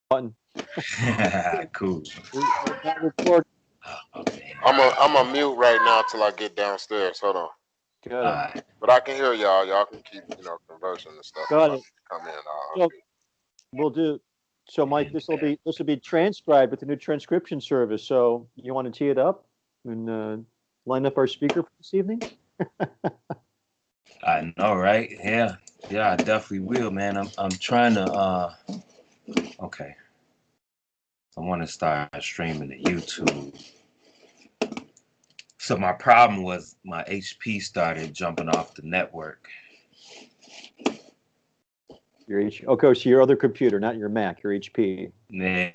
button. Cool. We're not recording. Oh I'm man. a I'm a mute right now till I get downstairs. Hold on. Got it. Alright. But I can hear y'all. Y'all can keep conversing and stuff. If Got I it. come in, I'll So mute. we'll do. So Mike, Man, man. this will be transcribed with the new transcription service. So you want to tee it up and line up our speaker for this evening? I know, right? Yeah. Yeah, I definitely will, man. I'm trying to okay. I want to start streaming to YouTube. So my problem was my HP started jumping off the network. Your Okay, so your other computer, not your Mac, your HP. Yeah.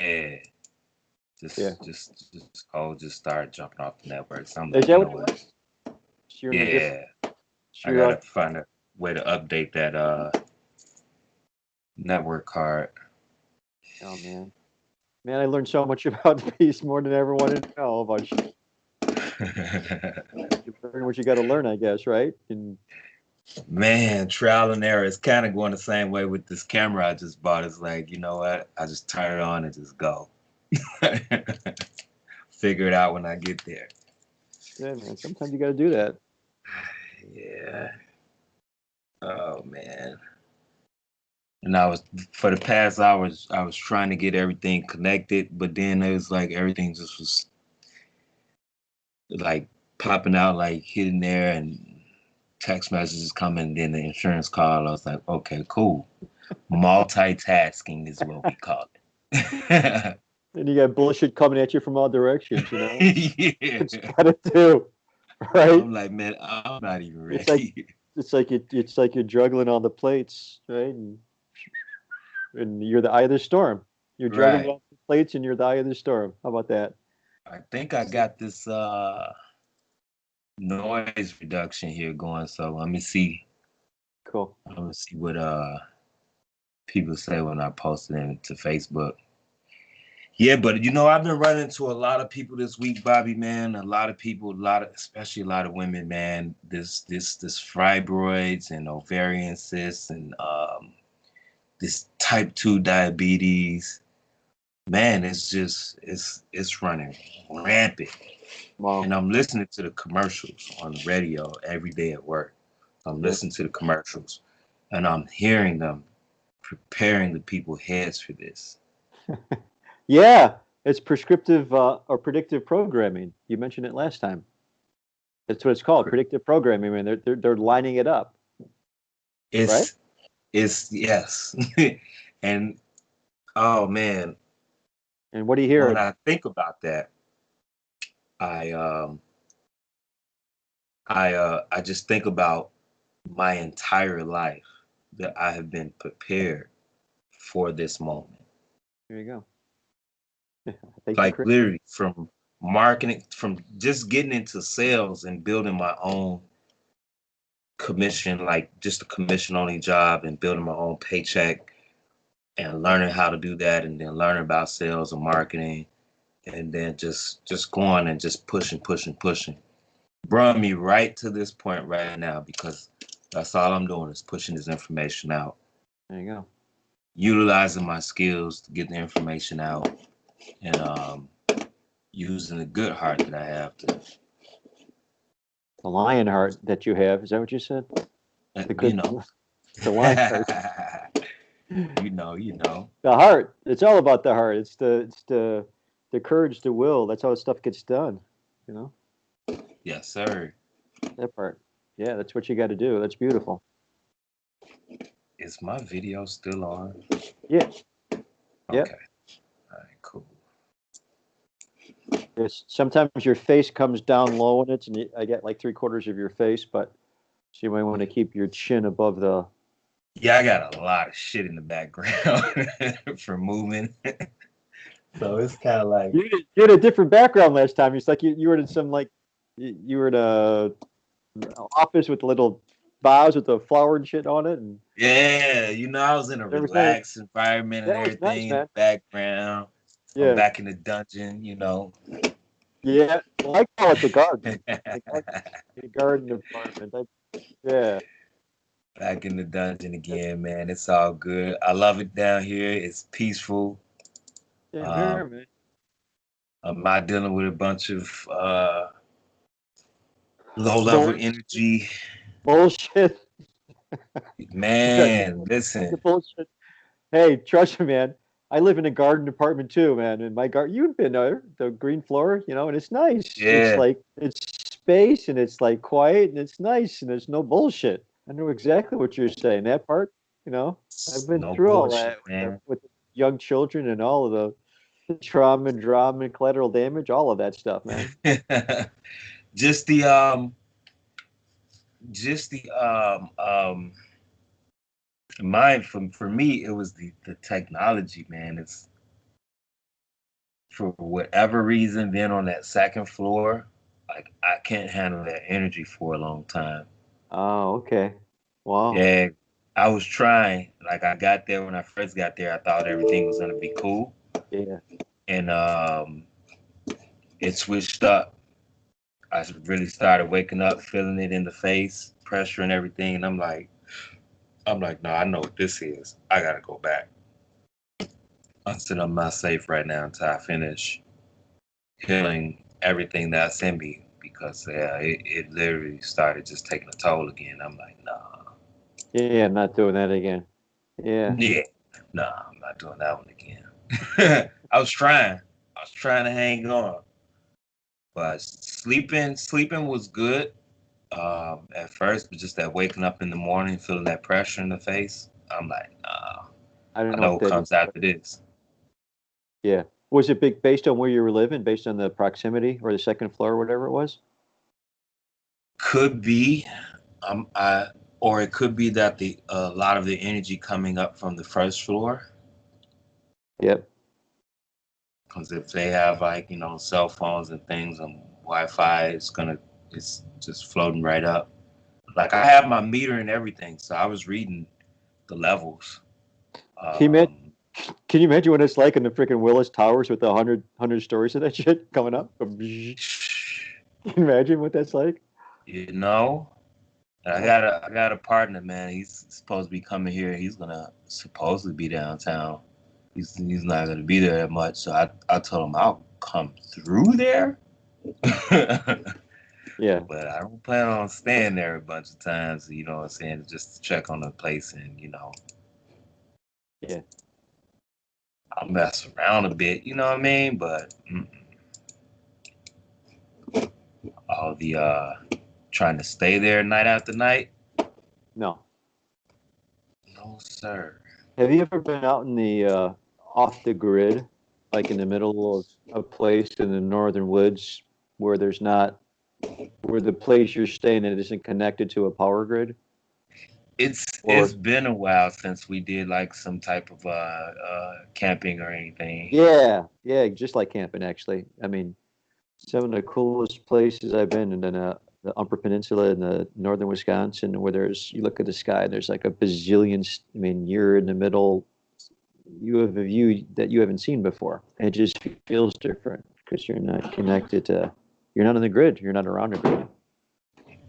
Yeah. Just code just started jumping off the network. So I'm Is like, you that know what it what? was? So you're in a different. Yeah. So I you're gotta find a way to update that network card. oh man, I learned so much about the piece more than I ever wanted to know about. You learn what you got to learn, I guess, right? And Man, trial and error. It's kind of going the same way with this camera I just bought. It's like, you know what? I just turn it on and just go. Figure it out when I get there. yeah, man, sometimes you got to do that. Yeah. Oh man. And I was for the past hours I was trying to get everything connected, but then it was like everything just was like popping out like hitting there and text messages coming, then the insurance call. I was like, okay, cool. Multitasking is what we call it. And you got bullshit coming at you from all directions. You know, Yeah. what you got to do, right? I'm like, man, I'm not even It's like ready. it's like you're juggling all the plates, right? And you're the eye of the storm. You're juggling Right. all the plates, and you're the eye of the storm. How about that? I think I got this noise reduction here going, so Cool. let me see what people say when I post it into Facebook. Yeah, but I've been running into a lot of people this week, Bobby, man. A lot of people, especially a lot of women, man. This fibroids and ovarian cysts and this type 2 diabetes. Man, it's running rampant. Wow. And I'm listening to the commercials on the radio every day at work. I'm Yeah. listening to the commercials and I'm hearing them preparing the people heads for this. Yeah. It's prescriptive or predictive programming. You mentioned it last time. That's what it's called, predictive programming. I mean, they're lining it up, right? It's it's yes. And oh man, And what do you when hear? I think about that, I I just think about my entire life that I have been prepared for this moment. Here you go. Thank you, Like Chris. literally from marketing, from just getting into sales and building my own commission, like just a commission only job and building my own paycheck and learning how to do that and then learning about sales and marketing and then just going and just pushing brought me right to this point right now because that's all I'm doing is pushing this information out, There you go. utilizing my skills to get the information out, and using the good heart that I have to, The lion heart that you have. Is that what you said? The you good, know, the lion heart. you know. The heart. It's all about the heart. It's the courage, the will. That's how stuff gets done. You know Yes, sir. that part. Yeah, that's what you got to do. That's beautiful. Is my video still on? Yeah. Yeah. Okay. All right. Cool. It's, sometimes your face comes down low in it, and I get like three-quarters of your face, but so you might want to keep your chin above the. Yeah, I got a lot of shit in the background for moving, so it's kind of like, You had a different background last time. It's like you were in some like you were in a office with little boughs with the flower and shit on it, and yeah, I was in a there was no. relaxed environment and That was nice, everything in the man. background. I'm Yeah, back in the dungeon. yeah. Well, I call it the garden. The garden apartment. Yeah, Back in the dungeon again, man. It's all good. I love it down here. It's peaceful. Same here, man. I'm not dealing with a bunch of low level energy. Bullshit. Man, listen. Bullshit. Hey, trust me, man. I live in a garden apartment too, man. And my garden, you've been there, the green floor, and it's nice. It's Yeah. like it's space and it's like quiet and it's nice and there's no bullshit. I know exactly what you're saying. That part, I've been No through all bullshit, that man. with the young children and all of the trauma and drama and collateral damage, all of that stuff, man. just the mine for me it was the technology, man. It's for whatever reason being on that second floor, like I can't handle that energy for a long time. Oh, okay. Wow. Yeah, I was trying. Like I got there when I first got there, I thought everything was gonna be cool. Yeah. And it switched up. I really started waking up, feeling it in the face, pressure and everything, and I'm like, no, I know what this is. I gotta go back. I'm sitting on my safe right now until I finish healing everything that's in me, because it literally started just taking a toll again. I'm like, nah. Yeah, I'm not doing that again. Yeah. Yeah, nah, I'm not doing that one again. I was trying to hang on, but sleeping was good at first, but just that waking up in the morning, feeling that pressure in the face, I'm like, nah. I don't I know know what what that comes is. after this. Yeah. Was it big based on where you were living, based on the proximity or the second floor or whatever it was? Could be, or it could be that a lot of the energy coming up from the first floor. Yep. Because if they have cell phones and things and Wi-Fi, it's just floating right up. Like I have my meter and everything, so I was reading the levels. Can you, can you imagine what it's like in the freaking Willis Towers with the 100 stories of that shit coming up? Can you imagine what that's like? I got a partner, man. He's supposed to be coming here. He's gonna supposedly be downtown. He's not gonna be there that much. So I told him I'll come through there. Yeah. But I don't plan on staying there a bunch of times, you know what I'm saying, just to check on the place and, Yeah. I'll mess around a bit, you know what I mean? But all the trying to stay there night after night? No. No, sir. Have you ever been out in the off the grid, like in the middle of a place in the northern woods where where the place you're staying in isn't connected to a power grid? It's been a while since we did like some type of camping or anything. Yeah, just like camping actually. I mean, some of the coolest places I've been in the Upper Peninsula in the northern Wisconsin, where you look at the sky, there's like a bazillion. I mean, you're in the middle. You have a view that you haven't seen before. And it just feels different because you're not connected to. You're not on the grid. You're not around a grid.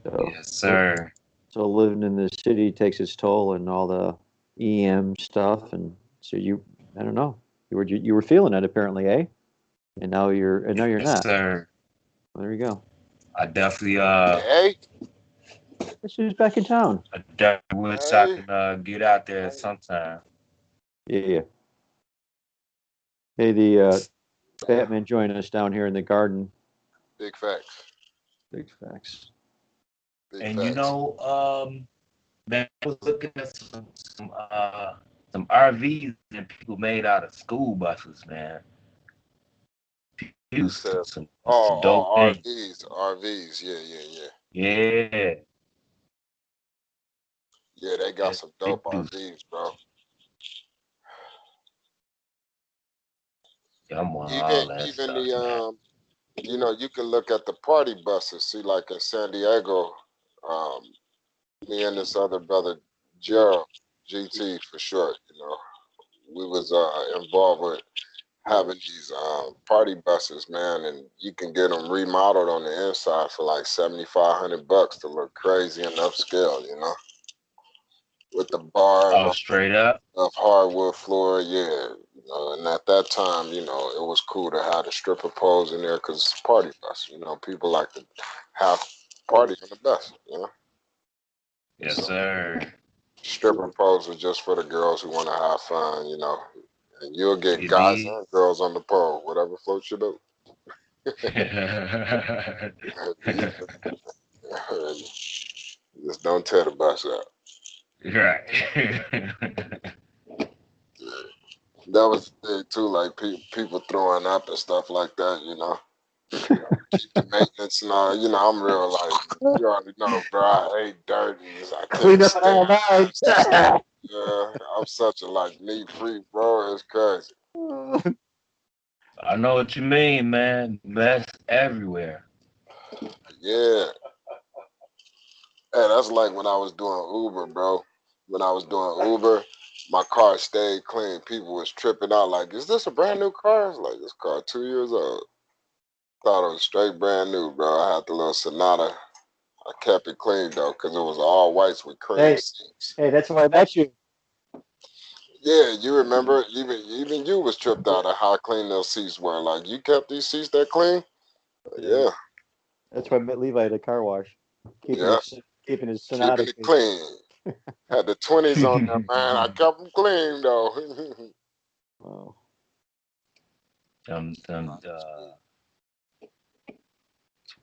So, Yes, sir. So living in the city takes its toll and all the EM stuff, and so I don't know, you were feeling it apparently, eh? And now you're Yes, not. sir. Well, there you go. I definitely Hey, This is back in town. I definitely wish I can get out there sometime. Yeah. Hey, the Batman joined us down here in the garden. big facts. Big facts. Big And facts. man, I was looking at some RVs that people made out of school buses, man. You said, Some dope things. RVs. Yeah. Yeah. Yeah, they got some They dope do. RVs, bro. Yeah, I'm on Even all that even stuff, the man. you can look at the party buses. See, like in San Diego, me and this other brother, Gerald, GT for short, we was involved with having these party buses, man, and you can get them remodeled on the inside for like $7,500 to look crazy and upscale, with the bars Oh, straight up. of hardwood floor. Yeah, and at that time, it was cool to have the stripper poles in there because it's a party bus. People like to have party on the bus. Yes, So sir. stripper poles are just for the girls who want to have fun. And you'll get You guys did. and girls on the pole, whatever floats your boat. Just don't tear the bus up. Right. That was the thing too, like people throwing up and stuff like that. Keep the maintenance and all. I'm real like you already know, bro. I hate dirt and I Clean couldn't up all stand night. stuff. Yeah, I'm such a like neat freak, bro. It's crazy. I know what you mean, man. Mess everywhere. Yeah, hey, that's like when I was doing Uber, bro. When I was doing Uber, my car stayed clean. People was tripping out like, "Is this a brand new car?" I was like, "This car 2 years old." Thought it was straight brand new, bro. I had the little Sonata. I kept it clean though, because it was all whites with cream Hey, seats. hey, that's why I met you. Yeah, you remember? Even you was tripped out of how clean those seats were. Like you kept these seats that clean. Yeah, Yeah, that's why I met Levi at a car wash, keeping yeah, his Sonata keeping it clean. clean. Had the 20s on there, man. I kept them clean though. Oh, Them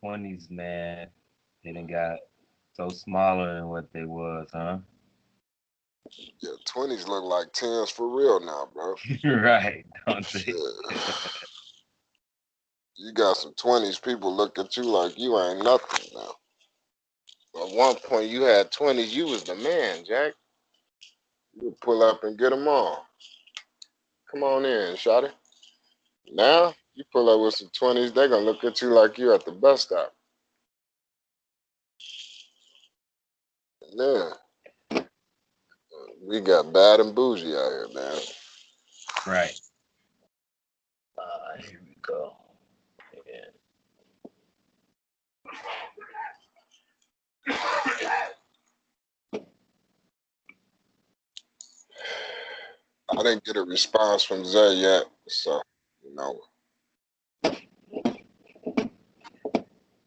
20s, man. They done got so smaller than what they was, huh? Yeah, 20s look like 10s for real now, bro. Right, don't they? Shit. You got some 20s, people look at you like you ain't nothing now. At one point, you had 20s, you was the man, Jack. You would pull up and get them all. Come on in, shawty. Now, you pull up with some 20s, they going to look at you like you at the bus stop. Yeah, we got bad and bougie out here, man. Right. Here we go. Yeah. I didn't get a response from Zay yet, so,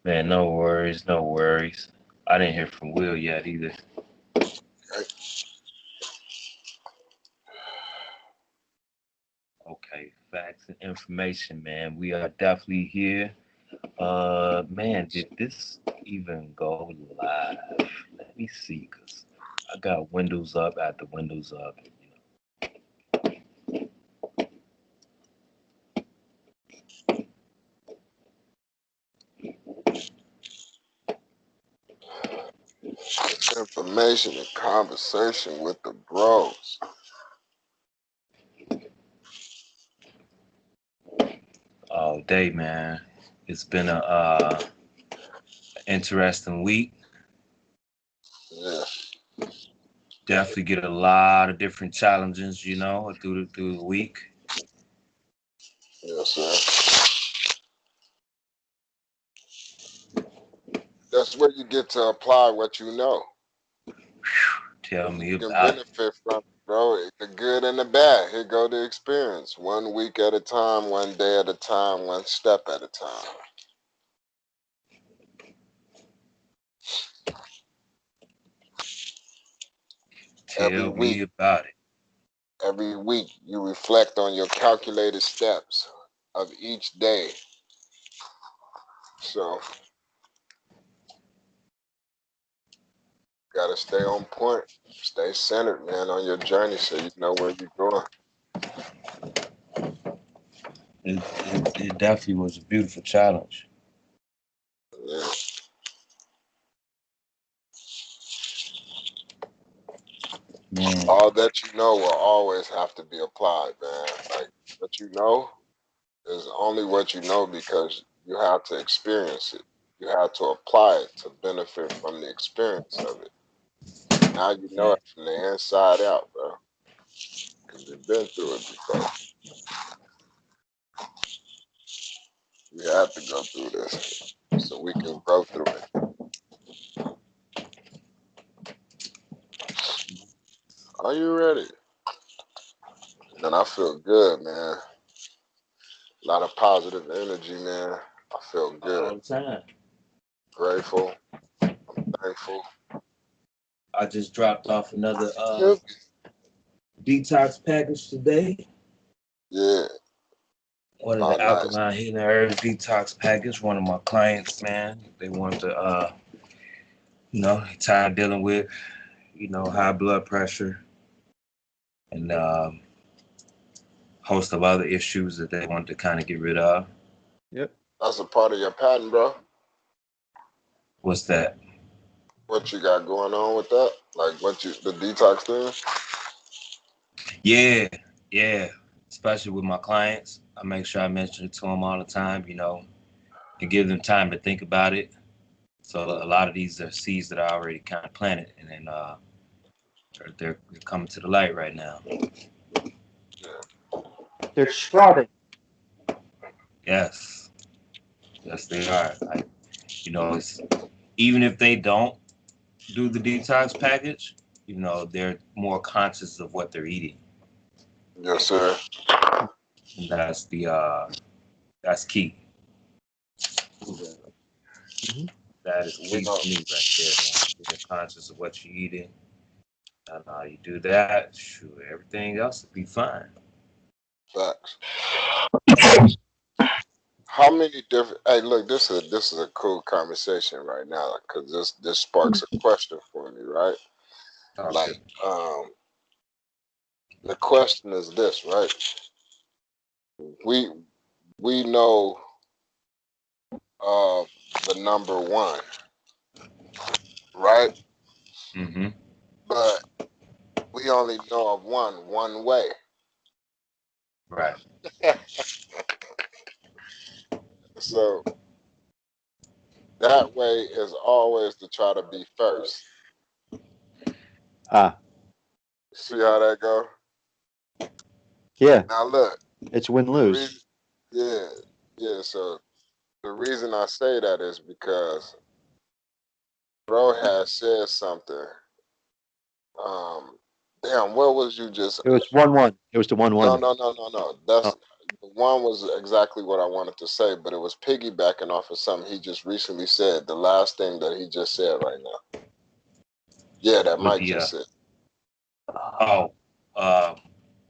Man, no worries, no worries. I didn't hear from Will yet either. Okay, facts and information, man. We are definitely here. Man, did this even go live? Let me see, cause I got windows up after windows up. information and conversation with the bros. All day, man. It's been a interesting week. Yeah, Definitely get a lot of different challenges, through the week. yes, sir. That's where you get to apply what you know. Tell You me can about it. benefit from it, bro. The good and the bad. Here go the experience. 1 week at a time, 1 day at a time, one step at a time. Every Tell me week, about it. every week, you reflect on your calculated steps of each day. So, gotta stay on point. Stay centered, man, on your journey so you know where you're going. It definitely was a beautiful challenge. Yeah. Man, All that you know will always have to be applied, man. Like what you know is only what you know because you have to experience it. You have to apply it to benefit from the experience of it. Now you know man, it from the inside out, bro. Because you've been through it before. We have to go through this so we can grow through it. Are you ready? And I feel good, man. A lot of positive energy, man. I feel good. All the time. Grateful. I'm thankful. I just dropped off another Yep. detox package today. Yeah. One of the Nice. alkaline healing herbs detox package. One of my clients, man, they want to, tired dealing with, high blood pressure and host of other issues that they want to kind of get rid of. Yep. That's a part of your patent, bro. What's that? What you got going on with that? Like the detox thing? Yeah. Especially with my clients, I make sure I mention it to them all the time, and give them time to think about it. So a lot of these are seeds that I already kind of planted, and then they're coming to the light right now. They're sprouting. Yes, they are. It's, even if they don't do the detox package, they're more conscious of what they're eating. Yes, sir. And that's key. Mm-hmm. That is key for me right there, man. Being conscious of what you're eating. And you do that, sure, everything else will be fine. Facts. How many different? Hey, look, this is a cool conversation right now because this sparks a question for me, right? Okay. Like, the question is this, right? We know the number one, right? Mm-hmm. But we only know of one way. Right. So that way is always to try to be first. See how that go? Yeah. Now look. It's win-lose. Yeah. So the reason I say that is because bro has said something. Damn, what was you just? It was 1-1. It was the 1-1. No. That's the one was exactly what I wanted to say, but it was piggybacking off of something he just recently said. The last thing that he just said right now. Yeah, that Mike just said.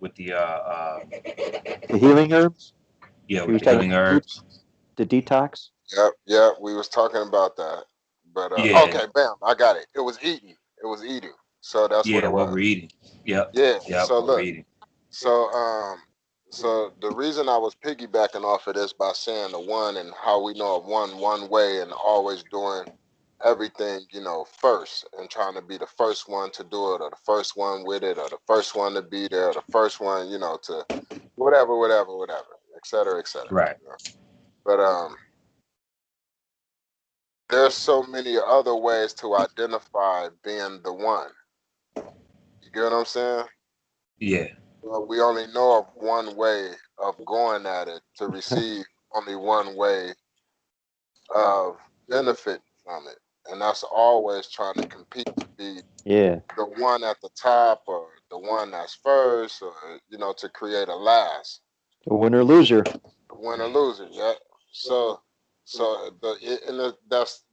With the healing herbs. Yeah, with the healing herbs. The detox. Yep. We was talking about that, but okay, bam, I got it. It was eating. So that's what it was. What we're eating. Yep. Yeah. So look. So the reason I was piggybacking off of this by saying the one and how we know of one way and always doing everything, first and trying to be the first one to do it or the first one with it or the first one to be there or the first one, to whatever, et cetera, et cetera. Right. But there's so many other ways to identify being the one. You get what I'm saying? Yeah. Well, we only know of one way of going at it to receive only one way of benefit from it. And that's always trying to compete to be the one at the top or the one that's first or, to create a last. A winner-loser. Yeah. So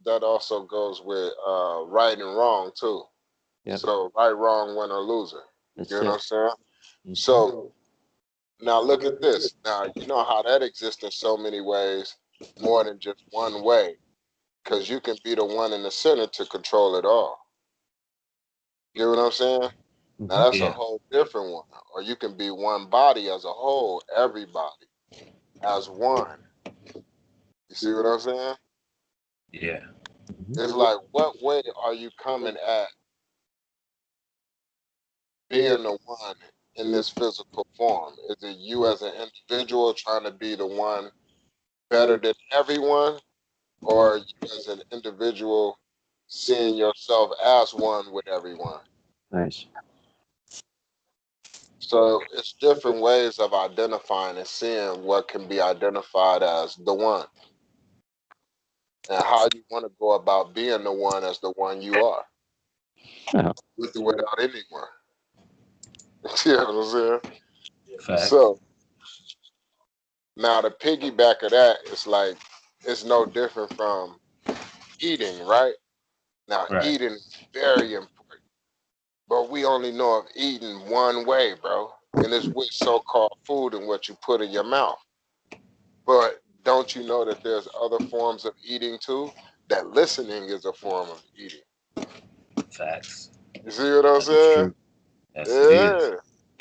that also goes with right and wrong too. Yep. So right, wrong, winner, loser. You know what I'm saying? Mm-hmm. So now look at this. Now you know how that exists in so many ways, more than just one way, because you can be the one in the center to control it all. You know what I'm saying? Mm-hmm. Now that's a whole different one. Or you can be one body as a whole, everybody as one. You see what I'm saying? Yeah. It's like, what way are you coming at being the one in this physical form? Is it you as an individual trying to be the one better than everyone? Or you as an individual seeing yourself as one with everyone? Nice. So it's different ways of identifying and seeing what can be identified as the one. And how you want to go about being the one as the one you are. With or without anyone. You know what I'm saying? Facts. So now the piggyback of that is like it's no different from eating, right? Now Right. eating is very important, but we only know of eating one way, bro, and it's with so-called food and what you put in your mouth. But don't you know that there's other forms of eating too? That listening is a form of eating. Facts. You see what I'm That's saying? true. Yes, it is.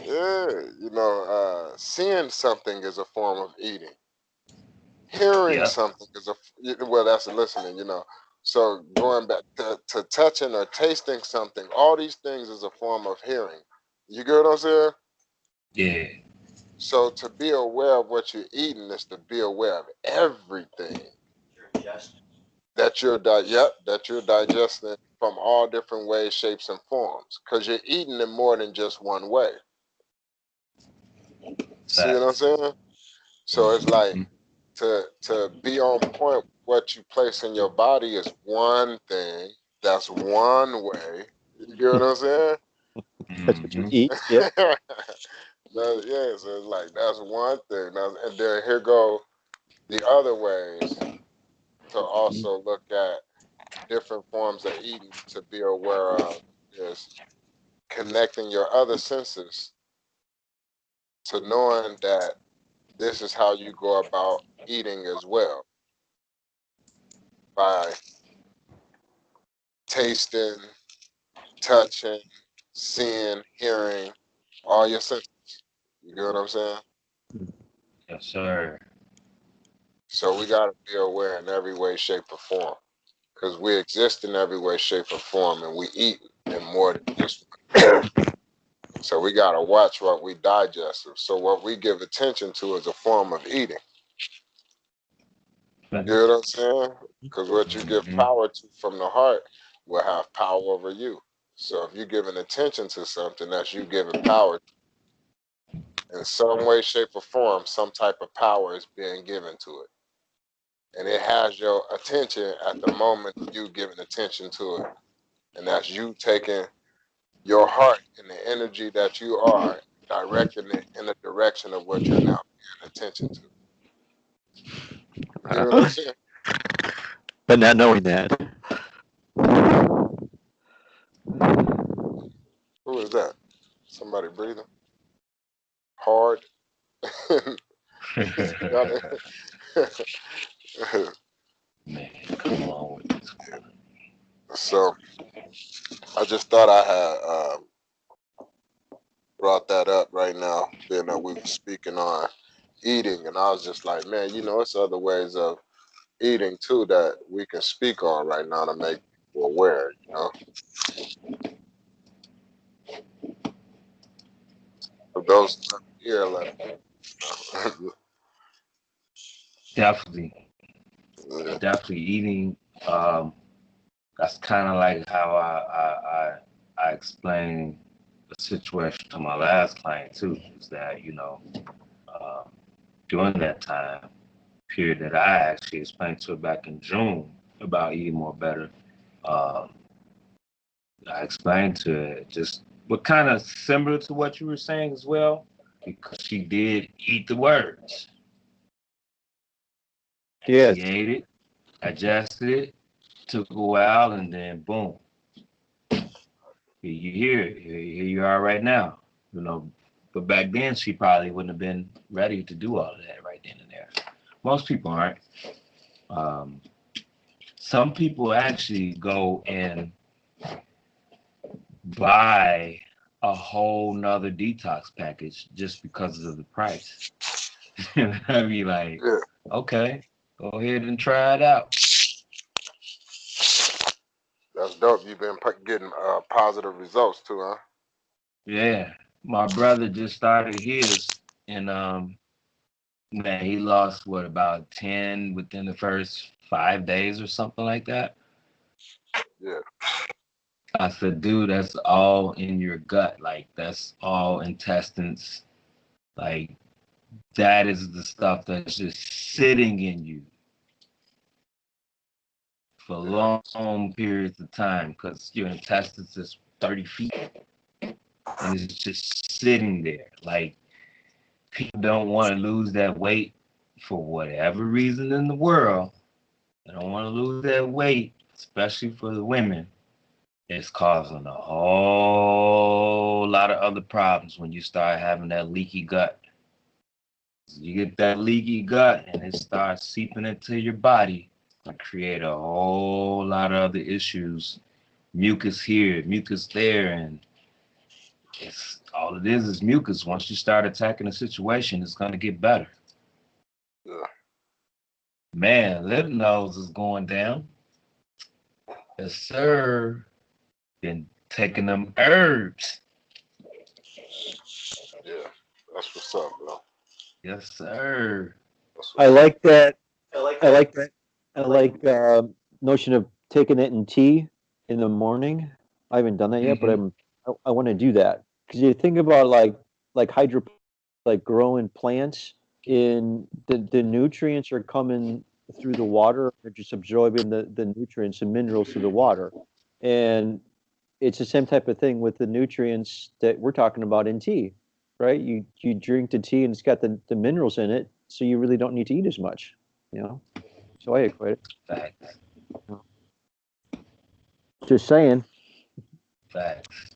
Yeah, yeah. You know, seeing something is a form of eating. Hearing Yep. something is well, that's listening. You know, so going back to touching or tasting something, all these things is a form of hearing. You get what I'm saying? Yeah. So to be aware of what you're eating is to be aware of everything that you're digesting from all different ways, shapes, and forms. Because you're eating in more than just one way. See what I'm Facts. saying? So it's like Mhm. to be on point. What you place in your body is one thing. That's one way. You get what I'm saying? That's what you Mhm. eat. Yep. Yeah, so it's like that's one thing. Now, and then here go the other ways to also look at different forms of eating to be aware of is connecting your other senses to knowing that this is how you go about eating as well by tasting, touching, seeing, hearing, all your senses. You get what I'm saying? Yes, sir. So we got to be aware in every way, shape, or form because we exist in every way, shape, or form and we eat in more than just one. So we got to watch what we digest. So what we give attention to is a form of eating. You know what I'm saying? Because what you give Mhm. power to from the heart will have power over you. So if you're giving attention to something, that's you giving power in some way, shape, or form. Some type of power is being given to it, and it has your attention at the moment you giving attention to it, and that's you taking your heart and the energy that you are directing it in the direction of what you're now paying attention to. You know what I'm saying? But not knowing that. Who is that? Somebody breathing hard. Man, come on with this. So I just thought I had brought that up right now, being that we were speaking on eating, and I was just like, man, you know, it's other ways of eating too that we can speak on right now to make people aware. You know, for those here, like, Definitely, yeah, definitely eating. Um, that's kind of like how I explained the situation to my last client too. Is that um, during that time period that I actually explained to her back in June about eating more better. Um, I explained to her just what kind of similar to what you were saying as well, because she did eat the words. Yes. She ate it, digested it, took a while, and then boom, you hear it. Here you are right now. You know, but back then she probably wouldn't have been ready to do all of that right then and there. Most people aren't. Um, some people actually go and buy a whole nother detox package just because of the price. I'd be like, yeah, okay, go ahead and try it out. that's dope. You've been getting positive results too, huh? Yeah, my brother just started his, and man, he lost what about 10 within the first 5 days or something like that. Yeah, I said, dude, that's all in your gut. Like that's all intestines. Like that is the stuff that's just sitting in you for yeah, long periods of time because your intestines is 30 feet. and it's just sitting there. Like, people don't want to lose that weight for whatever reason in the world. They don't want to lose that weight, especially for the women. It's causing a whole lot of other problems when you start having that leaky gut. You get that leaky gut and it starts seeping into your body and create a whole lot of other issues. Mucus here, mucus there, and it's all it is mucus. Once you start attacking the situation, it's gonna get better. Yeah. Man, lymph nodes is going down. Yes, sir. Been taking them herbs. Yeah, that's what's up, bro. Yes, sir. I like that. I like that. I like notion of taking it in tea in the morning. I haven't done that yet, but I want to do that because you think about like hydro, like growing plants in the nutrients are coming through the water. They're just absorbing the nutrients and minerals through the water, and it's the same type of thing with the nutrients that we're talking about in tea, right? You drink the tea and it's got the minerals in it, so you really don't need to eat as much, you know. So I equate it. Facts. Just saying. Facts.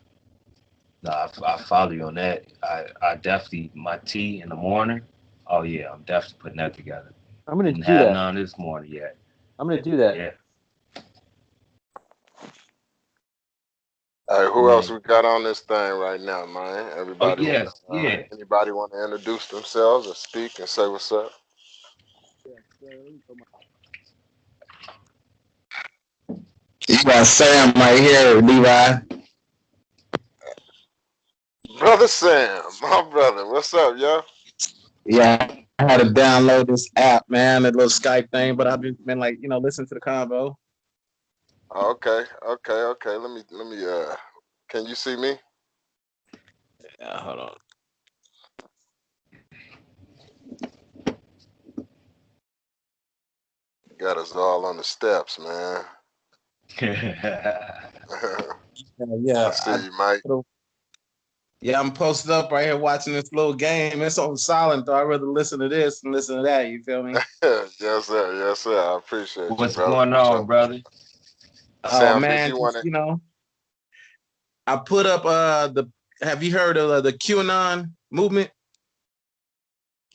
No, I follow you on that. I definitely, my tea in the morning. Oh yeah, I'm definitely putting that together. I'm gonna Didn't do have that. none this morning yet. I'm gonna do that. Yeah. All right, who else we got on this thing right now, man? Everybody. Oh yes, yeah. Anybody want to introduce themselves or speak and say what's up? You got Sam right here, Levi. Brother Sam, my brother, what's up, yo? Yeah, I had to download this app, man, that little Skype thing, but I've been like, listening to the convo. Okay. Let me. Can you see me? Yeah, hold on. Got us all on the steps, man. Yeah, I see you, Mike. Yeah, I'm posted up right here watching this little game. It's on silent, though. I'd rather listen to this than listen to that. You feel me? Yes, sir. Yes, sir. I appreciate you, What's brother. going on, brother? Sam, Oh man, did you want to? I put up have you heard of the QAnon movement?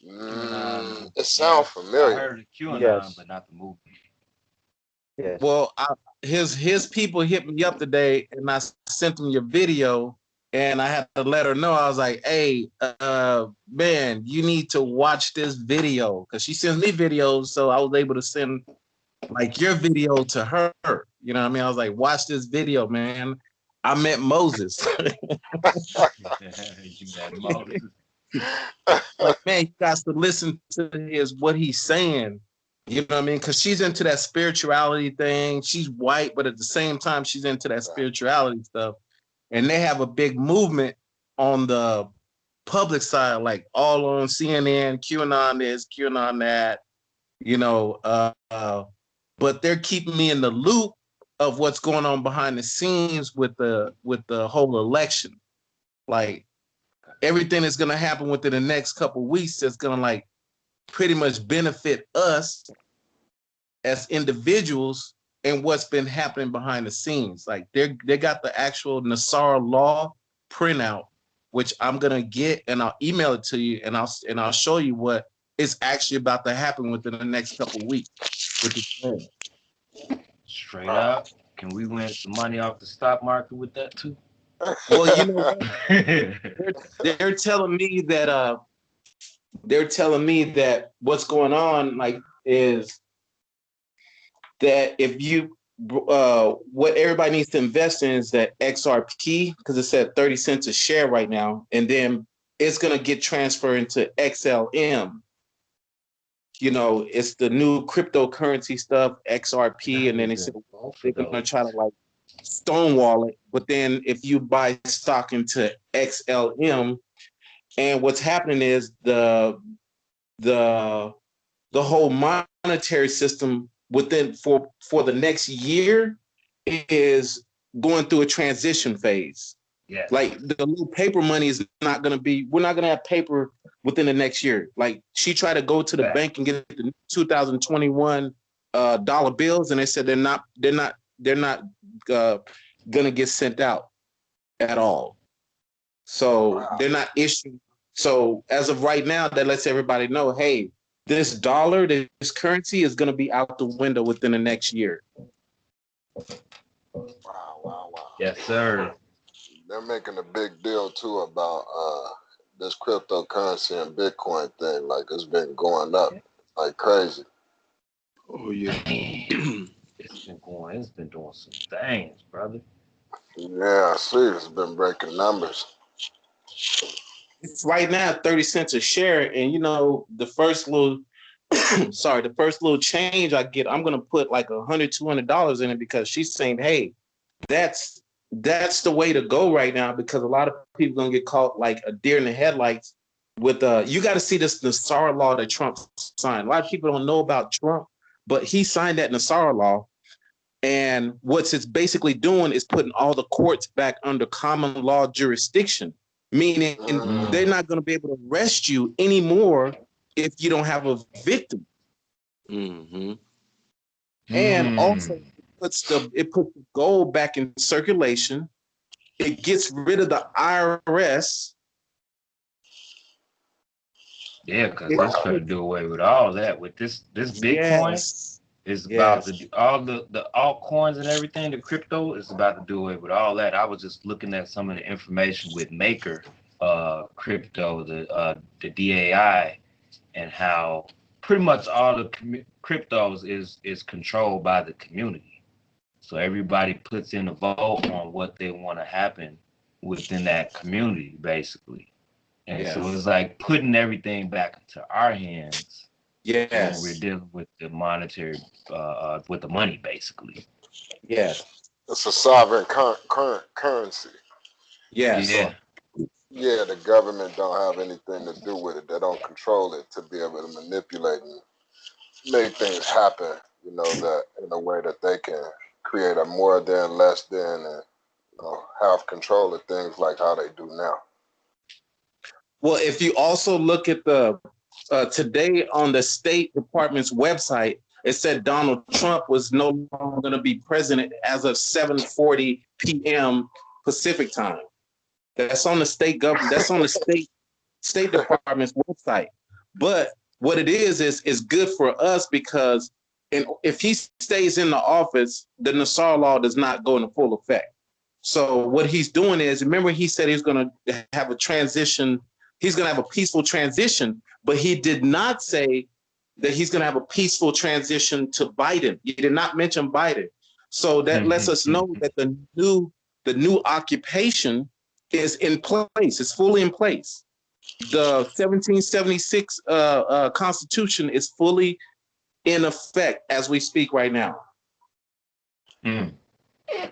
It sounds familiar. I heard of QAnon, Yes. but not the movement. Yes. Well, his people hit me up today, and I sent them your video, and I had to let her know. I was like, "Hey, man, you need to watch this video," because she sends me videos, so I was able to send like your video to her. You know what I mean? I was like, "Watch this video, man. I met Moses." Like, man, you guys to listen to what he's saying. You know what I mean? Because she's into that spirituality thing. She's white, but at the same time, she's into that spirituality stuff. And they have a big movement on the public side, like all on CNN, QAnon this, QAnon that, but they're keeping me in the loop of what's going on behind the scenes with the whole election. Like, everything that's going to happen within the next couple of weeks that's going to like pretty much benefit us as individuals and what's been happening behind the scenes. Like they got the actual Nassar law printout, which I'm gonna get and I'll email it to you, and I'll show you what is actually about to happen within the next couple of weeks. Straight up, can we win some money off the stock market with that too? Well, you know what? they're telling me that what's going on like is that if you what everybody needs to invest in is that XRP, because it's at 30 cents a share right now, and then it's going to get transferred into XLM. It's the new cryptocurrency stuff, XRP, and then they're going to try to like stonewall it. But then if you buy stock into XLM, and what's happening is the whole monetary system within for the next year is going through a transition phase. Yeah. Like the little paper money is not gonna be. We're not gonna have paper within the next year. Like she tried to go to the bank and get the 2021 dollar bills, and they said they're not gonna get sent out at all. So they're not issuing. So as of right now, that lets everybody know, hey, this dollar, this currency is gonna be out the window within the next year. Wow. Yes, sir. They're making a big deal too about this cryptocurrency and Bitcoin thing. Like it's been going up like crazy. Oh yeah. It's been doing some things, brother. Yeah, I see. It's been breaking numbers. It's right now 30 cents a share, and the first little the first little change I get, I'm gonna put like $100-$200 in it because she's saying, hey, that's the way to go right now, because a lot of people gonna get caught like a deer in the headlights with you got to see this Nassar law that Trump signed. A lot of people don't know about Trump, but he signed that Nassar law, and what it's basically doing is putting all the courts back under common law jurisdiction, meaning they're not going to be able to arrest you anymore if you don't have a victim. Mm-hmm. And also it puts the gold back in circulation. It gets rid of the IRS. Yeah, because that's going to do away with all that. With this Bitcoin, is about to do all the altcoins and everything. The crypto is about to do away with all that. I was just looking at some of the information with Maker crypto, the DAI, and how pretty much all the cryptos is controlled by the community. So everybody puts in a vote on what they want to happen within that community, basically. And so it's like putting everything back into our hands. Yes. When we're dealing with the monetary, with the money, basically. Yes. It's a sovereign currency. Yes. Yeah. Yeah, the government don't have anything to do with it. They don't control it to be able to manipulate and make things happen, that in a way that they can create a more than, less than, and have control of things like how they do now. Well, if you also look at the today on the State Department's website, it said Donald Trump was no longer going to be president as of 7:40 p.m. Pacific time. That's on the state government. That's on the State Department's website. But what it is good for us because if he stays in the office, the Nassar law does not go into full effect. So what he's doing is, remember, he said he's going to have a transition. He's going to have a peaceful transition, but he did not say that he's going to have a peaceful transition to Biden. He did not mention Biden. So that lets us know that the new occupation is in place. It's fully in place. The 1776 Constitution is fully in effect as we speak right now.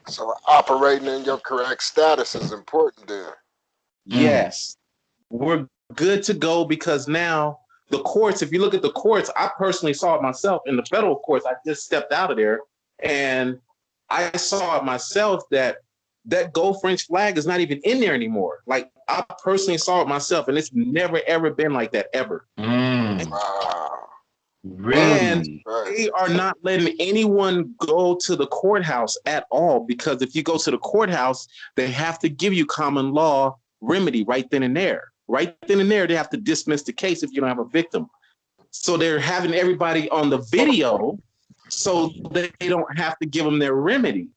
So operating in your correct status is important there. Yes. We're good to go because now the courts, if you look at the courts, I personally saw it myself in the federal courts. I just stepped out of there and I saw it myself that gold French flag is not even in there anymore. Like I personally saw it myself, and it's never ever been like that ever. Wow. Really? And they are not letting anyone go to the courthouse at all, because if you go to the courthouse, they have to give you common law remedy right then and there. Right then and there, they have to dismiss the case if you don't have a victim. So they're having everybody on the video so they don't have to give them their remedy,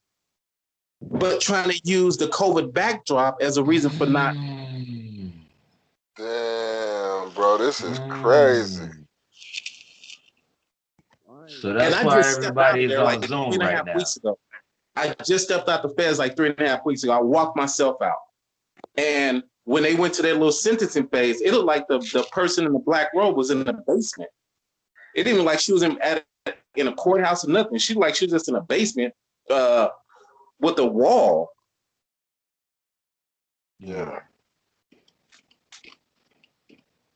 but trying to use the COVID backdrop as a reason for not. Damn, bro, this is crazy. So that's why everybody is on Zoom right now. Weeks ago. I just stepped out the feds like 3.5 weeks ago. I walked myself out. And when they went to their little sentencing phase, it looked like the person in the black robe was in the basement. It didn't look like she was in a courthouse or nothing. She looked like she was just in a basement with a wall. Yeah.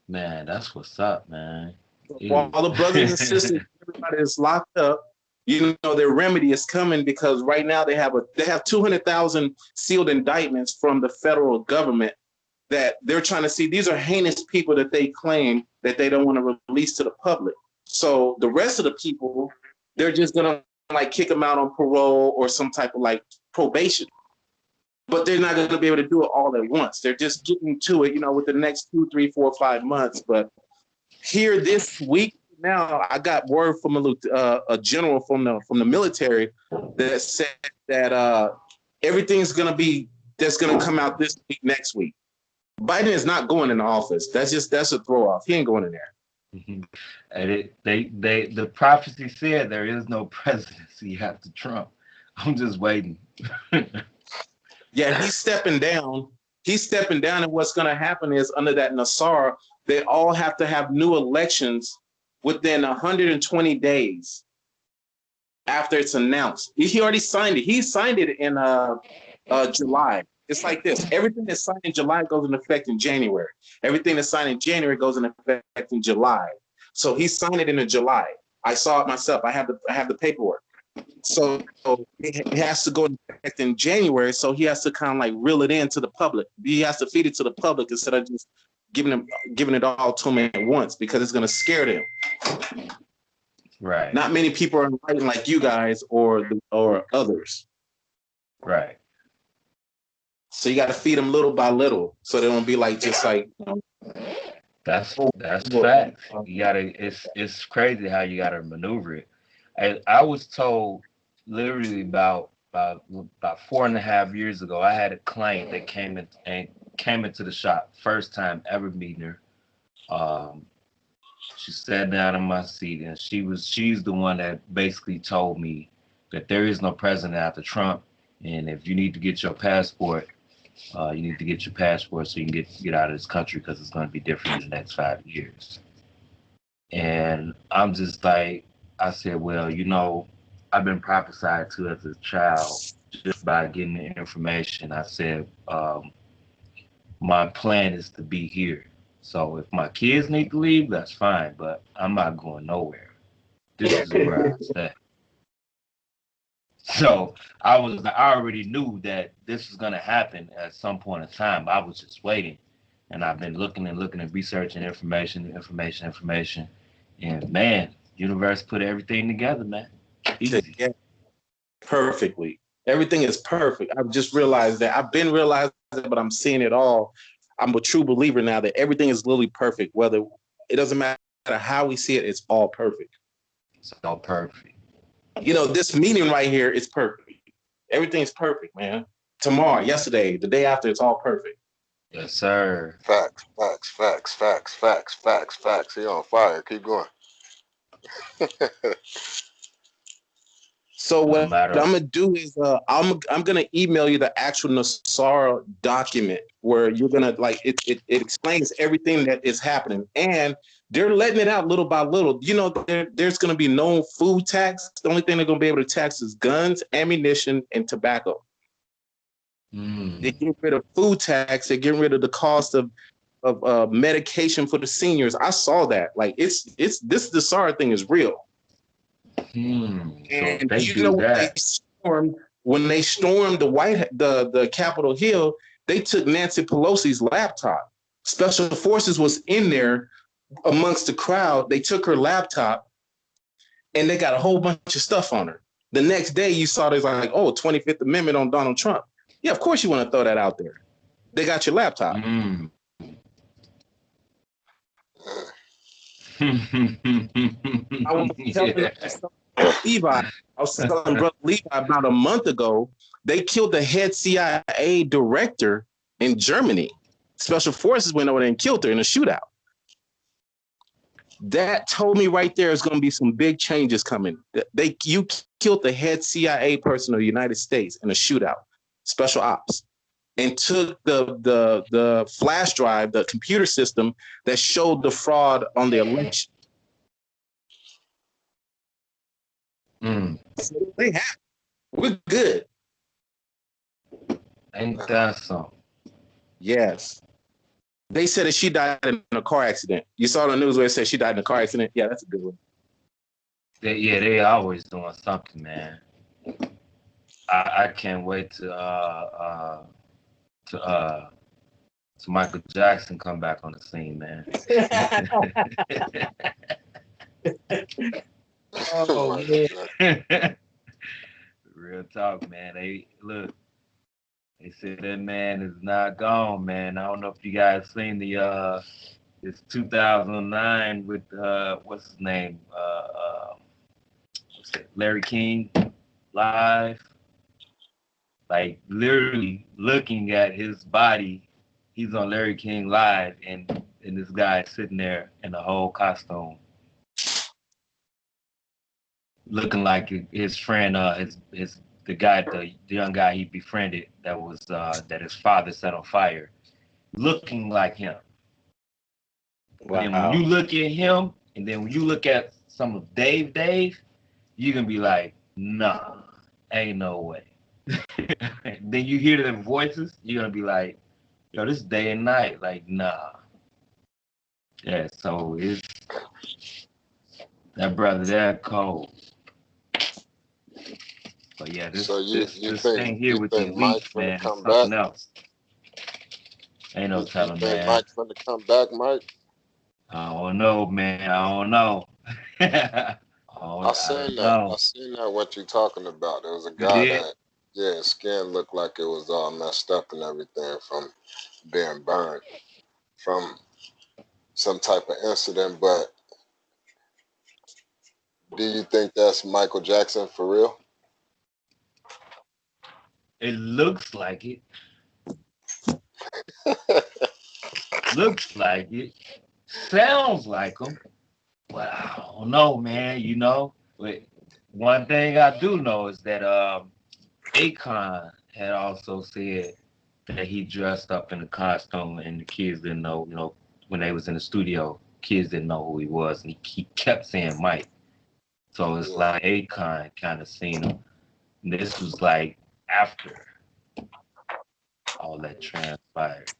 Man, that's what's up, man. All the brothers and sisters, everybody is locked up. you know, their remedy is coming because right now they have 200,000 sealed indictments from the federal government that they're trying to see. These are heinous people that they claim that they don't want to release to the public. So the rest of the people, they're just gonna like kick them out on parole or some type of like probation. But they're not going to be able to do it all at once. They're just getting to it, you know, with the next 2, 3, 4, 5 months. But here this week now, I got word from a general from the military that said that everything's going to come out this week, next week. Biden is not going in the office. That's a throw off. He ain't going in there. Mm-hmm. And the prophecy said there is no presidency after Trump. I'm just waiting. Yeah, he's stepping down. And what's going to happen is under that Nassar, they all have to have new elections within 120 days after it's announced. He already signed it. He signed it in July. It's like this. Everything that's signed in July goes into effect in January. Everything that's signed in January goes into effect in July. So he signed it in July. I saw it myself. I have the paperwork. So it has to go into effect in January. So he has to kind of like reel it in to the public. He has to feed it to the public instead of just giving it all to them at once because it's going to scare them. Right. Not many people are writing like you guys or others. Right. So you got to feed them little by little, so they don't be like just like. You know, that's facts. You gotta. It's crazy how you gotta maneuver it. I was told literally about 4.5 years ago. I had a client that came into the shop, first time ever meeting her. She sat down in my seat, and she's the one that basically told me that there is no president after Trump, and if you need to get your passport, you need to get your passport so you can get out of this country because it's going to be different in the next 5 years. And I'm just like, I said, well, you know, I've been prophesied to as a child just by getting the information. I said, my plan is to be here. So if my kids need to leave, that's fine, but I'm not going nowhere. This is where I stay. So I already knew that this was gonna happen at some point in time. I was just waiting, and I've been looking and researching information, and man, universe put everything together, man. Easy. Yeah, perfectly. Everything is perfect. I've just realized that. I've been realizing it, but I'm seeing it all. I'm a true believer now that everything is literally perfect. Whether it doesn't matter how we see it, it's all perfect. It's all perfect. You know, this meeting right here is perfect. Everything's perfect, man. Tomorrow, yesterday, the day after, it's all perfect. Yes, sir. Facts. He on fire. Keep going. So what I'm gonna do is I'm gonna email you the actual Nassar document where you're gonna like it explains everything that is happening, and they're letting it out little by little. You know, there's gonna be no food tax. The only thing they're gonna be able to tax is guns, ammunition, and tobacco. They're getting rid of food tax. They're getting rid of the cost of medication for the seniors. I saw that. Like it's this Nassar thing is real. And so you know when they stormed the Capitol Hill, they took Nancy Pelosi's laptop. Special Forces was in there amongst the crowd. They took her laptop and they got a whole bunch of stuff on her. The next day you saw there's like, 25th Amendment on Donald Trump. Yeah, of course you want to throw that out there. They got your laptop. I was telling Brother Levi about a month ago, they killed the head CIA director in Germany. Special Forces went over there and killed her in a shootout. That told me right there is going to be some big changes coming. You killed the head CIA person of the United States in a shootout, special ops, and took the flash drive, the computer system that showed the fraud on the election. So we're good. Ain't that something? Yes. They said that she died in a car accident. You saw the news where it said she died in a car accident? Yeah, that's a good one. They always doing something, man. I can't wait to Michael Jackson come back on the scene, man. Oh Michael man. Jackson. Real talk, man. They said that man is not gone, man. I don't know if you guys seen the it's 2009 with what's his name? What's it? Larry King live. Like literally looking at his body, he's on Larry King live, and this guy is sitting there in a whole costume, looking like his friend, the guy, the young guy he befriended that was that his father set on fire, looking like him. But then when you look at him, and then when you look at some of Dave, you're gonna be like, nah, ain't no way. Then you hear their voices, you're gonna be like, yo, this is day and night. Like, nah. Yeah, so it's that brother that cold. But yeah, this So you thing here with these Mike's weeks, gonna man, is come back? something else. Ain't no You telling, think man. Mike's gonna come back, Mike? I don't know, man. I don't know. I I don't seen that. I know. seen that. What you talking about? There was a You guy did? that, yeah, his skin looked like it was all messed up and everything from being burned from some type of incident. But do you think that's Michael Jackson for real? It looks like it. Looks like it. Sounds like him. But I don't know, man. You know, but one thing I do know is that Akon had also said that he dressed up in a costume and the kids didn't know, you know, when they was in the studio, kids didn't know who he was, and he kept saying Mike. So it's Yeah. like Akon kind of seen him. And this was like after all that transpired.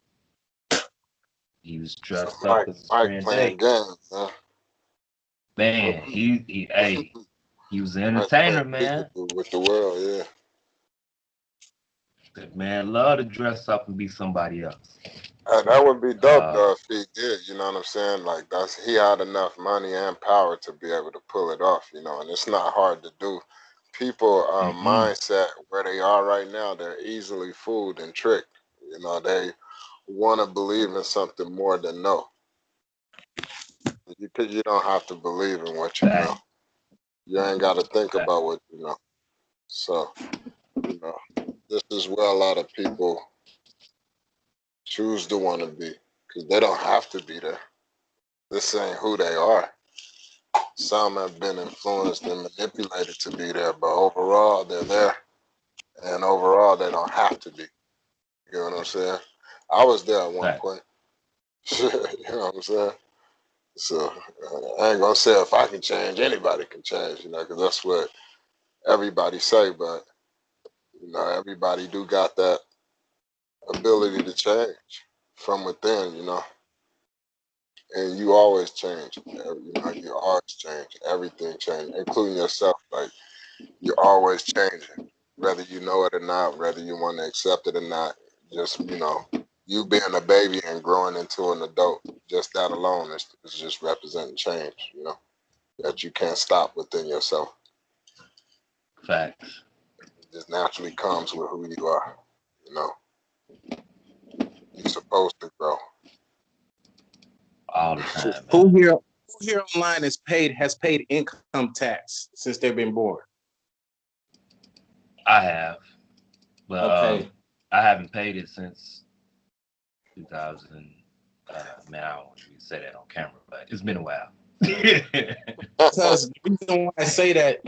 He was So dressed up as his Mike friend playing Dave. games, huh? Man, he was an Mike entertainer, playing man. peekaboo with the world, yeah. That man love to dress up and be somebody else. That would be dope Uh, though if he did, you know what I'm saying? Like he had enough money and power to be able to pull it off, you know, and it's not hard to do. People mm-mm. mindset where they are right now, they're easily fooled and tricked. You know, they want to believe in something more than know. You don't have to believe in what you know. You ain't got to think about what you know. So, you know, this is where a lot of people choose to want to be because they don't have to be there. This ain't who they are. Some have been influenced and manipulated to be there, but overall they're there. And overall they don't have to be. You know what I'm saying? I was there at one Right. point. You know what I'm saying? So I ain't gonna say if I can change, anybody can change, you know, because that's what everybody say, but you know, everybody do got that ability to change from within, you know. And you always change. You know, you always change. Everything change, including yourself. Like you're always changing, whether you know it or not, whether you want to accept it or not. Just you know, you being a baby and growing into an adult, just that alone is just representing change. You know, that you can't stop within yourself. Facts. It just naturally comes with who you are. You know, you're supposed to grow. All the time, Who man. here online has paid income tax since they've been born? I have. But Okay. I haven't paid it since 2000. Man, I don't want to say that on camera, but it's been a while. Because the reason why I say that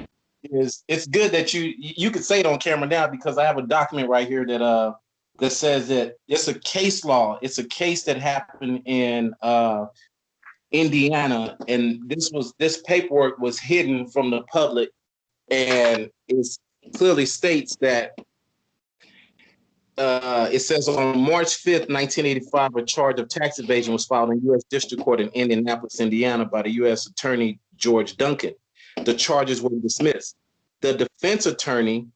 is it's good that you could say it on camera now because I have a document right here that says that it's a case law. It's a case that happened in Indiana, and this paperwork was hidden from the public, and it clearly states that it says on March 5th, 1985, a charge of tax evasion was filed in U.S. District Court in Indianapolis, Indiana by the U.S. Attorney George Duncan. the charges were dismissed. The defense attorney,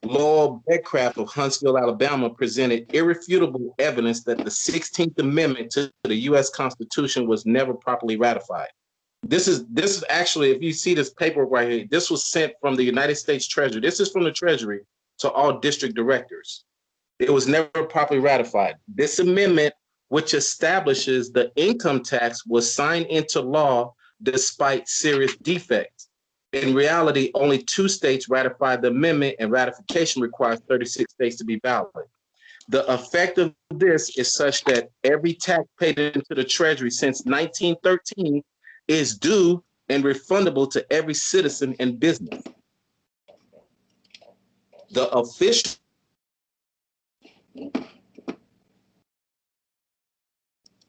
Lowell Beckcraft of Huntsville, Alabama, presented irrefutable evidence that the 16th Amendment to the U.S. Constitution was never properly ratified. This is actually, if you see this paperwork right here, this was sent from the United States Treasury. This is from the Treasury to all district directors. It was never properly ratified. This amendment, which establishes the income tax, was signed into law despite serious defects. In reality, only 2 states ratified the amendment, and ratification requires 36 states to be valid. The effect of this is such that every tax paid into the Treasury since 1913 is due and refundable to every citizen and business. The official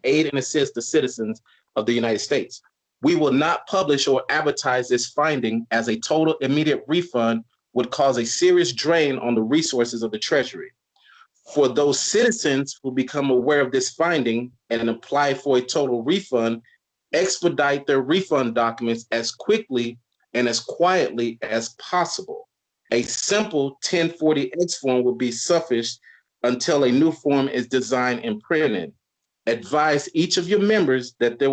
aid and assist the citizens of the United States. We will not publish or advertise this finding, as a total immediate refund would cause a serious drain on the resources of the Treasury. For those citizens who become aware of this finding and apply for a total refund, expedite their refund documents as quickly and as quietly as possible. A simple 1040X form will be sufficient until a new form is designed and printed. Advise each of your members that they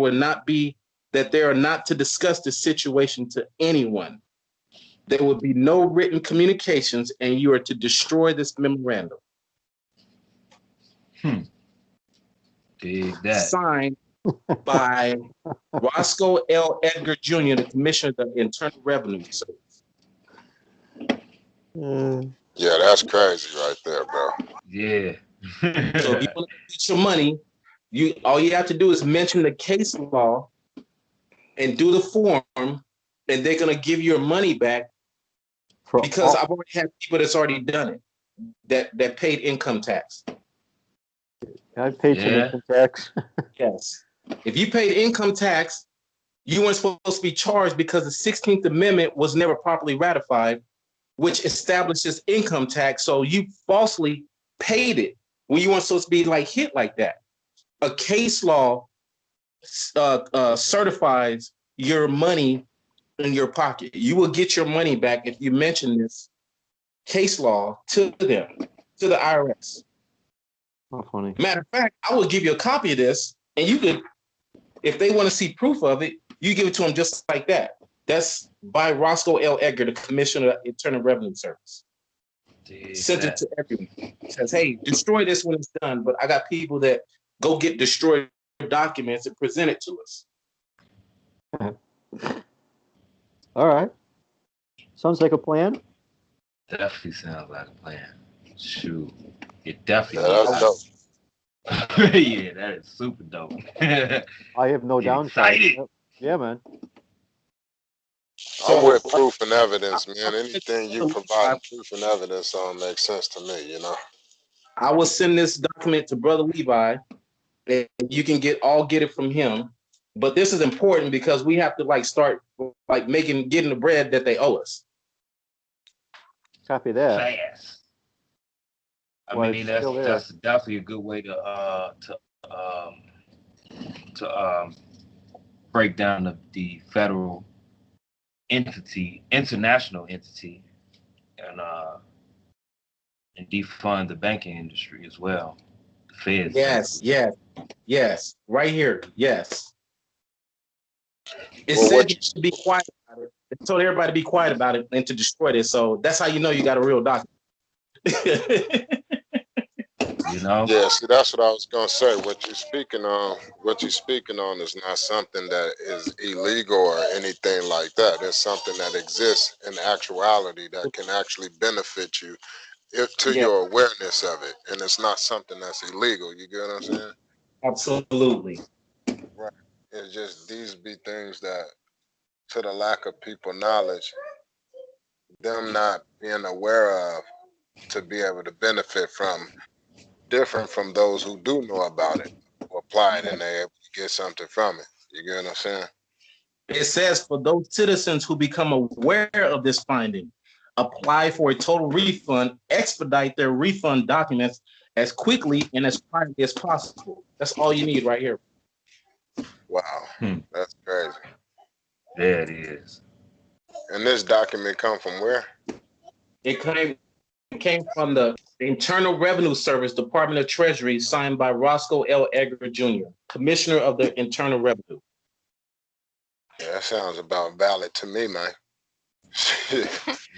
are not to discuss the situation to anyone. There will be no written communications, and you are to destroy this memorandum. Dig that. Signed by Roscoe L. Edgar Jr., the Commissioner of the Internal Revenue Service. Yeah, that's crazy right there, bro. Yeah. So if you want to get your money, all you have to do is mention the case law and do the form, and they're gonna give your money back, because I've already had people that's already done it, that paid income tax. I paid some income tax. Yes. If you paid income tax, you weren't supposed to be charged because the 16th Amendment was never properly ratified, which establishes income tax. So you falsely paid it when you weren't supposed to be hit like that. A case law certifies your money in your pocket. You will get your money back if you mention this case law to them, to the IRS. Oh, funny. Matter of fact, I will give you a copy of this, and you could, if they want to see proof of it, you give it to them just like that. That's by Roscoe L. Edgar, the Commissioner of the Internal Revenue Service. Sent it to everyone. Says, hey, destroy this when it's done, but I got people that go get destroyed documents and present it to us. All right. Sounds like a plan. Definitely sounds like a plan. Shoot. It definitely that's dope. Yeah, that is super dope. I have no downside. Excited. Yeah, man. I'm with proof and evidence, man. Anything you provide proof and evidence on makes sense to me, you know. I will send this document to Brother Levi, and you can get it from him. But this is important because we have to start getting the bread that they owe us. Copy that. Fast. I Well, mean, it's still there. that's definitely a good way to break down the federal entity, international entity, and defund the banking industry as well. The Feds. Yes. Right here. Yes. It Well, said you should be quiet about it. It told everybody to be quiet about it and to destroy this. So that's how you know you got a real document. You know? Yeah, see, that's what I was gonna say. What you're speaking on is not something that is illegal or anything like that. It's something that exists in actuality that can actually benefit you your awareness of it, and it's not something that's illegal. You get what I'm saying? Absolutely. Right. It's just these be things that, to the lack of people knowledge, them not being aware of, to be able to benefit from, different from those who do know about it, who apply it, and they're able to get something from it. You get what I'm saying? It says for those citizens who become aware of this finding, apply for a total refund, expedite their refund documents as quickly and as quietly as possible. That's all you need right here. Wow, that's crazy. There it is. And this document come from where? It came from the Internal Revenue Service, Department of Treasury, signed by Roscoe L. Edgar Jr., Commissioner of the Internal Revenue. Yeah, that sounds about valid to me, man.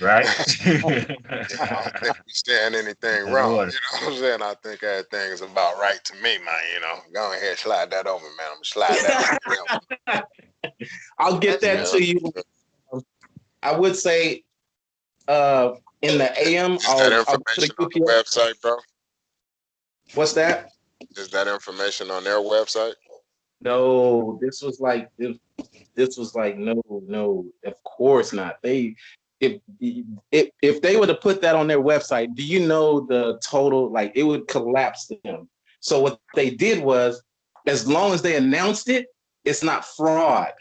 Right? I don't think we saying anything That's wrong. order. You know what I'm saying? I think everything is about right to me, man. You know, go ahead, slide that over, man. I'm gonna slide that over. I'll get that to you. I would say in the AM, Is that I'll put information a on the website, bro? What's that? Is that information on their website? No, this was like no, of course not. If they were to put that on their website, do you know the total? Like it would collapse them. So what they did was, as long as they announced it, it's not fraud.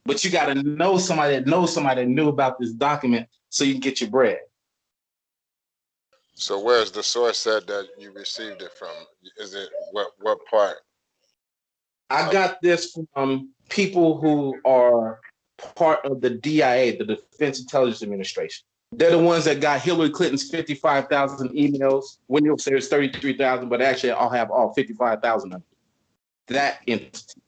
But you got to know somebody that knows somebody that knew about this document so you can get your bread. So where's the source said that you received it from? Is it what part? I got this from people who are part of the DIA, the Defense Intelligence Administration. They're the ones that got Hillary Clinton's 55,000 emails. When you'll say it's 33,000, but actually I'll have all 55,000 of them. That entity.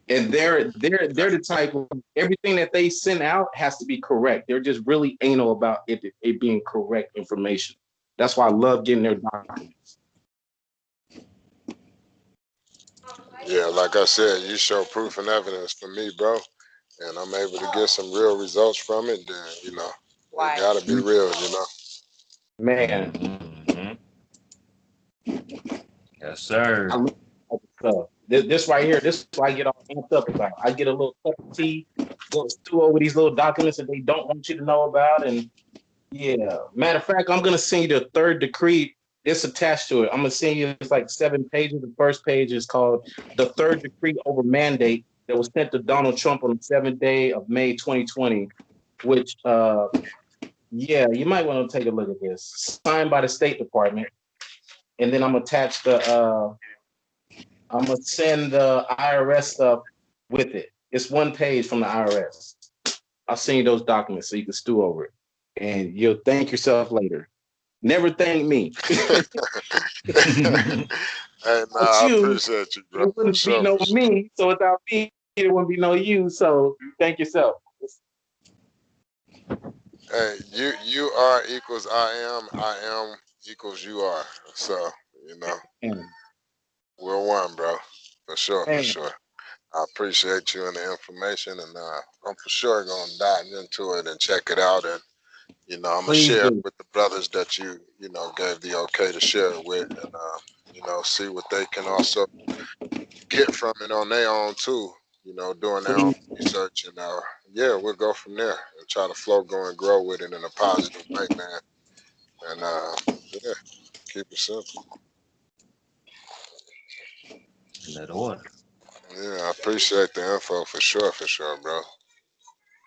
And they're the type of everything that they send out has to be correct. They're just really anal about it being correct information. That's why I love getting their documents. Yeah, like I said, you show proof and evidence for me, bro, and I'm able to get some real results from it. Then you know, it gotta be real, you know. Man. Mm-hmm. Yes, sir. This right here, this is what I get all amped up about. I get a little cup of tea, go stew over these little documents that they don't want you to know about. And yeah, matter of fact, I'm gonna send you the third decree. It's attached to it. I'm gonna send you, it's like 7 pages. The first page is called the third decree over mandate that was sent to Donald Trump on the 7th day of May 2020, which yeah, you might want to take a look at this. Signed by the State Department. And then I'm attached the I'm gonna send the IRS stuff with it. It's 1 page from the IRS. I'll send you those documents so you can stew over it, and you'll thank yourself later. Never thank me. Hey, nah, I appreciate you, bro. It wouldn't be no me. So without me, it wouldn't be no you. So thank yourself. Hey, you are equals I am equals you are. So you know, we're one, bro. For sure, for sure. I appreciate you and the information, and I'm for sure gonna dive into it and check it out, and you know, I'm gonna share it with the brothers that you know gave the okay to share it with, and you know, see what they can also get from it on their own too. You know, doing their own research, and yeah, we'll go from there and try to flow, go, and grow with it in a positive way, man. And yeah, keep it simple. In that order. Yeah, I appreciate the info for sure, bro.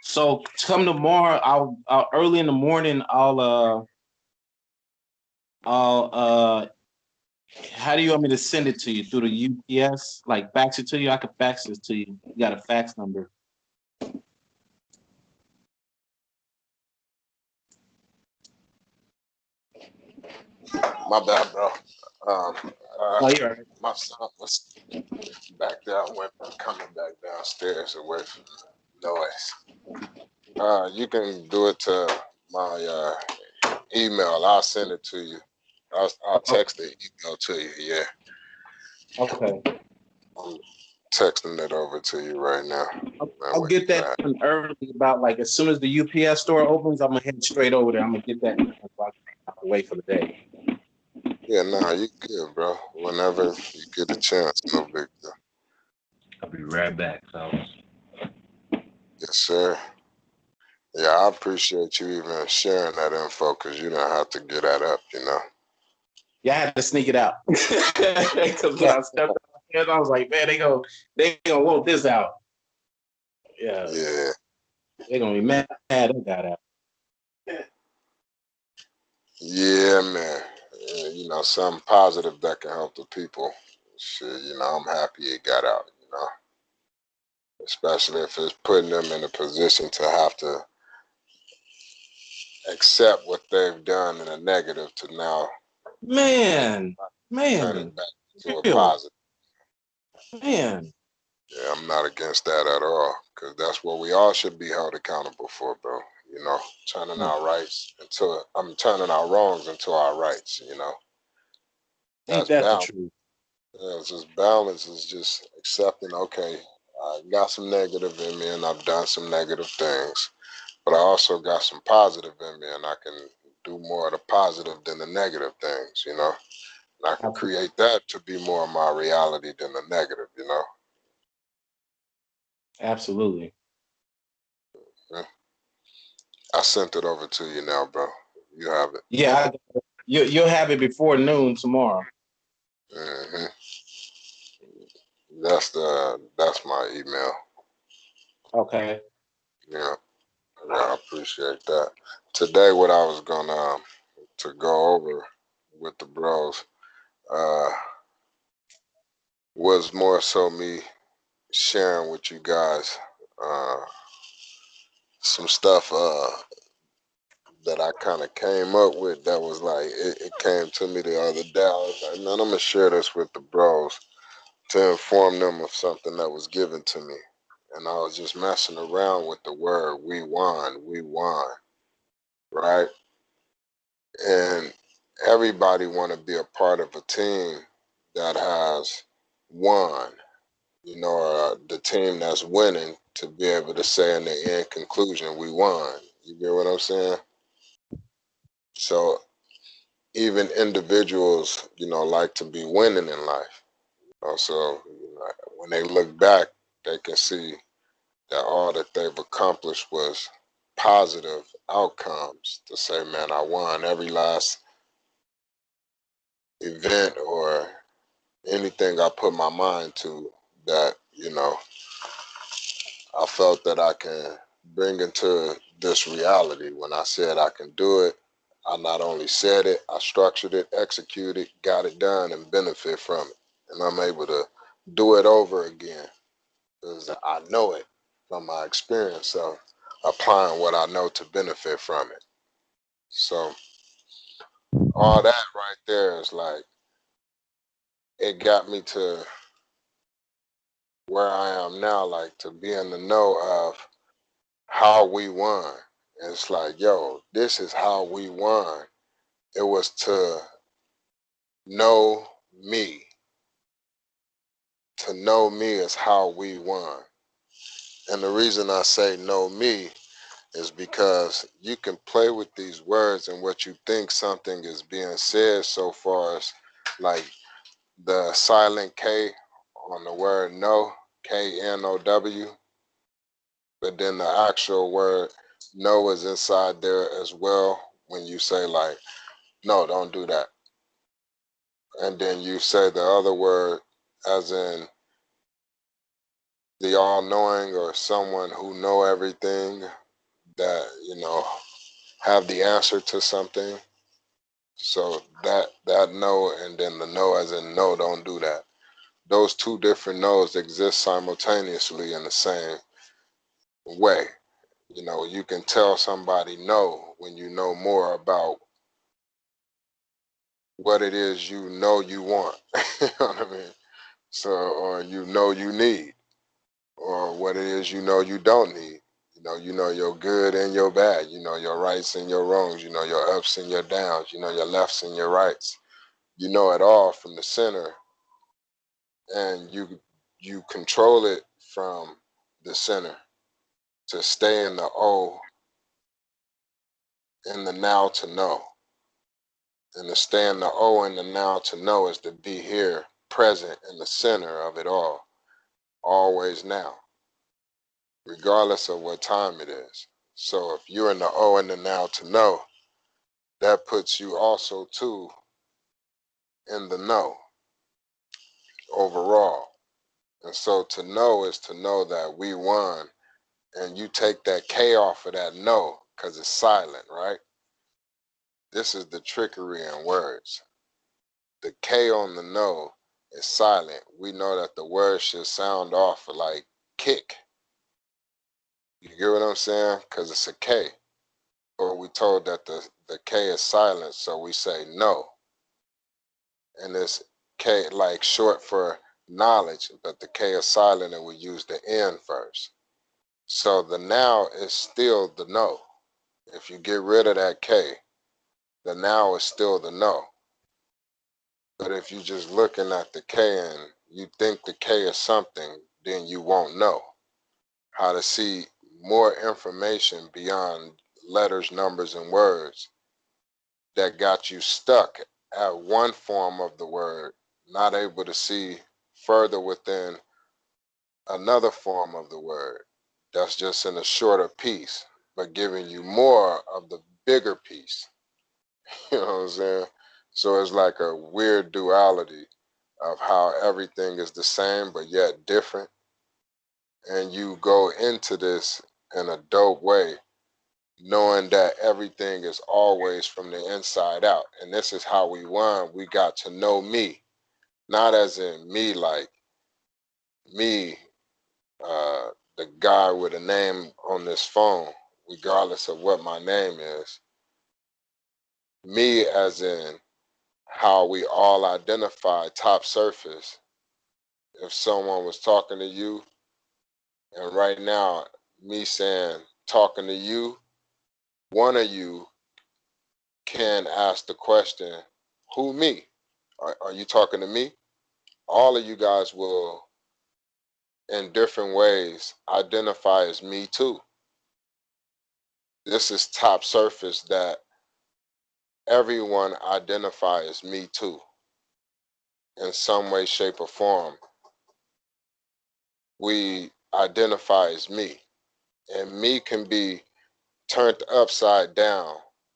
So come tomorrow, I'll early in the morning, I'll how do you want me to send it to you? Through the UPS? Like fax it to you? I can fax it to you. You got a fax number. My bad, bro. Oh, you're right. My son was back there. I went coming back downstairs away from the noise. You can do it to my email. I'll send it to you. I'll text the email to you. Yeah. Okay. I'm texting it over to you right now. I'll get that done early. About like as soon as the UPS store opens, I'm gonna head straight over there. I'm gonna get that away for the day. Yeah, nah, you good, bro. Whenever you get a chance, no big deal. I'll be right back, fellas. Yes, sir. Yeah, I appreciate you even sharing that info because you don't have to get that up, you know. Yeah, I had to sneak it out because when I stepped out, I was like, man, they gonna want this out. Yeah. Yeah. They're gonna be mad they got out. Yeah, man. You know, something positive that can help the people. Shit, you know, I'm happy it got out, you know. especially if it's putting them in a position to have to accept what they've done in a negative to now Man, turn man, it back to a real, positive. man. Yeah, I'm not against that at all, because that's what we all should be held accountable for, bro. You know, turning our rights into, turning our wrongs into our rights. You know, Ain't that's that the balance. truth? Yeah, it's just balance is just accepting. Okay, I got some negative in me, and I've done some negative things, but I also got some positive in me, and I can do more of the positive than the negative things. You know, and I can create that to be more of my reality than the negative. You know. Absolutely. Yeah. I sent it over to you now, bro. You have it. Yeah, you'll have it before noon tomorrow. hmm That's my email. Okay. Yeah, yeah, I appreciate that. Today, what I was gonna to go over with the bros uh, was more so me sharing with you guys uh, some stuff that I kind of came up with that was like it came to me the other day. I was like, man, I'm gonna share this with the bros to inform them of something that was given to me. And I was just messing around with the word we won, right? And everybody want to be a part of a team that has won, you know, the team that's winning to be able to say in the end conclusion, we won. You get what I'm saying? So even individuals, you know, like to be winning in life. Also, you know, when they look back, they can see that all that they've accomplished was positive outcomes to say, man, I won every last event or anything I put my mind to that, you know, I felt that I can bring into this reality. When I said I can do it, I not only said it, I structured it, executed, got it done, and benefit from it. And I'm able to do it over again because I know it from my experience of applying what I know to benefit from it. So all that right there is like, it got me to where I am now, like to be in the know of how we won. And it's like, yo, this is how we won. It was to know me. To know me is how we won. And the reason I say know me is because you can play with these words and what you think something is being said so far as like the silent K on the word no, K-N-O-W, but then the actual word no is inside there as well when you say like, no, don't do that. And then you say the other word as in the all-knowing or someone who know everything that, you know, have the answer to something. So that no and then the no as in no, don't do that. Those two different no's exist simultaneously in the same way. You know, you can tell somebody no when you know more about what it is you know you want. You know what I mean? So, or you know you need, or what it is you know you don't need. You know your good and your bad. You know your rights and your wrongs. You know your ups and your downs. You know your lefts and your rights. You know it all from the center, and you control it from the center to stay in the O, in the now to know. And to stay in the O and the now to know is to be here, present in the center of it all, always now, regardless of what time it is. So if you're in the O and the now to know, that puts you also too in the know overall. And so to know is to know that we won, and you take that K off of that no because it's silent, right? This is the trickery in words. The K on the no is silent. We know that the word should sound off like kick, You get what I'm saying? Because it's a K. Or we told that the K is silent, so we say no. And it's K like short for knowledge, but the K is silent and we use the N first. So the now is still the no. If you get rid of that K, the now is still the no. But if you're just looking at the K and you think the K is something, then you won't know how to see more information beyond letters, numbers, and words that got you stuck at one form of the word, not able to see further within another form of the word. That's just in a shorter piece, but giving you more of the bigger piece. You know what I'm saying? So it's like a weird duality of how everything is the same but yet different. And you go into this in a dope way, knowing that everything is always from the inside out. And this is how we won. We got to know me, not as in me like me, the guy with a name on this phone, regardless of what my name is. Me as in how we all identify top surface. If someone was talking to you, and right now, me saying talking to you, one of you can ask the question, who me? Are you talking to me? All of you guys will, in different ways, identify as me too. This is top surface that everyone identify as me too, in some way, shape, or form. We identify as me, and me can be turned upside down,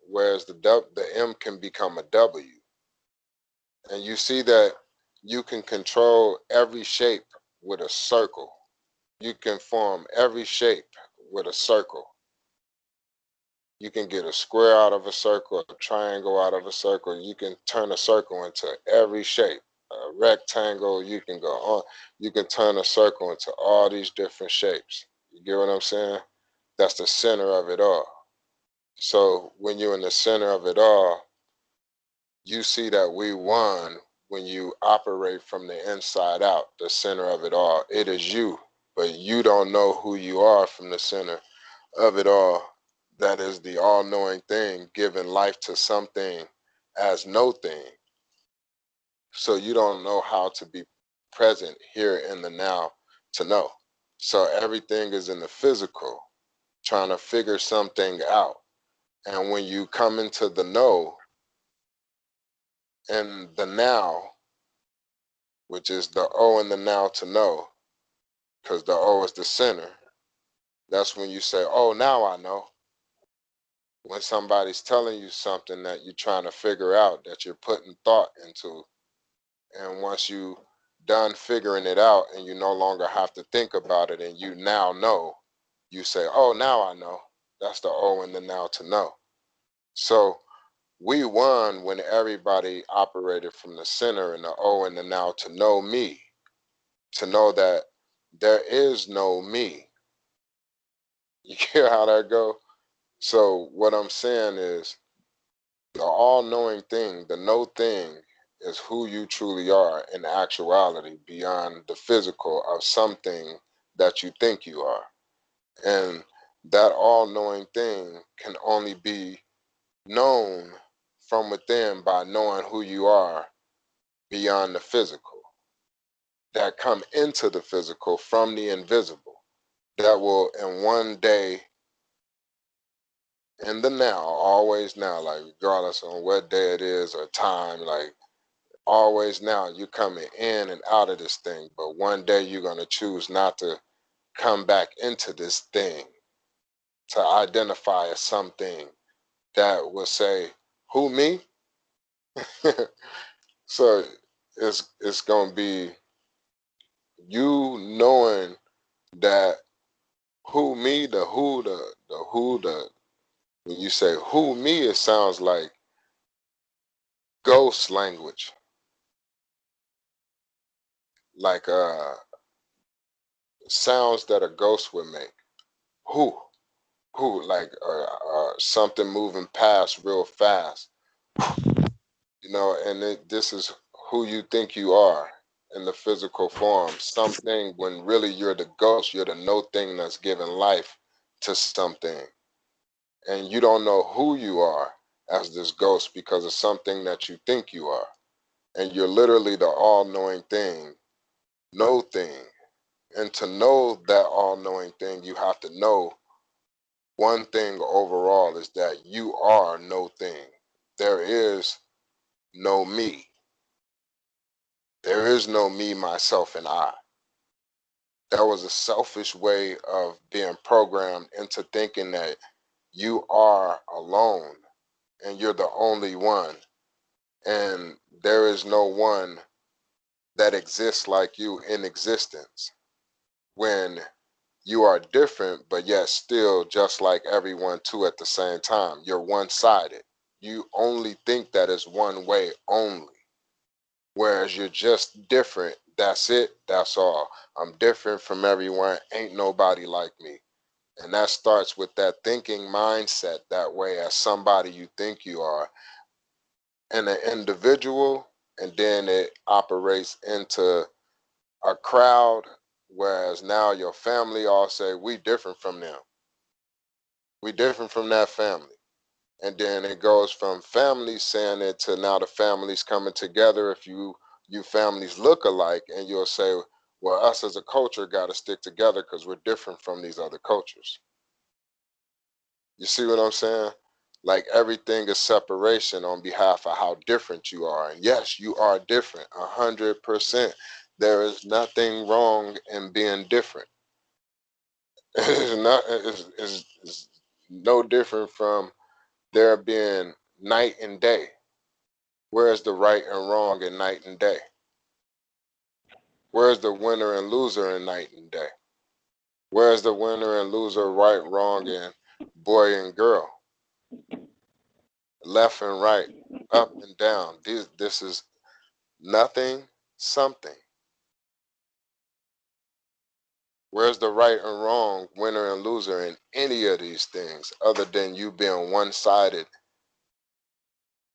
whereas the M can become a W. And you see that you can control every shape with a circle. You can form every shape with a circle. You can get a square out of a circle, a triangle out of a circle. You can turn a circle into every shape. A rectangle, you can go on. You can turn a circle into all these different shapes. You get what I'm saying? That's the center of it all. So when you're in the center of it all, you see that we won when you operate from the inside out, the center of it all. It is you, but you don't know who you are from the center of it all. That is the all-knowing thing, giving life to something as no thing. So you don't know how to be present here in the now to know. So everything is in the physical, trying to figure something out. And when you come into the know and the now, which is the O and the now to know, because the O is the center, that's when you say, oh, now I know. When somebody's telling you something that you're trying to figure out, that you're putting thought into, and once you done figuring it out and you no longer have to think about it and you now know, you say, oh, now I know. That's the O and the now to know. So we won when everybody operated from the center and the O and the now to know me, to know that there is no me. You hear how that go? So what I'm saying is the all-knowing thing, the no thing, is who you truly are in actuality beyond the physical of something that you think you are. And that all-knowing thing can only be known from within by knowing who you are beyond the physical, that come into the physical from the invisible, that will in one day, in the now, always now, like regardless on what day it is or time, like always now, you're coming in and out of this thing, but one day you're going to choose not to come back into this thing to identify as something that will say, who, me? So it's going to be you knowing that who, me, the who, the who, the, when you say who, me, it sounds like ghost language, like sounds that a ghost would make. who, like something moving past real fast, and this is who you think you are in the physical form. Something when really you're the ghost, you're the no thing that's giving life to something. And you don't know who you are as this ghost because of something that you think you are. And you're literally the all-knowing thing, no thing. And to know that all-knowing thing, you have to know one thing overall is that you are no thing. There is no me. There is no me, myself, and I. That was a selfish way of being programmed into thinking that you are alone and you're the only one. And there is no one that exists like you in existence. When you are different, but yet still just like everyone too at the same time. You're one-sided. You only think that is one way only. Whereas you're just different. That's it. That's all. I'm different from everyone. Ain't nobody like me. And that starts with that thinking mindset that way as somebody you think you are and an individual, and then it operates into a crowd, whereas now your family all say, we different from them. We different from that family. And then it goes from families saying it to now the families coming together. If you families look alike, and you'll say, well, us as a culture got to stick together because we're different from these other cultures. You see what I'm saying? Like everything is separation on behalf of how different you are. And yes, you are different, 100%. There is nothing wrong in being different. It's no different from there being night and day. Where's the right and wrong in night and day? Where's the winner and loser in night and day? Where's the winner and loser, right, wrong, and boy and girl? Left and right, up and down. This is nothing, something. Where's the right and wrong, winner and loser in any of these things other than you being one-sided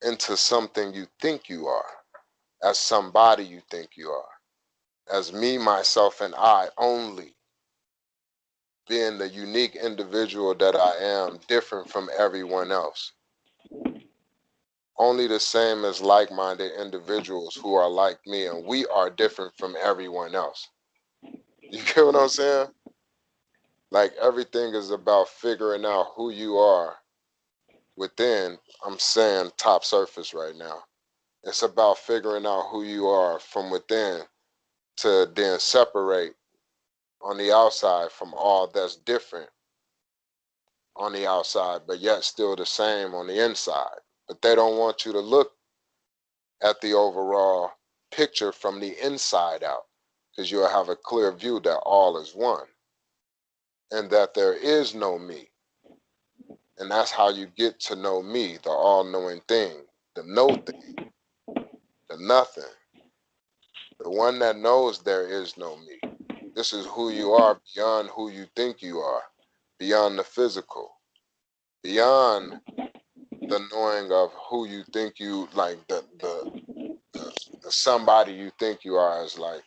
into something you think you are, as somebody you think you are, as me, myself, and I only, being the unique individual that I am, different from everyone else. Only the same as like-minded individuals who are like me, and we are different from everyone else. You get what I'm saying? Like everything is about figuring out who you are within. I'm saying top surface right now. It's about figuring out who you are from within to then separate on the outside from all that's different on the outside, but yet still the same on the inside. But they don't want you to look at the overall picture from the inside out, because you'll have a clear view that all is one and that there is no me. And that's how you get to know me, the all-knowing thing, the no thing, the nothing, the one that knows there is no me. This is who you are beyond who you think you are, beyond the physical, beyond the knowing of who you think you, like the somebody you think you are, is like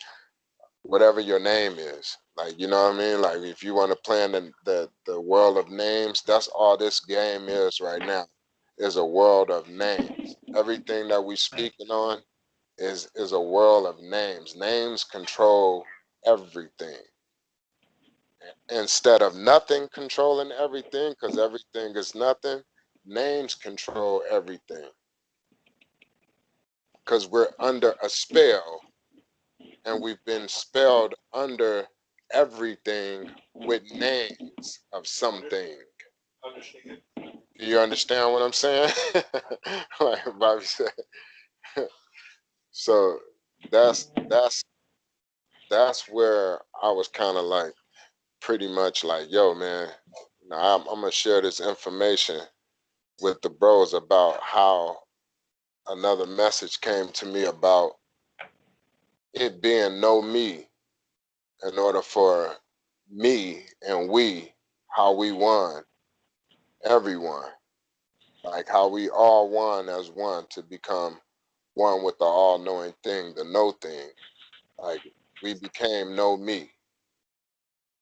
whatever your name is. Like, you know what I mean? Like if you want to play in the world of names, that's all this game is right now, is a world of names. Everything that we speaking on is a world of names. Names control everything. Instead of nothing controlling everything, because everything is nothing, names control everything. Because we're under a spell, and we've been spelled under everything with names of something. Do you understand what I'm saying? Like Bobby said. So that's where I was kind of like pretty much like, yo, man, now I'm gonna share this information with the bros about how another message came to me about it being no me in order for me and we, how we won, everyone. Like how we all won as one to become one with the all-knowing thing, the know thing. Like we became know me.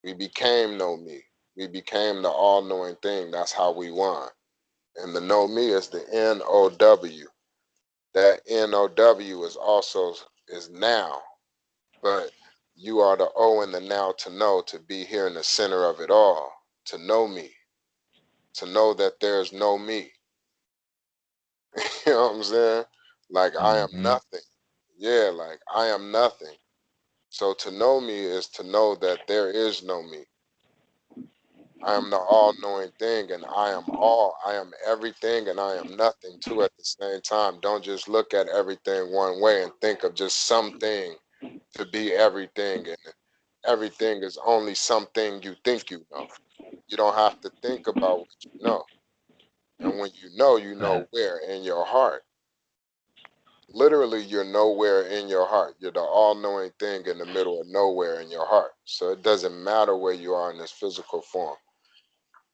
We became know me. We became the all-knowing thing. That's how we won. And the know me is the N-O-W. That N-O-W is also is now. But you are the O and the now to know, to be here in the center of it all, to know me, to know that there's no me. You know what I'm saying? Like I am nothing. Yeah, like I am nothing. So to know me is to know that there is no me. I am the all-knowing thing, and I am all. I am everything, and I am nothing too at the same time. Don't just look at everything one way and think of just something to be everything, and everything is only something you think you know. You don't have to think about what you know. And when you know where in your heart. Literally, you're nowhere in your heart. You're the all-knowing thing in the middle of nowhere in your heart. So it doesn't matter where you are in this physical form.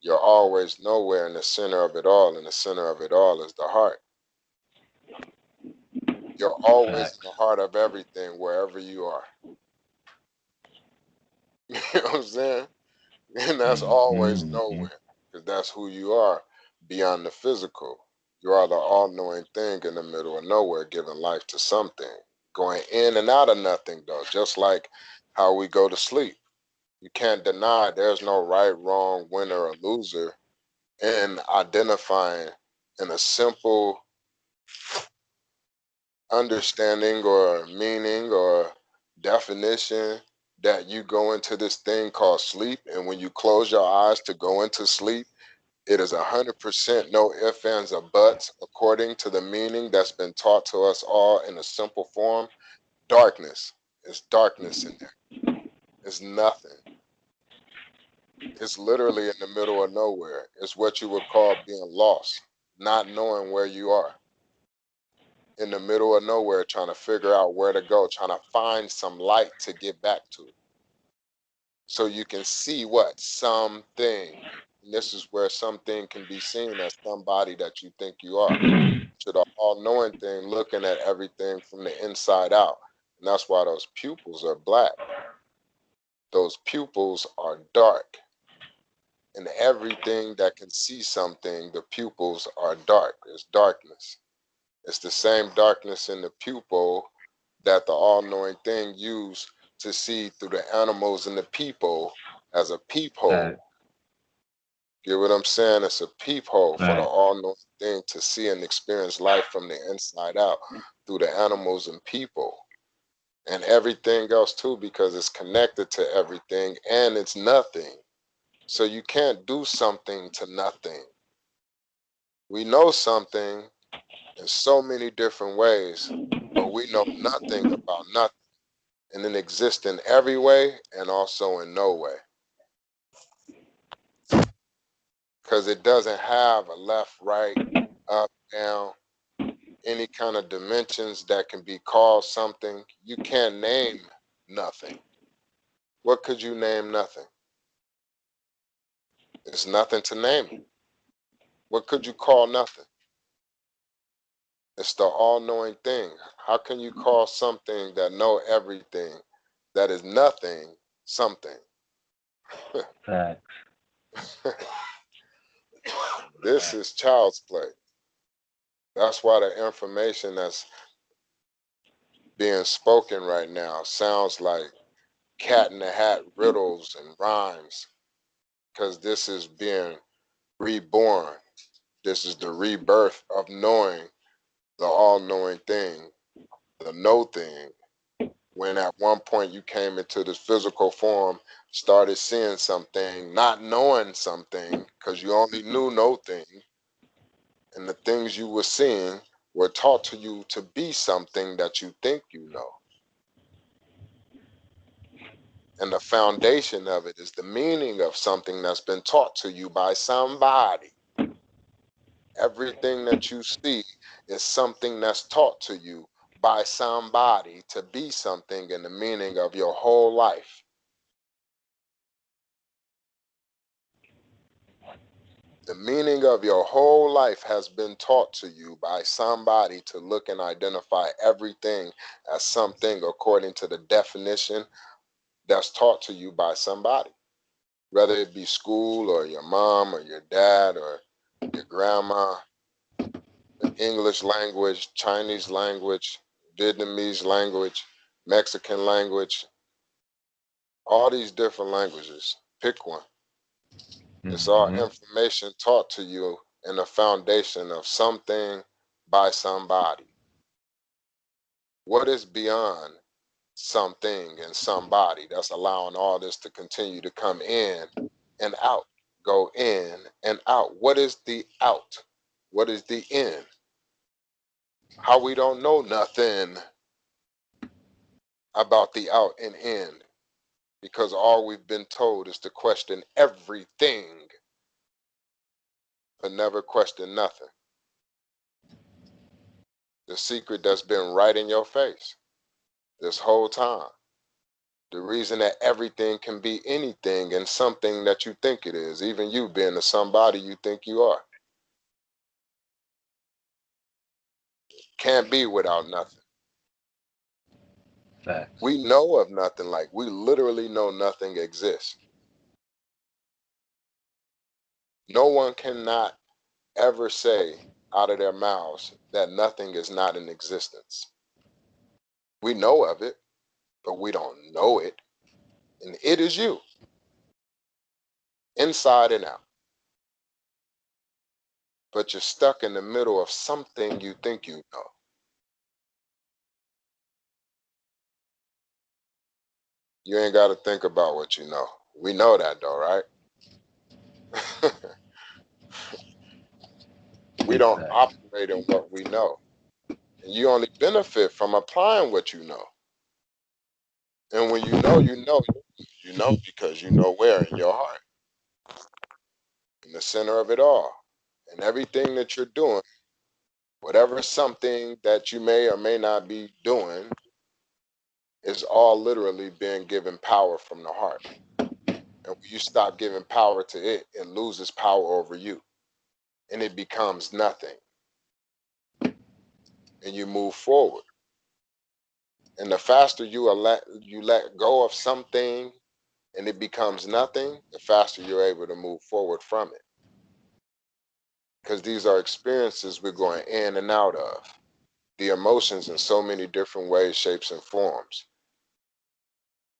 You're always nowhere in the center of it all, and the center of it all is the heart. You're always in the heart of everything, wherever you are. You know what I'm saying? And that's always nowhere, because that's who you are beyond the physical. You are the all-knowing thing in the middle of nowhere, giving life to something, going in and out of nothing, though, just like how we go to sleep. You can't deny there's no right, wrong, winner, or loser in identifying in a simple understanding or meaning or definition that you go into this thing called sleep, and when you close your eyes to go into sleep, it is 100% no ifs, ands, or buts, according to the meaning that's been taught to us all in a simple form. Darkness. It's darkness in there. It's nothing. It's literally in the middle of nowhere. It's what you would call being lost, not knowing where you are. In the middle of nowhere, trying to figure out where to go, trying to find some light to get back to. So you can see what? Something. And this is where something can be seen as somebody that you think you are. To the all-knowing thing, looking at everything from the inside out. And that's why those pupils are black. Those pupils are dark. And everything that can see something, the pupils are dark. It's darkness. It's the same darkness in the pupil that the all-knowing thing used to see through the animals and the people as a peephole. Get what I'm saying? It's a peephole for the all-knowing thing to see and experience life from the inside out through the animals and people. And everything else too, because it's connected to everything and it's nothing. So you can't do something to nothing. We know something in so many different ways, but we know nothing about nothing. And it exists in every way and also in no way. Because it doesn't have a left, right, up, down, any kind of dimensions that can be called something. You can't name nothing. What could you name nothing? There's nothing to name. What could you call nothing? It's the all-knowing thing. How can you call something that know everything, that is nothing, something? This is child's play. That's why the information that's being spoken right now sounds like cat in the hat riddles and rhymes, because this is being reborn. This is the rebirth of knowing the all-knowing thing, the know thing. When at one point you came into this physical form, started seeing something, not knowing something, because you only knew no thing, and the things you were seeing were taught to you to be something that you think you know. And the foundation of it is the meaning of something that's been taught to you by somebody. Everything that you see is something that's taught to you by somebody to be something in the meaning of your whole life. The meaning of your whole life has been taught to you by somebody to look and identify everything as something according to the definition that's taught to you by somebody, whether it be school or your mom or your dad or your grandma, the English language, Chinese language, Vietnamese language, Mexican language, all these different languages. Pick one. It's all Mm-hmm. information taught to you in the foundation of something by somebody. What is beyond something and somebody that's allowing all this to continue to come in and out, go in and out? What is the out? What is the in? How we don't know nothing about the out and in, because all we've been told is to question everything, but never question nothing. The secret that's been right in your face this whole time. The reason that everything can be anything and something that you think it is, even you being the somebody you think you are, can't be without nothing. Facts. We know of nothing, like we literally know nothing exists. No one cannot ever say out of their mouths that nothing is not in existence. We know of it, but we don't know it. And it is you, inside and out. But you're stuck in the middle of something you think you know. You ain't got to think about what you know. We know that though, right? We Big don't facts. operate in what we know. And you only benefit from applying what you know. And when you know, you know because you know where in your heart, in the center of it all. And everything that you're doing, whatever something that you may or may not be doing, is all literally being given power from the heart. And when you stop giving power to it, it loses power over you. And it becomes nothing. And you move forward. And the faster you let go of something and it becomes nothing, the faster you're able to move forward from it. Because these are experiences we're going in and out of. The emotions in so many different ways, shapes, and forms.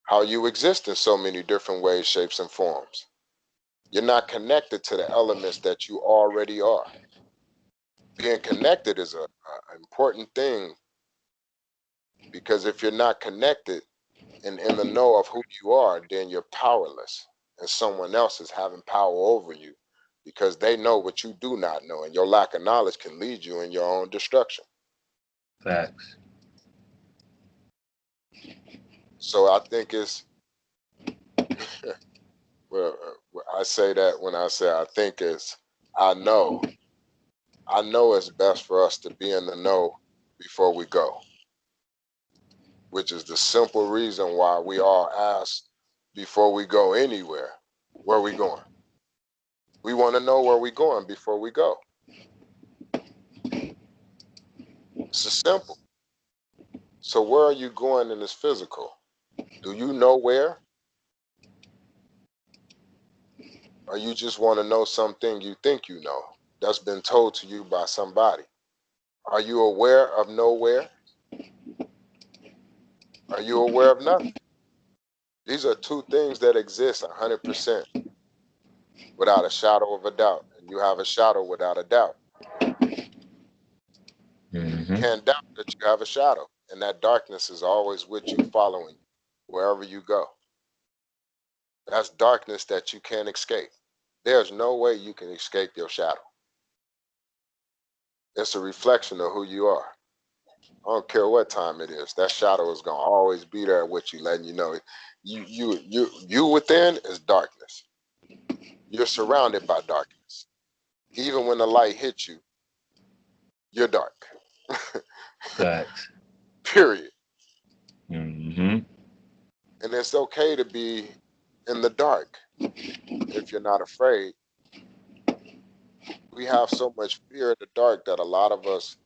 How you exist in so many different ways, shapes, and forms. You're not connected to the elements that you already are. Being connected is an important thing, because if you're not connected and in the know of who you are, then you're powerless. And someone else is having power over you because they know what you do not know. And your lack of knowledge can lead you in your own destruction. Facts. So I think it's, well, I say that when I say I think it's, I know it's best for us to be in the know before we go, which is the simple reason why we all ask before we go anywhere, where we going? We want to know where we going before we go. It's simple. So where are you going in this physical? Do you know where? Or you just want to know something you think you know that's been told to you by somebody? Are you aware of nowhere? Are you aware of nothing? These are two things that exist 100% without a shadow of a doubt. And you have a shadow without a doubt. Mm-hmm. Can't doubt that you have a shadow. And that darkness is always with you, following you, wherever you go. That's darkness that you can't escape. There's no way you can escape your shadow. It's a reflection of who you are. I don't care what time it is. That shadow is gonna always be there with you, letting you know you within is darkness. You're surrounded by darkness. Even when the light hits you, you're dark. Facts. Period. Mm-hmm. And it's okay to be in the dark if you're not afraid. we have so much fear in the dark that a lot of us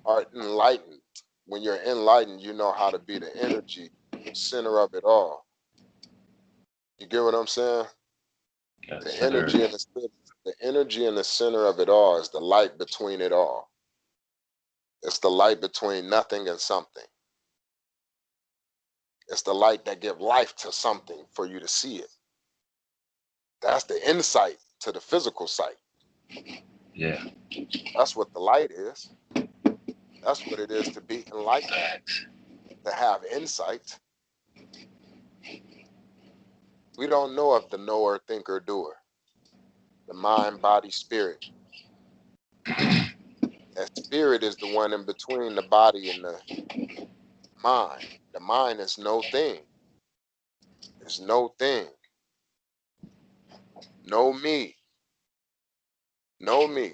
are enlightened. When you're enlightened, you know how to be the energy center of it all. You get what I'm saying? Yes, The sir. energy in the energy in the center of it all is the light between it all. It's the light between nothing and something. It's the light that gives life to something for you to see it. That's the insight to the physical sight. Yeah. That's what the light is. That's what it is to be enlightened, Facts. to have insight. We don't know of the knower, thinker, doer, the mind, body, spirit. That spirit is the one in between the body and the mind. The mind is no thing. It's no thing. Know me. Know me.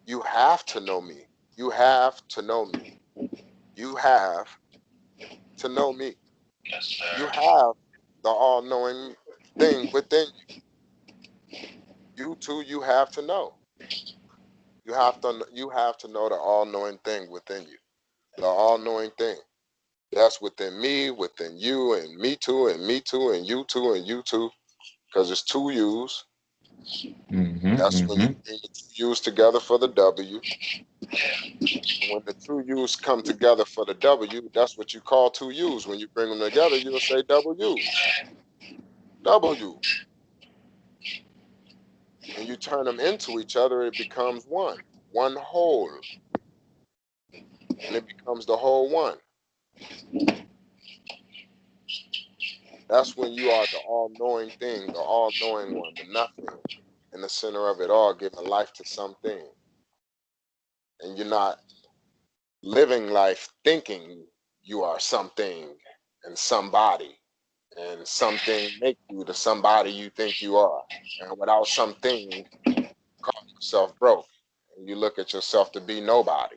You have to know me. You have to know me. You have to know me. Yes, You sir. have the all-knowing thing within you. You too, you have to know. You have to know the all-knowing thing within you. The all-knowing thing. That's within me, within you, and me too, and me too, and you too, and you too. Because it's two U's. That's when you bring the two U's together for the W. And when the two U's come together for the W, that's what you call two U's. When you bring them together, you'll say W. W. When you turn them into each other, it becomes one. One whole. And it becomes the whole one. That's when you are the all-knowing thing, the all-knowing one, the nothing in the center of it all, giving life to something. And you're not living life thinking you are something and somebody, and something make you the somebody you think you are. And without something, call yourself broke. And you look at yourself to be nobody.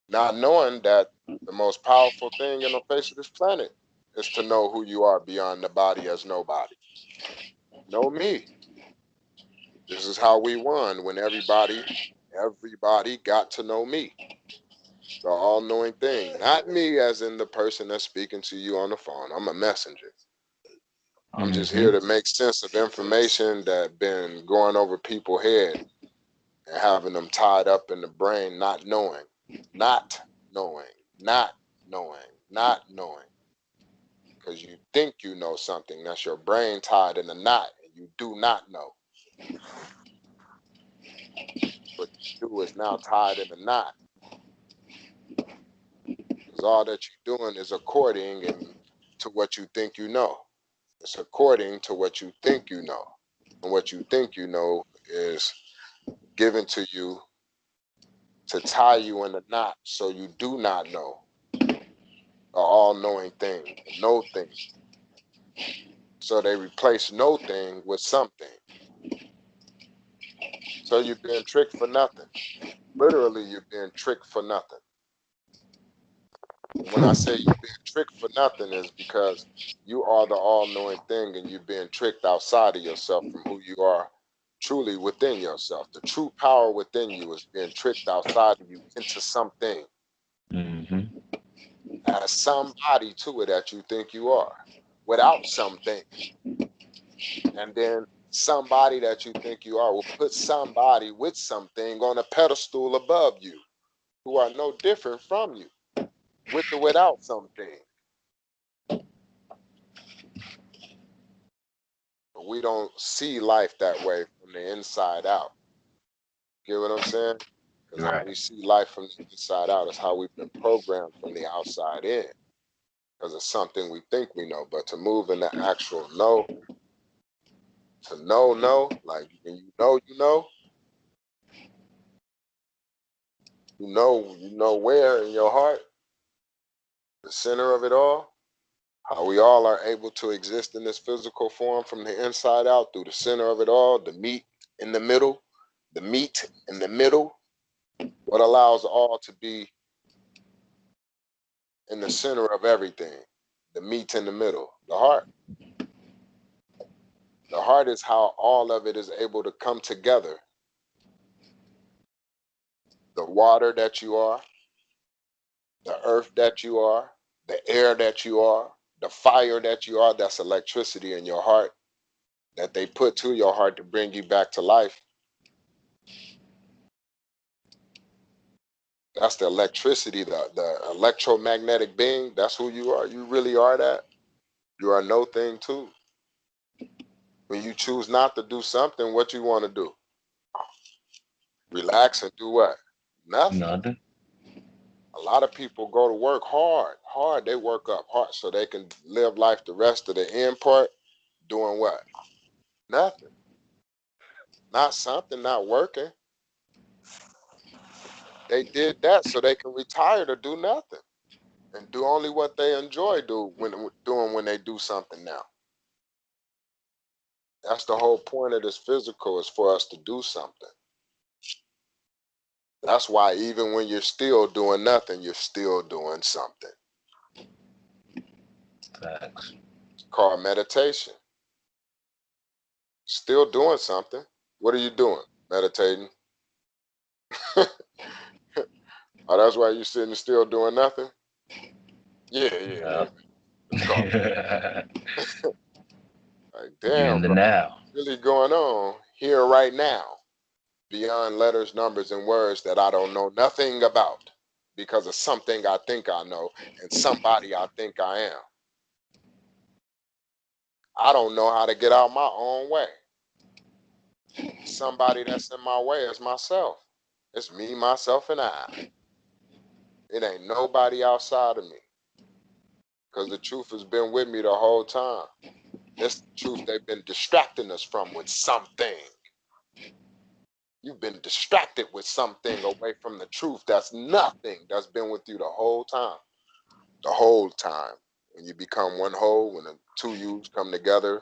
Not knowing that the most powerful thing on the face of this planet is to know who you are beyond the body as nobody. Know me. This is how we won when everybody got to know me. The all-knowing thing. Not me as in the person that's speaking to you on the phone. I'm a messenger. I'm just here to make sense of information that been going over people's head and having them tied up in the brain, not knowing, not knowing, not knowing, not knowing. Because you think you know something. That's your brain tied in a knot, and you do not know. What you do is now tied in a knot. Because all that you're doing is according to what you think you know. It's according to what you think you know. And what you think you know is given to you to tie you in a knot so you do not know the all-knowing thing, no thing. So they replace no thing with something. So you're being tricked for nothing. Literally, you're being tricked for nothing. When I say you're being tricked for nothing is because you are the all-knowing thing and you're being tricked outside of yourself from who you are truly within yourself. The true power within you is being tricked outside of you into something. As somebody to it that you think you are without something. And then somebody that you think you are will put somebody with something on a pedestal above you who are no different from you with or without something. But we don't see life that way from the inside out. Get what I'm saying? Because how we see life from the inside out is how we've been programmed from the outside in. Because it's something we think we know. But to move in the actual know, to know, like when you know, you know where in your heart, the center of it all, how we all are able to exist in this physical form from the inside out through the center of it all, the meat in the middle, the meat in the middle, what allows all to be in the center of everything, the meat in the middle, the heart. The heart is how all of it is able to come together the water that you are, the earth that you are, the air that you are, the fire that you are, that's electricity in your heart that they put to your heart to bring you back to life. That's the electricity, the electromagnetic being. That's who you are. You really are that. You are no thing too. When you choose not to do something, what you want to do? Relax and do what? Nothing. Nothing. A lot of people go to work hard. They work up hard so they can live life the rest of the end part doing what? Nothing. Not something, not working. They did that so they can retire to do nothing and do only what they enjoy doing when they do something now. That's the whole point of this physical, is for us to do something. That's why even when you're still doing nothing, you're still doing something. Facts. It's called meditation. Still doing something. What are you doing? Meditating. Oh, that's why you're sitting still doing nothing? Yeah. It's called, like, You're in damn, the bro, now. what's really going on here right now? Beyond letters, numbers, and words that I don't know nothing about because of something I think I know and somebody I think I am. I don't know how to get out my own way. Somebody that's in my way is myself. It's me, myself, and I. It ain't nobody outside of me. Because the truth has been with me the whole time. It's the truth they've been distracting us from with something. You've been distracted with something away from the truth. That's nothing. That's been with you the whole time. The whole time. When you become one whole, when the two U's come together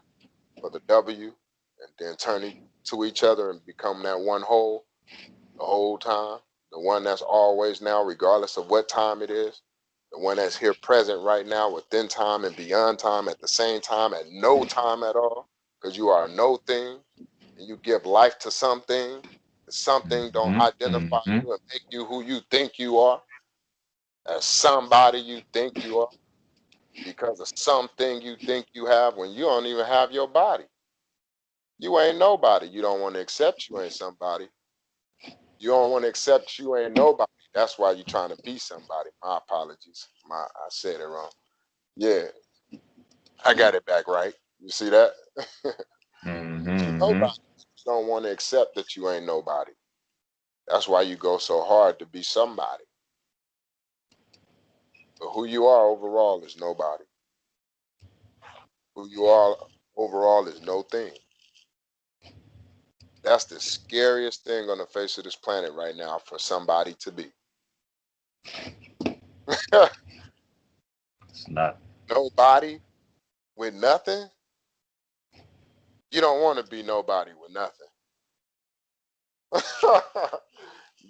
for the W, and then turn to each other and become that one whole, the whole time. The one that's always now, regardless of what time it is. The one that's here present right now, within time and beyond time, at the same time, at no time at all. Because you are no thing. And you give life to something. Something don't identify you and make you who you think you are. As somebody you think you are. Because of something you think you have when you don't even have your body. You ain't nobody. You don't want to accept you ain't somebody. You don't want to accept you ain't nobody. That's why you're trying to be somebody. My apologies. I said it wrong. Yeah, I got it back right. You see that? You nobody. You don't want to accept that you ain't nobody. That's why you go so hard to be somebody. But who you are overall is nobody. Who you are overall is no thing. That's the scariest thing on the face of this planet right now for somebody to be. It's not. Nobody with nothing. You don't want to be nobody with nothing.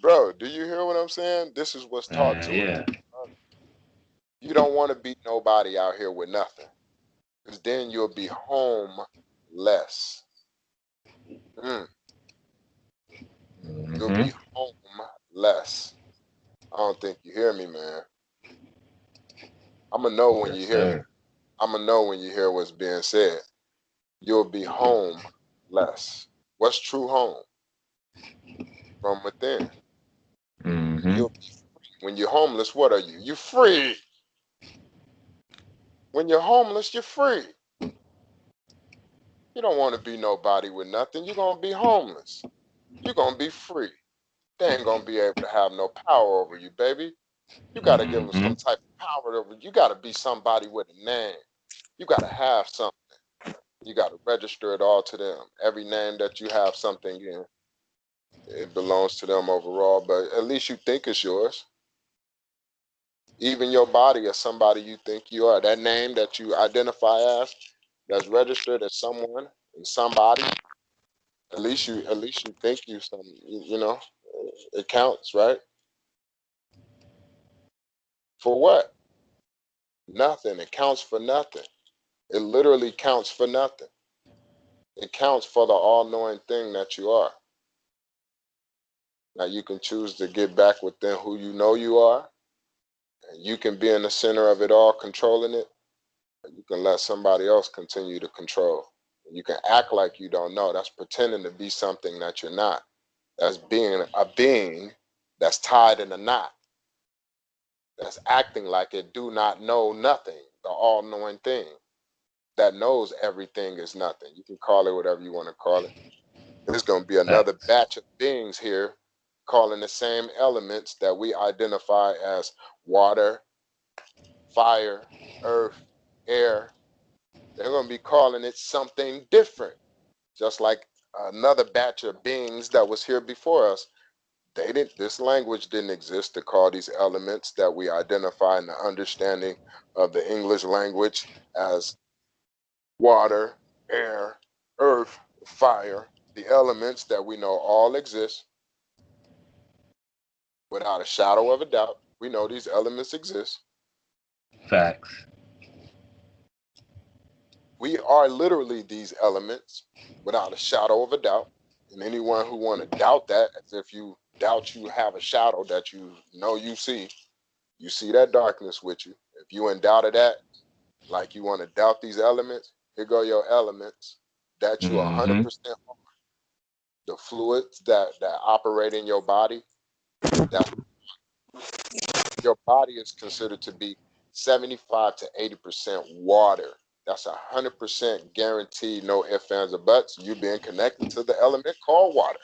Bro, do you hear what I'm saying? This is what's taught to us. You don't want to be nobody out here with nothing. Because then you'll be homeless. You'll be homeless. I don't think you hear me, man. I'm going to know when you hear me. I'm going to know when you hear what's being said. You'll be homeless. What's true home? From within. You'll be free. When you're homeless, what are you? You're free. When you're homeless, you're free. You don't want to be nobody with nothing. You're going to be homeless. You're going to be free. They ain't going to be able to have no power over you, baby. You got to give them some type of power over you. You got to be somebody with a name. You got to have something. You got to register it all to them. Every name that you have something in, it belongs to them overall, but at least you think it's yours. Even your body is somebody you think you are. That name that you identify as, that's registered as someone and somebody, at least you think you some, you know, it counts, right? For what? Nothing. It counts for nothing. It literally counts for nothing. It counts for the all-knowing thing that you are. Now you can choose to get back within who you know you are, and you can be in the center of it all, controlling it. Or you can let somebody else continue to control. You can act like you don't know. That's pretending to be something that you're not. That's being a being that's tied in a knot. That's acting like it do not know nothing, the all-knowing thing that knows everything is nothing. You can call it whatever you want to call it. There's going to be another Facts. batch of beings here calling the same elements that we identify as water, fire, earth, air. They're going to be calling it something different, just like another batch of beings that was here before us. This language didn't exist to call these elements that we identify in the understanding of the English language as water, air, earth, fire, the elements that we know all exist without a shadow of a doubt. We know these elements exist. Facts. We are literally these elements without a shadow of a doubt. And anyone who want to doubt that, as if you doubt you have a shadow that you know you see that darkness with you. If you in doubt of that, like you want to doubt these elements, here go your elements that you are Mm-hmm. 100% on. The fluids that operate in your body, that your body is considered to be 75 to 80% water. That's 100% guaranteed, no ifs, ands, or buts. You being connected to the element called water.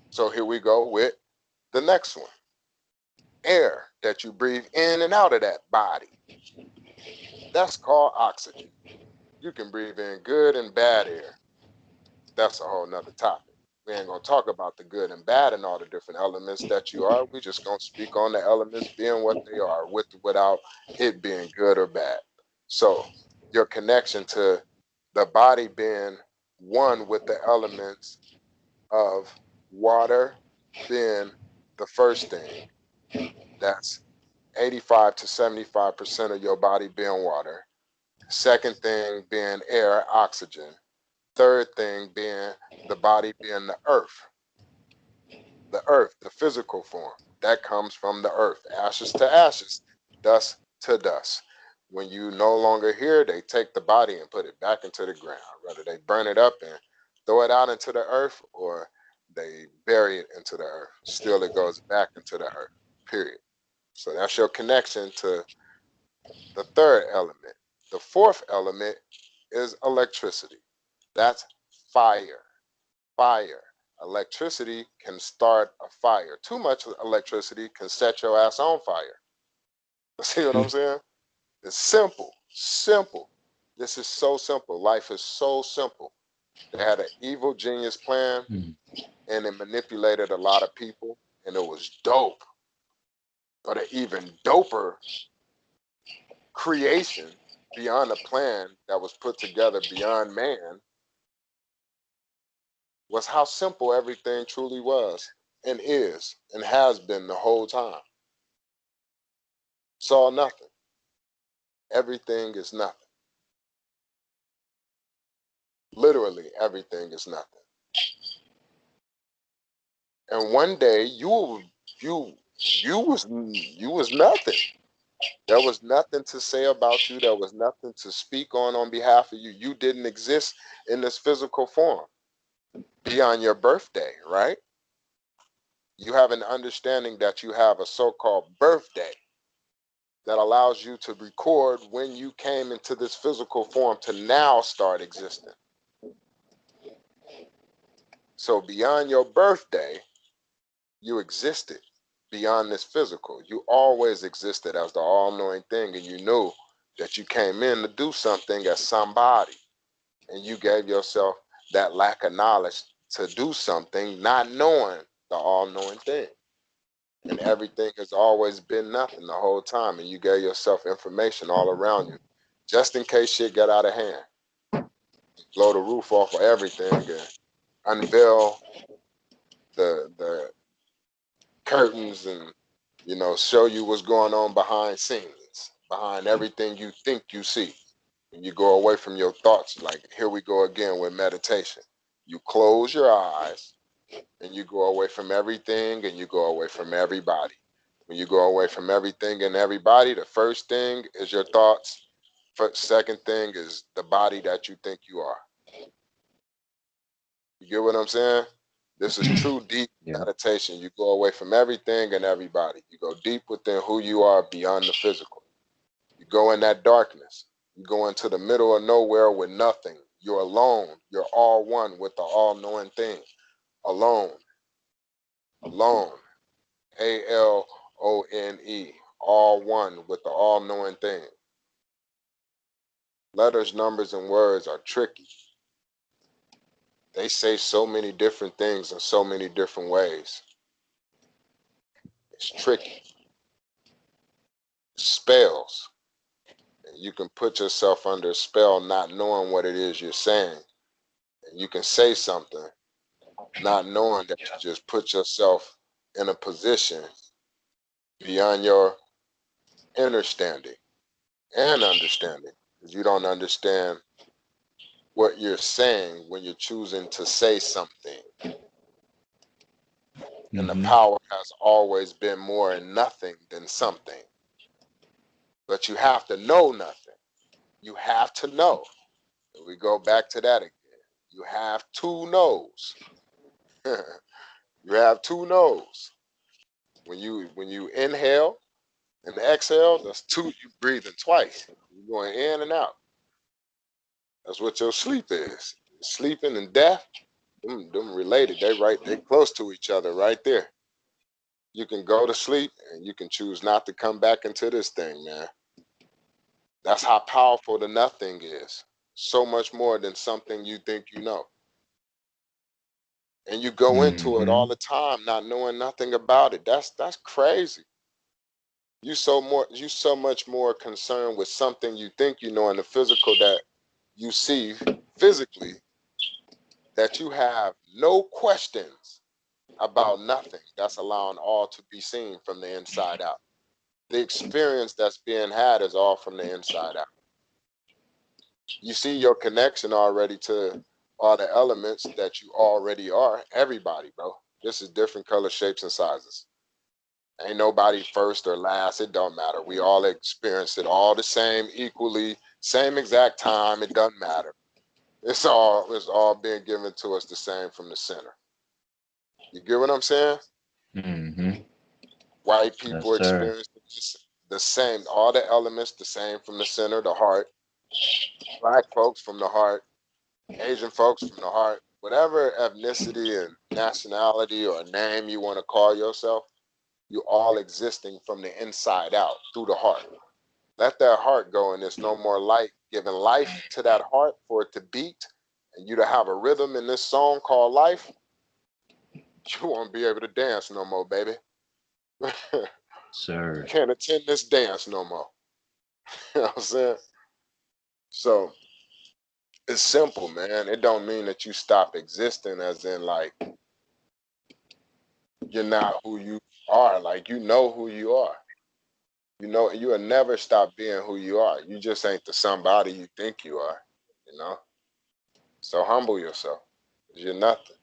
So here we go with the next one. Air that you breathe in and out of that body. That's called oxygen. You can breathe in good and bad air. That's a whole nother topic. We ain't gonna talk about the good and bad and all the different elements that you are. We just gonna speak on the elements being what they are, with or without it being good or bad. So your connection to the body being one with the elements of water being the first thing. That's 85 to 75% of your body being water. Second thing being air, oxygen. Third thing being the body being the earth, the physical form. That comes from the earth, ashes to ashes, dust to dust. When you no longer here, they take the body and put it back into the ground. Whether they burn it up and throw it out into the earth or they bury it into the earth. Still, it goes back into the earth, period. So that's your connection to the third element. The fourth element is electricity. That's fire. Fire. Electricity can start a fire. Too much electricity can set your ass on fire. See what I'm saying? It's simple. Simple. This is so simple. Life is so simple. They had an evil genius plan and it manipulated a lot of people and it was dope. But an even doper creation beyond a plan that was put together beyond man was how simple everything truly was and is and has been the whole time. Saw nothing. Everything is nothing. Literally everything is nothing. And one day you was nothing. There was nothing to say about you. There was nothing to speak on behalf of you. You didn't exist in this physical form beyond your birthday, right? You have an understanding that you have a so-called birthday that allows you to record when you came into this physical form to now start existing. So beyond your birthday, you existed beyond this physical. You always existed as the all-knowing thing, and you knew that you came in to do something as somebody, and you gave yourself that lack of knowledge to do something, not knowing the all-knowing thing. And everything has always been nothing the whole time, and you gave yourself information all around you, just in case shit got out of hand. Blow the roof off of everything and unveil the curtains and show you what's going on behind scenes, behind everything you think you see. And you go away from your thoughts, like here we go again with meditation. You close your eyes and you go away from everything and you go away from everybody. When you go away from everything and everybody, the first thing is your thoughts. Second thing is the body that you think you are. You get what I'm saying? This is true deep Yeah. meditation. You go away from everything and everybody. You go deep within who you are beyond the physical. You go in that darkness. You go into the middle of nowhere with nothing. You're alone. You're all one with the all-knowing thing. Alone. Alone. ALONE. All one with the all-knowing thing. Letters, numbers, and words are tricky. They say so many different things in so many different ways. It's tricky. Spells. You can put yourself under a spell not knowing what it is you're saying. And you can say something not knowing that you just put yourself in a position beyond your understanding and understanding. Because you don't understand what you're saying when you're choosing to say something. And the power has always been more in nothing than something. But you have to know nothing. You have to know. And we go back to that again. You have two no's. You have two no's. When you inhale and exhale, that's two. You breathing twice. You're going in and out. That's what your sleep is. Sleeping and death, them related. They close to each other right there. You can go to sleep and you can choose not to come back into this thing, man. That's how powerful the nothing is. So much more than something you think you know. And you go into it all the time not knowing nothing about it. That's crazy. You so much more concerned with something you think you know in the physical that you see physically, that you have no questions about nothing. That's allowing all to be seen from the inside out. The experience that's being had is all from the inside out. You see your connection already to all the elements that you already are. Everybody, bro. This is different color, shapes, and sizes. Ain't nobody first or last. It don't matter. We all experience it all the same, equally, same exact time. It doesn't matter. It's all being given to us the same from the center. You get what I'm saying? White people experience the same, all the elements the same from the center, the heart. Black folks from the heart. Asian folks from the heart. Whatever ethnicity and nationality or name you want to call yourself, you all existing from the inside out through the heart. Let that heart go, and there's no more light giving life to that heart for it to beat and you to have a rhythm in this song called life. You won't be able to dance no more, baby. Sir. You can't attend this dance no more. You know what I'm saying? So it's simple, man. It don't mean that you stop existing, as in like you're not who you are. Like you know who you are. You know, you will never stop being who you are. You just ain't the somebody you think you are, you know? So humble yourself. You're nothing.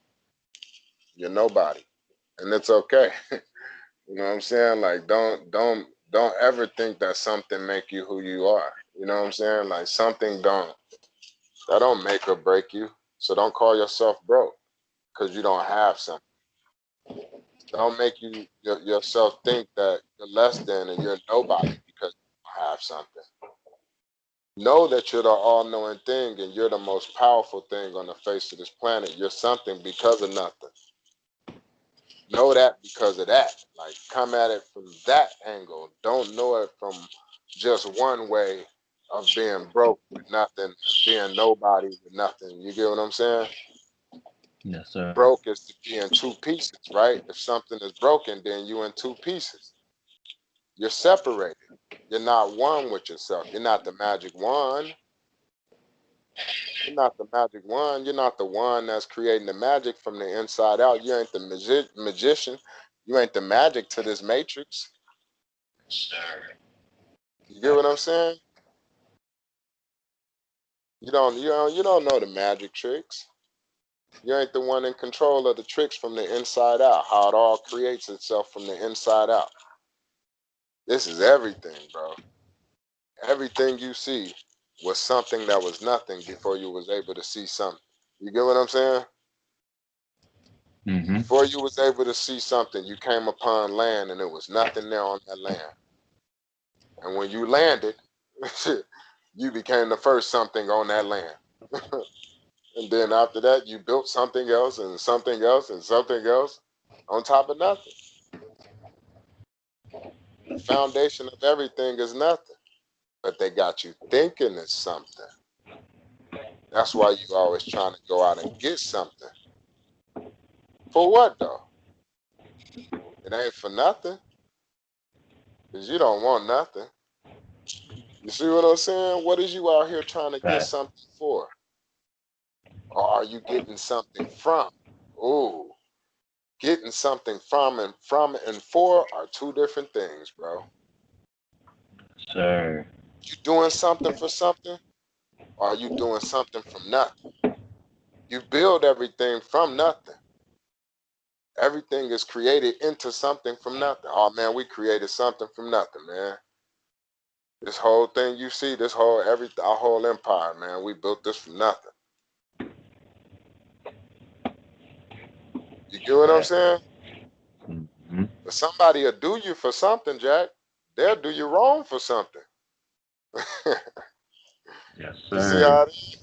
You're nobody. And it's okay. You know what I'm saying? Like don't ever think that something make you who you are. You know what I'm saying? Like something that don't make or break you. So don't call yourself broke because you don't have something. Don't make yourself think that you're less than and you're nobody because you don't have something. Know that you're the all-knowing thing and you're the most powerful thing on the face of this planet. You're something because of nothing. Know that because of that. Like come at it from that angle. Don't know it from just one way of being broke with nothing and being nobody with nothing. You get what I'm saying? Yes, sir. Broke is to be in two pieces, right? If something is broken, then you in two pieces. You're separated. You're not one with yourself. You're not the magic wand. You're not the magic wand. You're not the one that's creating the magic from the inside out. You ain't the magician. You ain't the magic to this matrix. Sir. You get what I'm saying? You don't know the magic tricks. You ain't the one in control of the tricks from the inside out, how it all creates itself from the inside out. This is everything, bro. Everything you see was something that was nothing before you was able to see something. You get what I'm saying? Mm-hmm. Before you was able to see something, you came upon land and there was nothing there on that land. And when you landed, you became the first something on that land. And then after that, you built something else and something else and something else on top of nothing. The foundation of everything is nothing, but they got you thinking it's something. That's why you always trying to go out and get something. For what though? It ain't for nothing, because you don't want nothing. You see what I'm saying? What is you out here trying to get Right. something for? Or are you getting something from? Ooh, getting something from and for are two different things, bro. Sir. You doing something for something, or are you doing something from nothing? You build everything from nothing. Everything is created into something from nothing. Oh man, we created something from nothing, man. This whole thing you see, this whole our whole empire, man, we built this from nothing. You get what I'm saying? Mm-hmm. But somebody will do you for something, Jack. They'll do you wrong for something. Yes, You see how sir. it is?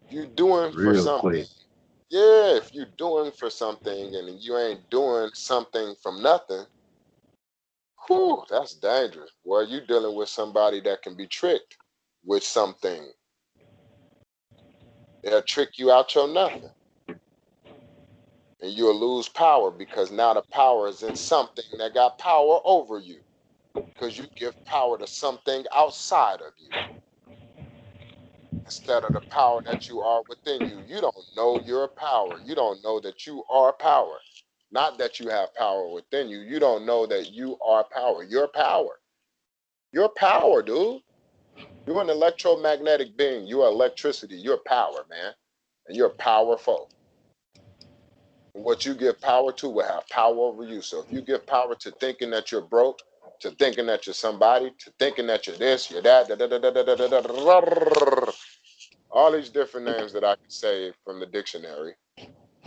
You doing for Real something. quick. Yeah, if you doing for something and you ain't doing something from nothing, whew, that's dangerous. Boy, you dealing with somebody that can be tricked with something. They'll trick you out your nothing. And you'll lose power because now the power is in something that got power over you. Because you give power to something outside of you instead of the power that you are within you. You don't know your power. You don't know that you are power. Not that you have power within you. You don't know that you are power. You're power. You're power, dude. You're an electromagnetic being. You're electricity. You're power, man. And you're powerful. What you give power to will have power over you. So if you give power to thinking that you're broke, to thinking that you're somebody, to thinking that you're this, you're that, all these different names that I can say from the dictionary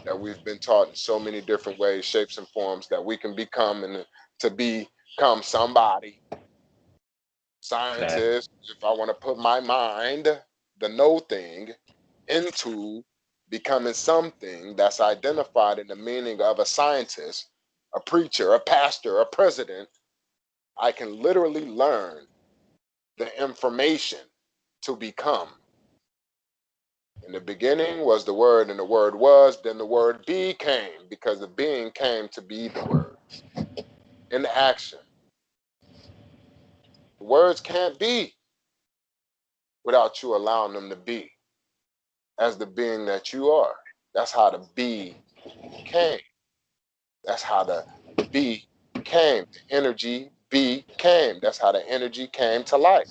that we've been taught in so many different ways, shapes, and forms that we can become and to become somebody. Scientist, if I want to put my mind, the know thing, into becoming something that's identified in the meaning of a scientist, a preacher, a pastor, a president, I can literally learn the information to become. In the beginning was the word, and the word was, then the word became, because the being came to be the word. In action. The words can't be without you allowing them to be as the being that you are. That's how the be came. That's how the be came. The energy became. That's how the energy came to life.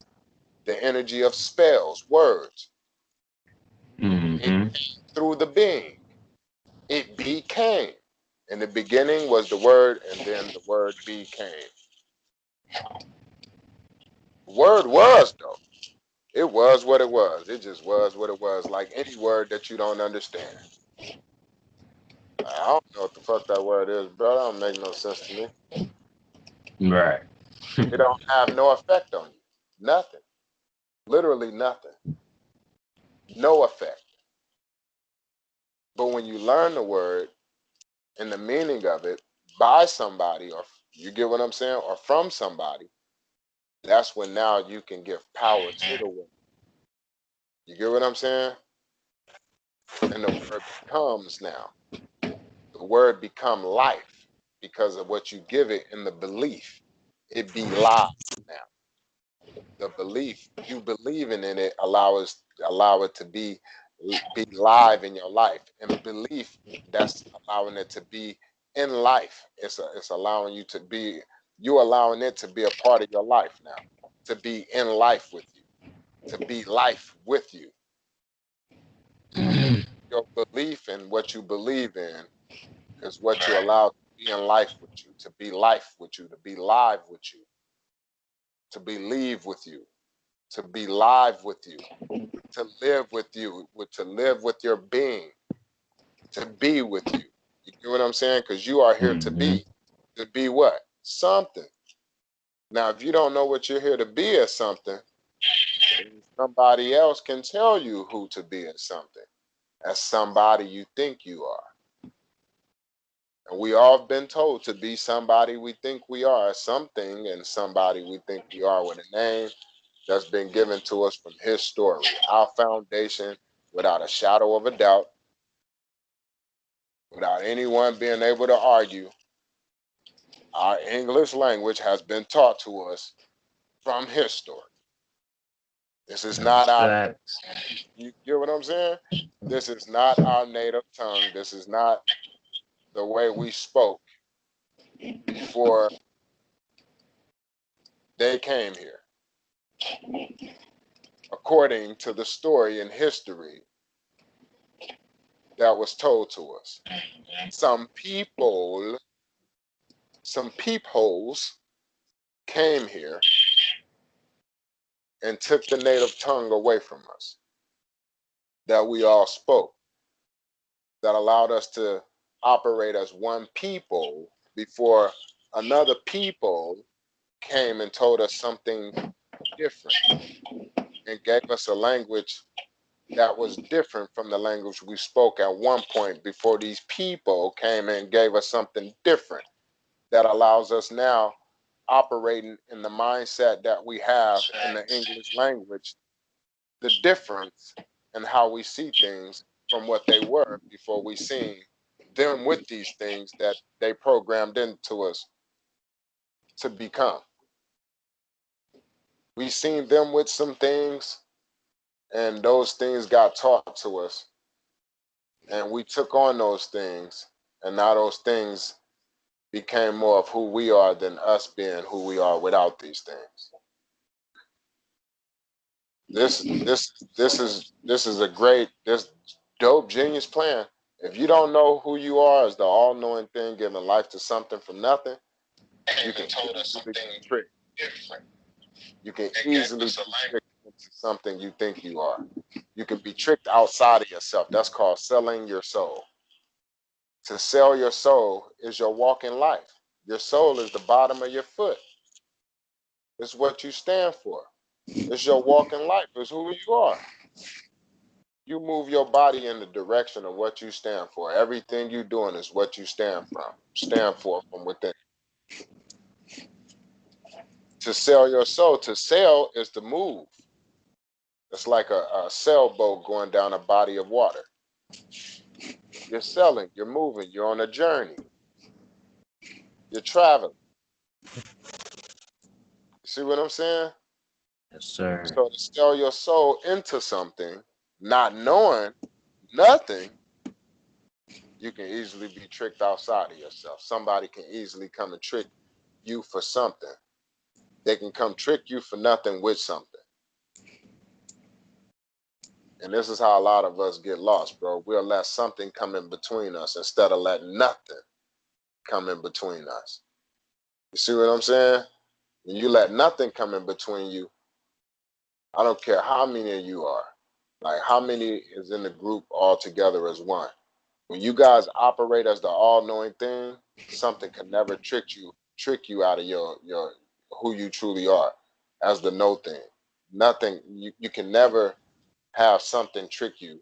The energy of spells, words. It Mm-hmm. came through the being. It became. In the beginning was the word, and then the word became. Word was, though. It was what it was. It just was what it was. Like any word that you don't understand. I don't know what the fuck that word is, bro. That don't make no sense to me. Right. It don't have no effect on you. Nothing. Literally nothing. No effect. But when you learn the word and the meaning of it by somebody, or you get what I'm saying, or from somebody, that's when now you can give power to the word. You get what I'm saying? And the word becomes now. The word become life because of what you give it in the belief. It be live now. The belief, you believing in it, allow it to be live in your life. And belief, that's allowing it to be in life. It's allowing you to be, you allowing it to be a part of your life now, to be in life with you, to be life with you. Your belief in what you believe in is what you allow to be in life with you, to be life with you, to be live with you, to believe with you, to be live with you, to live with you, to live with your being, to be with you. You get what I'm saying? Because you are here to be. To be what? Something. Now, if you don't know what you're here to be as something, somebody else can tell you who to be as something, as somebody you think you are. And we all have been told to be somebody we think we are, something, and somebody we think we are with a name that's been given to us from his story. Our foundation, without a shadow of a doubt, without anyone being able to argue, our English language has been taught to us from his story. This is not our, you get what I'm saying? This is not our native tongue. This is not the way we spoke before they came here. According to the story and history that was told to us. Some people, some peepholes came here and took the native tongue away from us that we all spoke, that allowed us to operate as one people before another people came and told us something different and gave us a language that was different from the language we spoke at one point before these people came and gave us something different that allows us now operating in the mindset that we have in the English language, the difference in how we see things from what they were before we seen them with these things that they programmed into us to become. We seen them with some things and those things got taught to us and we took on those things and now those things became more of who we are than us being who we are without these things. This is a great, this dope genius plan. If you don't know who you are as the all-knowing thing giving life to something from nothing, you can easily be tricked. You can easily be tricked into something you think you are. You can be tricked outside of yourself. That's called selling your soul. To sell your soul is your walk in life. Your soul is the bottom of your foot. It's what you stand for. It's your walk in life. It's who you are. You move your body in the direction of what you stand for. Everything you're doing is what you stand for from within. To sell your soul, to sail is to move. It's like a sailboat going down a body of water. You're selling, you're moving, you're on a journey. You're traveling. See what I'm saying? Yes, sir. So to sell your soul into something, not knowing nothing, you can easily be tricked outside of yourself. Somebody can easily come and trick you for something. They can come trick you for nothing with something. And this is how a lot of us get lost, bro. We'll let something come in between us instead of letting nothing come in between us. You see what I'm saying? When you let nothing come in between you, I don't care how many of you are, like how many is in the group all together as one. When you guys operate as the all-knowing thing, something can never trick you out of your who you truly are as the know thing. Nothing, you can never have something trick you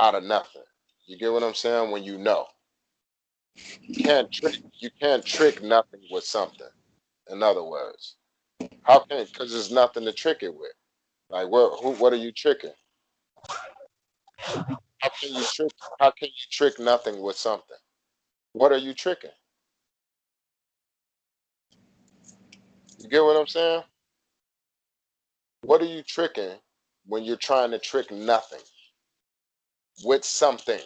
out of nothing. You get what I'm saying? When you know. You can't trick nothing with something. In other words. How can, because there's nothing to trick it with. Like what are you tricking? How can you trick nothing with something? What are you tricking? You get what I'm saying? What are you tricking when you're trying to trick nothing with something?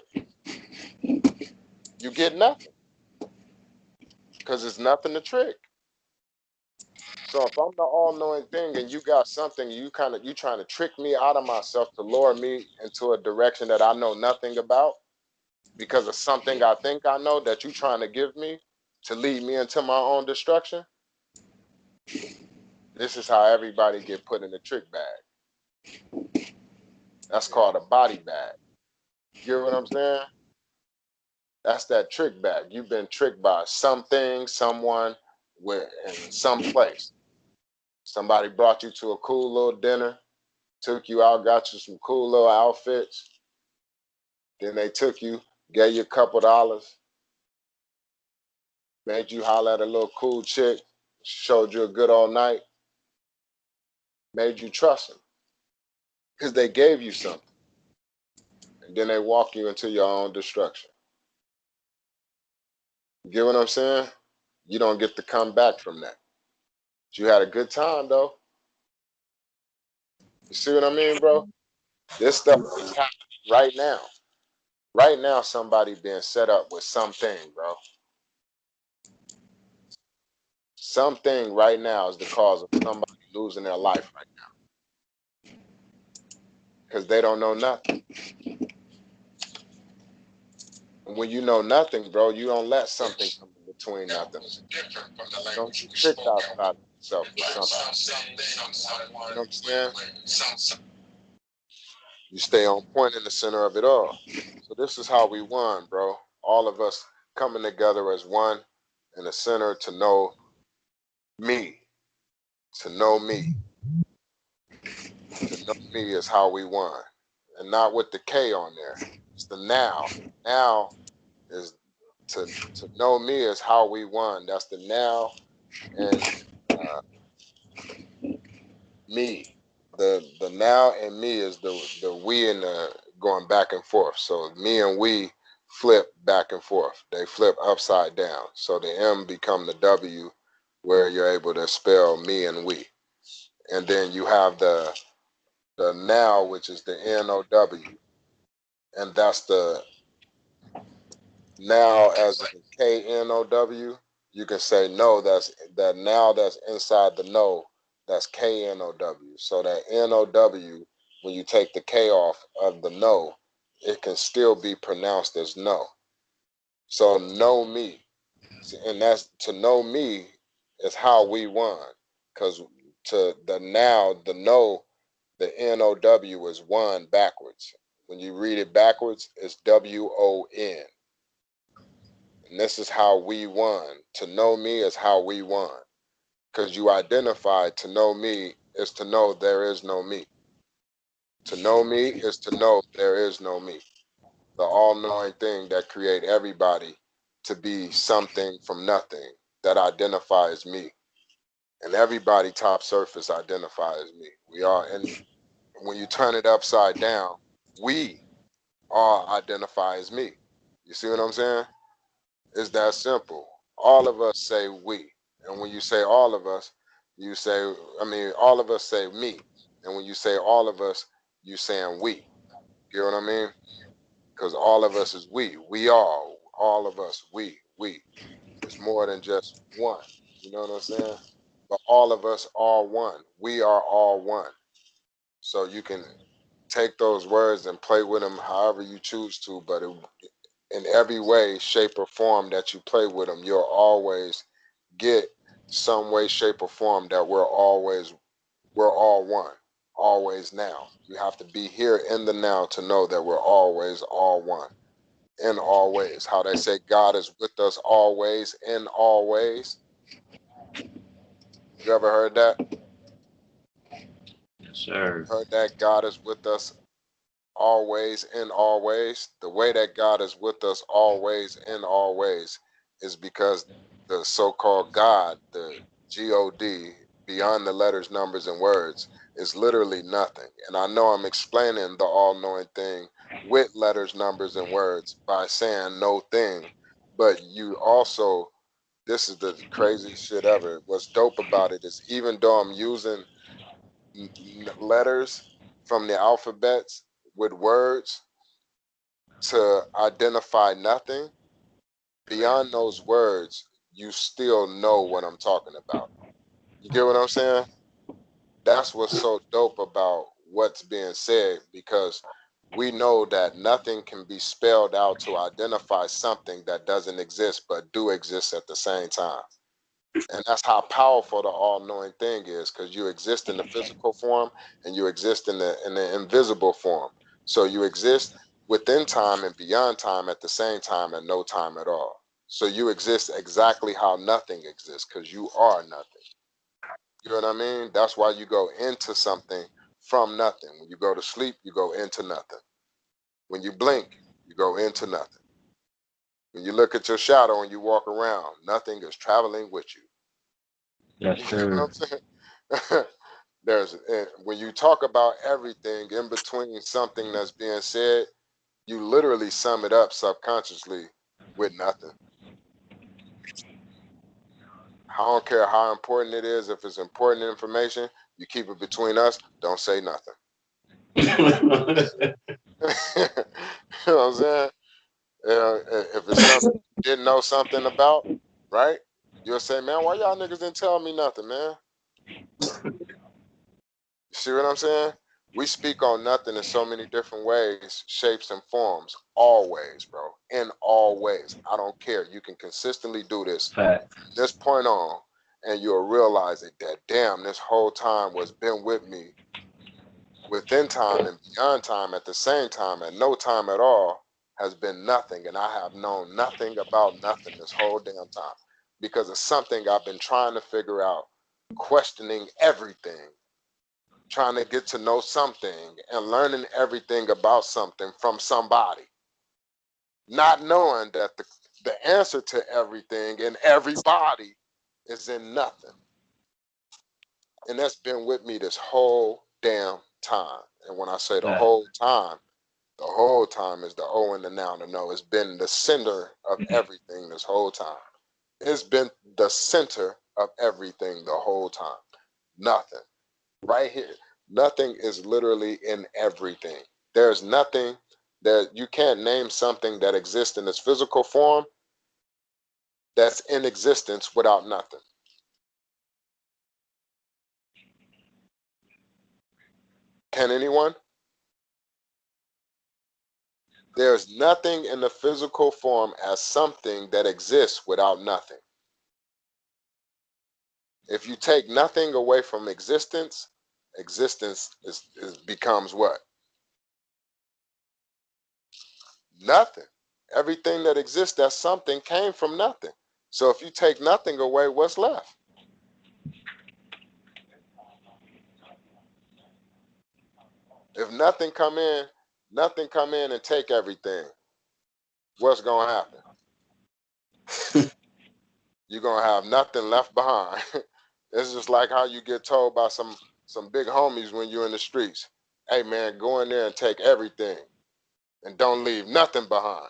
You get nothing because there's nothing to trick. So if I'm the all-knowing thing and you got something, you trying to trick me out of myself to lure me into a direction that I know nothing about because of something I think I know that you trying to give me to lead me into my own destruction. This is how everybody get put in the trick bag. That's called a body bag. You get what I'm saying? That's that trick bag. You've been tricked by something, someone, in some place. Somebody brought you to a cool little dinner, took you out, got you some cool little outfits. Then they took you, gave you a couple dollars, made you holler at a little cool chick, showed you a good all night, made you trust them because they gave you something. And then they walk you into your own destruction. You get what I'm saying? You don't get to come back from that. But you had a good time though. You see what I mean, bro? This stuff is happening right now. Right now, somebody being set up with something, bro. Something right now is the cause of somebody losing their life right now. Because they don't know nothing. And when you know nothing, bro, you don't let something come in between nothing. Don't get tricked outside of yourself with something. You know what I'm saying? You stay on point in the center of it all. So this is how we won, bro. All of us coming together as one in the center to know me. To know me. To know me is how we won. And not with the K on there. It's the now. Now is to know me is how we won. That's the now and me. The now and me is the we and the going back and forth. So me and we flip back and forth. They flip upside down. So the M become the W where you're able to spell me and we. And then you have the now, which is the NOW. And that's the now as in KNOW. You can say no, that's that now that's inside the no, that's KNOW. So that NOW, when you take the K off of the no, it can still be pronounced as no. So know me. And that's to know me is how we won. Because to the now, the no, the NOW is one backwards. When you read it backwards, it's WON. And this is how we won. To know me is how we won. Because you identified to know me is to know there is no me. To know me is to know there is no me. The all-knowing thing that create everybody to be something from nothing that identifies me. And everybody top surface identifies me. We are, and when you turn it upside down, we all identify as me. You see what I'm saying? It's that simple. All of us say we. And when you say all of us, you say, all of us say me. And when you say all of us, you saying we. You know what I mean? Because all of us is we. We all of us, we. It's more than just one. You know what I'm saying? But all of us are one. We are all one. So you can take those words and play with them however you choose to, but in every way, shape, or form that you play with them, you'll always get some way, shape, or form that we're all one, always now. You have to be here in the now to know that we're always all one, in all ways. How they say God is with us always, in all ways. You ever heard that? Yes, sir. Heard that God is with us always, in all ways. The way that God is with us always, in all ways, is because the so-called God, the God, beyond the letters, numbers, and words, is literally nothing. And I know I'm explaining the all-knowing thing with letters, numbers, and words by saying no thing, but you also, this is the craziest shit ever. What's dope about it is even though I'm using letters from the alphabets with words to identify nothing, beyond those words, you still know what I'm talking about. You get what I'm saying? That's what's so dope about what's being said, because we know that nothing can be spelled out to identify something that doesn't exist but do exist at the same time. And that's how powerful the all-knowing thing is, because you exist in the physical form and you exist in the invisible form. So you exist within time and beyond time at the same time and no time at all. So you exist exactly how nothing exists, because you are nothing. You know what I mean? That's why you go into something from nothing. When you go to sleep, you go into nothing. When you blink, you go into nothing. When you look at your shadow and you walk around, nothing is traveling with you. Yes, You know what sir. I'm saying? When you talk about everything in between something that's being said, you literally sum it up subconsciously with nothing. I don't care how important it is. If it's important information, you keep it between us. Don't say nothing. You know what I'm saying? If it's something you didn't know something about, right? You'll say, man, why y'all niggas didn't tell me nothing, man? You see what I'm saying? We speak on nothing in so many different ways, shapes, and forms. Always, bro. In all ways. I don't care. You can consistently do this Fact. from this point on, and you'll realize that damn, this whole time was been with me within time and beyond time at the same time, and no time at all has been nothing. And I have known nothing about nothing this whole damn time, because it's something I've been trying to figure out, questioning everything, trying to get to know something and learning everything about something from somebody, not knowing that the answer to everything and everybody is in nothing. And that's been with me this whole damn time. And when I say the Fact. whole time is the O and the now, the no. It's been the center of everything this whole time. It's been the center of everything the whole time. Nothing. Right here. Nothing is literally in everything. There's nothing that you can't name something that exists in its physical form that's in existence without nothing. Can anyone? There's nothing in the physical form as something that exists without nothing. If you take nothing away from existence, existence becomes what? Nothing. Everything that exists as something came from nothing. So if you take nothing away, what's left? If nothing come in and take everything, what's gonna happen? You're gonna have nothing left behind. It's just like how you get told by some big homies when you're in the streets. Hey man, go in there and take everything and don't leave nothing behind.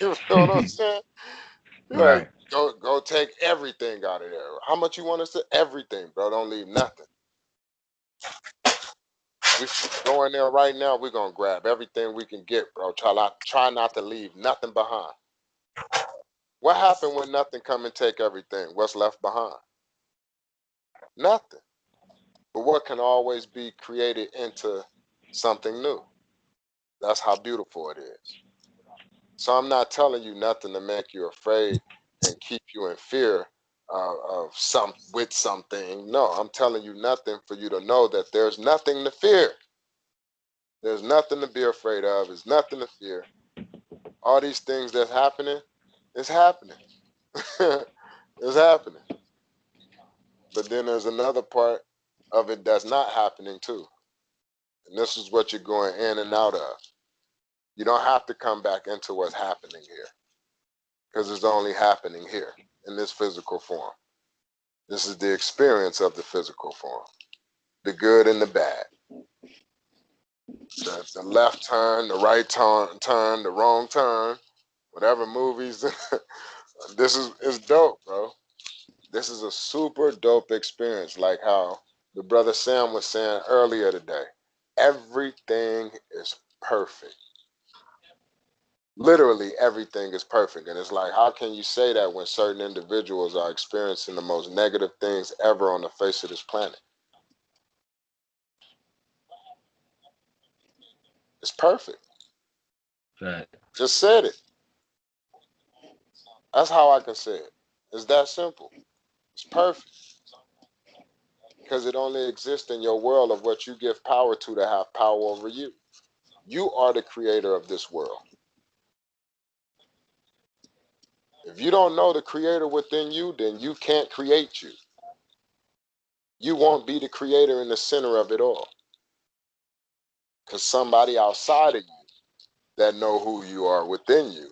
You know what I'm saying? You're like, Right. go take everything out of there. How much you want us to? Everything, bro. Don't leave nothing. We go in there right now. We're gonna grab everything we can get, bro. Try not to leave nothing behind. What happened when nothing come and take everything? What's left behind? Nothing. But what can always be created into something new? That's how beautiful it is. So I'm not telling you nothing to make you afraid and keep you in fear of something. No, I'm telling you nothing for you to know that there's nothing to fear. There's nothing to be afraid of. There's nothing to fear. All these things that's happening, it's happening. It's happening. But then there's another part of it that's not happening too. And this is what you're going in and out of. You don't have to come back into what's happening here, because it's only happening here in this physical form. This is the experience of the physical form, the good and the bad, the left turn, the right turn, the wrong turn, whatever movies. This is dope, bro. This is a super dope experience, like how the brother Sam was saying earlier today. Everything is perfect. Literally everything is perfect. And it's like, how can you say that when certain individuals are experiencing the most negative things ever on the face of this planet? It's perfect. Right. Just said it. That's how I can say it. It's that simple. It's perfect. Because it only exists in your world of what you give power to have power over you. You are the creator of this world. If you don't know the creator within you, then you can't create you. You won't be the creator in the center of it all. Because somebody outside of you that know who you are within you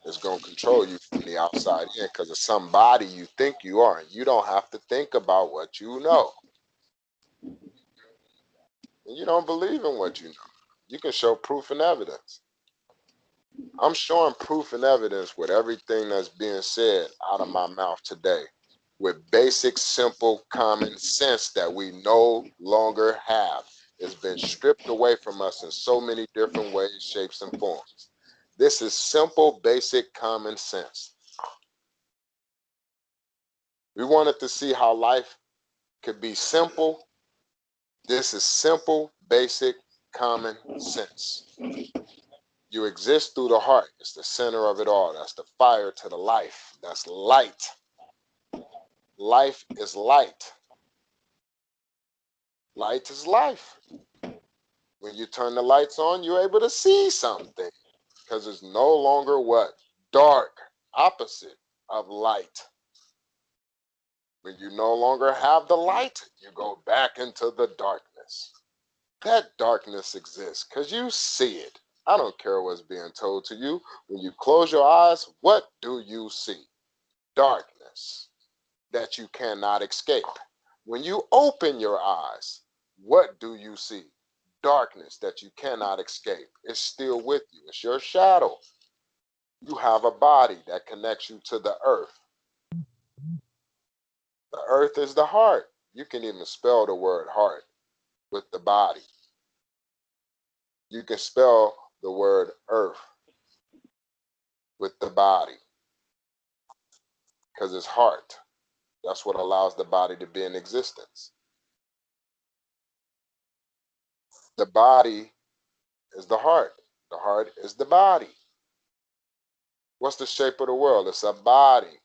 is going to control you from the outside in, because of somebody you think you are. And you don't have to think about what you know. And you don't believe in what you know. You can show proof and evidence. I'm showing proof and evidence with everything that's being said out of my mouth today, with basic, simple, common sense that we no longer have. It's been stripped away from us in so many different ways, shapes, and forms. This is simple, basic, common sense. We wanted to see how life could be simple. This is simple, basic, common sense. You exist through the heart. It's the center of it all. That's the fire to the life. That's light. Life is light. Light is life. When you turn the lights on, you're able to see something, because it's no longer what? Dark. Opposite of light. When you no longer have the light, you go back into the darkness. That darkness exists because you see it. I don't care what's being told to you. When you close your eyes, what do you see? Darkness that you cannot escape. When you open your eyes, what do you see? Darkness that you cannot escape. It's still with you. It's your shadow. You have a body that connects you to the earth. The earth is the heart. You can even spell the word heart with the body. You can spell the word earth with the body, because it's heart. That's what allows the body to be in existence. The body is the heart. The heart is the body. What's the shape of the world? It's a body.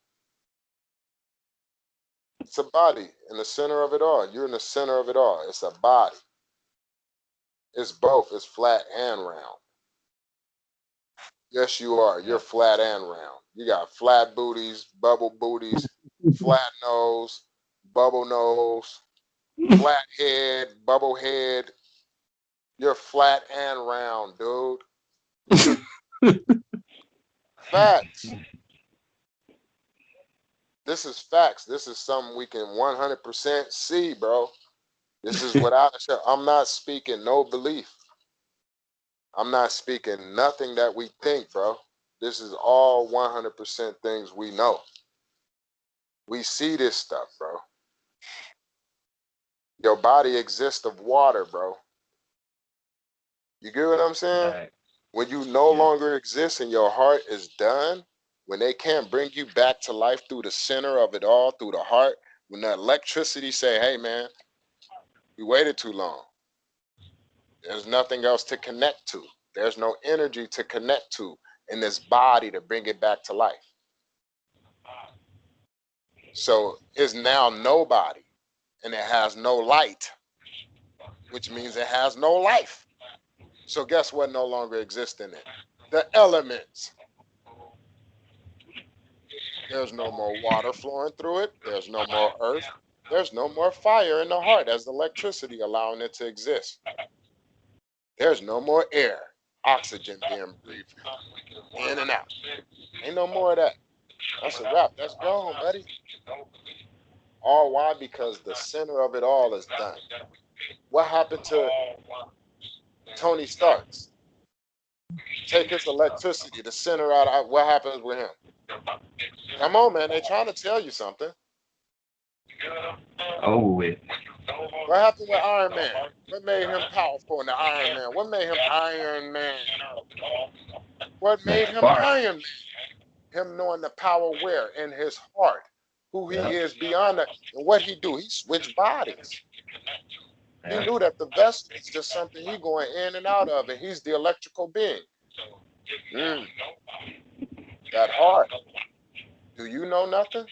It's a body in the center of it all. You're in the center of it all. It's a body. It's both. It's flat and round. Yes, you are. You're flat and round. You got flat booties, flat nose, bubble nose, flat head, bubble head. You're flat and round, dude. Facts. This is facts. This is something we can 100% see, bro. This is without a shadow. I'm not speaking no belief. I'm not speaking nothing that we think, bro. This is all 100% things we know. We see this stuff, bro. Your body exists of water, bro. You get what I'm saying? Right. When you no longer exist and your heart is done, when they can't bring you back to life through the center of it all, through the heart, when the electricity say, hey, man, we waited too long. There's nothing else to connect to. There's no energy to connect to in this body to bring it back to life. So it's now nobody, and it has no light, which means it has no life. So guess what no longer exists in it? The elements. There's no more water flowing through it. There's no more earth. There's no more fire in the heart as electricity allowing it to exist. There's no more air, oxygen being breathed in and out. Ain't no more of that. That's a wrap. That's gone, buddy. All why? Because the center of it all is done. What happened to Tony Stark's? Take his electricity, the center out. What happens with him? Come on, man. They're trying to tell you something. Over with. What happened with Iron Man? What made him powerful in the Iron Man? What made him Iron Man? What made him Iron Man? Him knowing the power where? In his heart. Who he is beyond that. And what he do? He switched bodies. He knew that the vessel is just something he going in and out of, and he's the electrical being. That heart. Do you know nothing?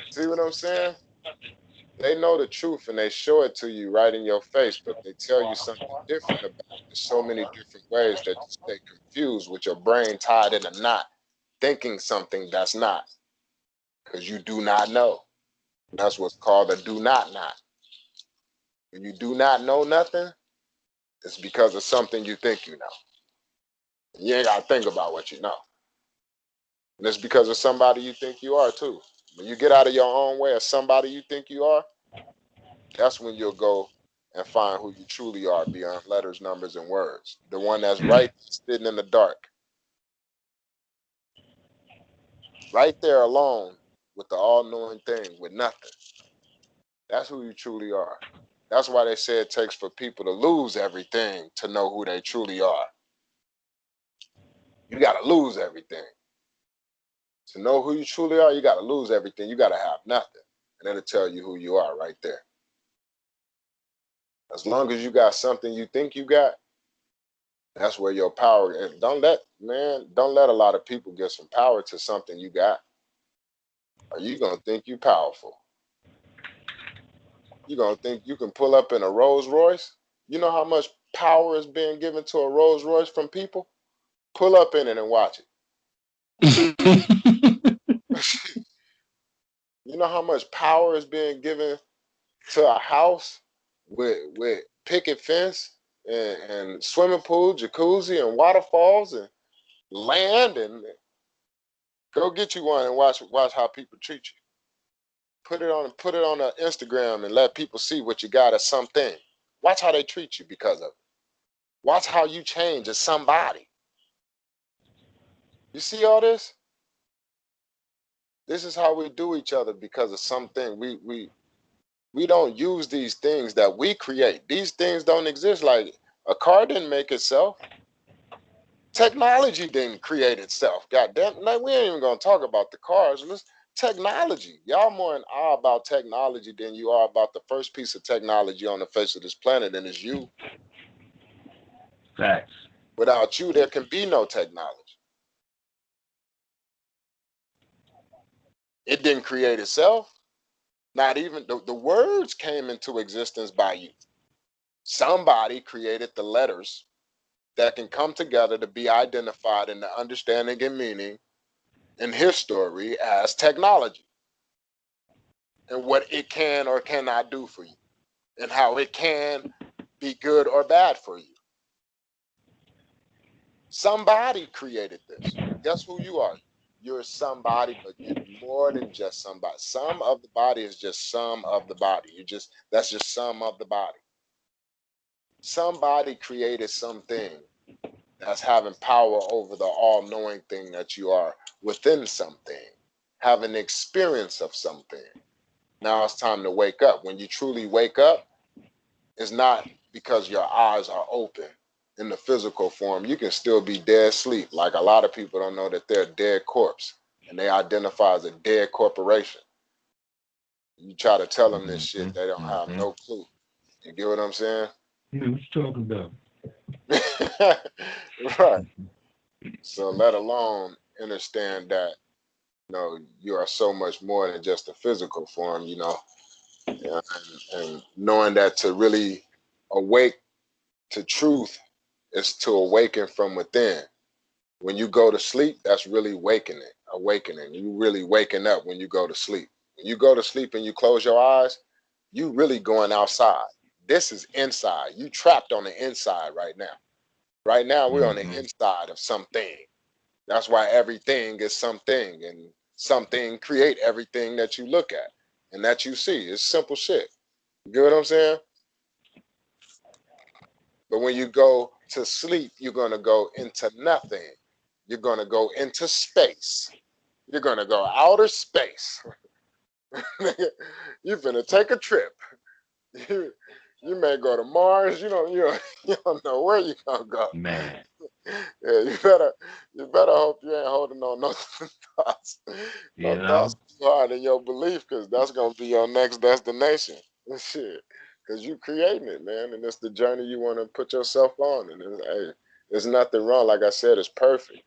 See what I'm saying? They know the truth and they show it to you right in your face, but they tell you something different about it in so many different ways that you stay confused with your brain tied in a knot, thinking something that's not, because you do not know. That's what's called a do not knot. When you do not know nothing, it's because of something you think you know. You ain't got to think about what you know. And it's because of somebody you think you are too. When you get out of your own way of somebody you think you are, that's when you'll go and find who you truly are beyond letters, numbers, and words. The one that's right sitting in the dark. Right there alone with the all-knowing thing, with nothing. That's who you truly are. That's why they say it takes for people to lose everything to know who they truly are. You got to lose everything. To know who you truly are, you got to lose everything. You got to have nothing. And it'll tell you who you are right there. As long as you got something you think you got, that's where your power is. Don't let a lot of people give some power to something you got. Or you going to think you powerful. You going to think you can pull up in a Rolls Royce? You know how much power is being given to a Rolls Royce from people? Pull up in it and watch it. You know how much power is being given to a house with picket fence and swimming pool, jacuzzi, and waterfalls and land, and go get you one and watch how people treat you. Put it on Instagram and let people see what you got as something. Watch how they treat you because of it. Watch how you change as somebody. You see all this? This is how we do each other because of something. We don't use these things that we create. These things don't exist. Like a car didn't make itself. Technology didn't create itself. God damn, like, we ain't even gonna talk about the cars. Technology. Y'all more in awe about technology than you are about the first piece of technology on the face of this planet, and it's you. Facts. Without you, there can be no technology. It didn't create itself. Not even the words came into existence by you. Somebody created the letters that can come together to be identified in the understanding and meaning in history as technology, and what it can or cannot do for you, and how it can be good or bad for you. Somebody created this. Guess who you are? You're somebody, but you're more than just somebody. Some of the body is just some of the body. That's just some of the body. Somebody created something that's having power over the all-knowing thing that you are within something, having the experience of something. Now it's time to wake up. When you truly wake up, it's not because your eyes are open in the physical form. You can still be dead asleep. Like a lot of people don't know that they're a dead corpse, and they identify as a dead corporation. You try to tell them this shit, they don't have no clue. You get what I'm saying? Yeah, what you talking about? Right. So let alone understand that, you are so much more than just a physical form, and knowing that to really awake to truth is to awaken from within. When you go to sleep, that's really awakening. You really waking up when you go to sleep. When you go to sleep and you close your eyes, you really going outside. This is inside. You trapped on the inside right now. Right now, we're on the inside of something. That's why everything is something, and something create everything that you look at and that you see. It's simple shit. You get what I'm saying? But when you go to sleep, you're going to go into nothing. You're going to go into space. You're going to go outer space. You finna take a trip. You, you may go to Mars. You don't know where you gonna go. Man. Yeah, you better hope you ain't holding on no thoughts, You no thoughts know? too hard in your belief, because that's gonna be your next destination. Shit, because you creating it, man, and it's the journey you want to put yourself on. And hey, there's nothing wrong. Like I said, it's perfect.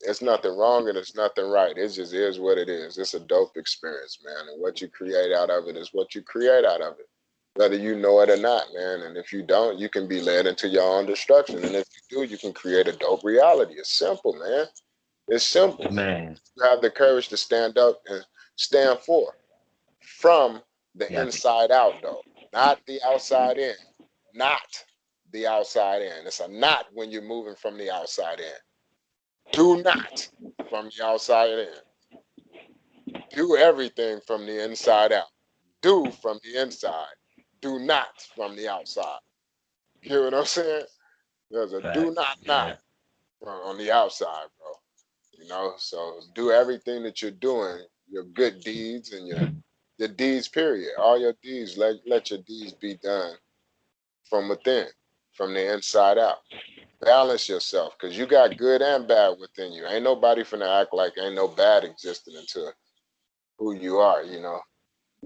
It's nothing wrong and it's nothing right. It just is what it is. It's a dope experience, man. And what you create out of it is what you create out of it, whether you know it or not, man. And if you don't, you can be led into your own destruction. And if you do, you can create a dope reality. It's simple, man. It's simple. Man. You have the courage to stand up and stand for from the Yeah. inside out, though, not the outside in. Not the outside in. It's a not when you're moving from the outside in. Do not from the outside in. Do everything from the inside out. Do from the inside. Do not from the outside. You hear what I'm saying? There's a do Facts. not Yeah. on the outside, bro. So do everything that you're doing, your good deeds and your deeds, period. All your deeds, let your deeds be done from within, from the inside out. Balance yourself, because you got good and bad within you. Ain't nobody finna act like ain't no bad existing into who you are. You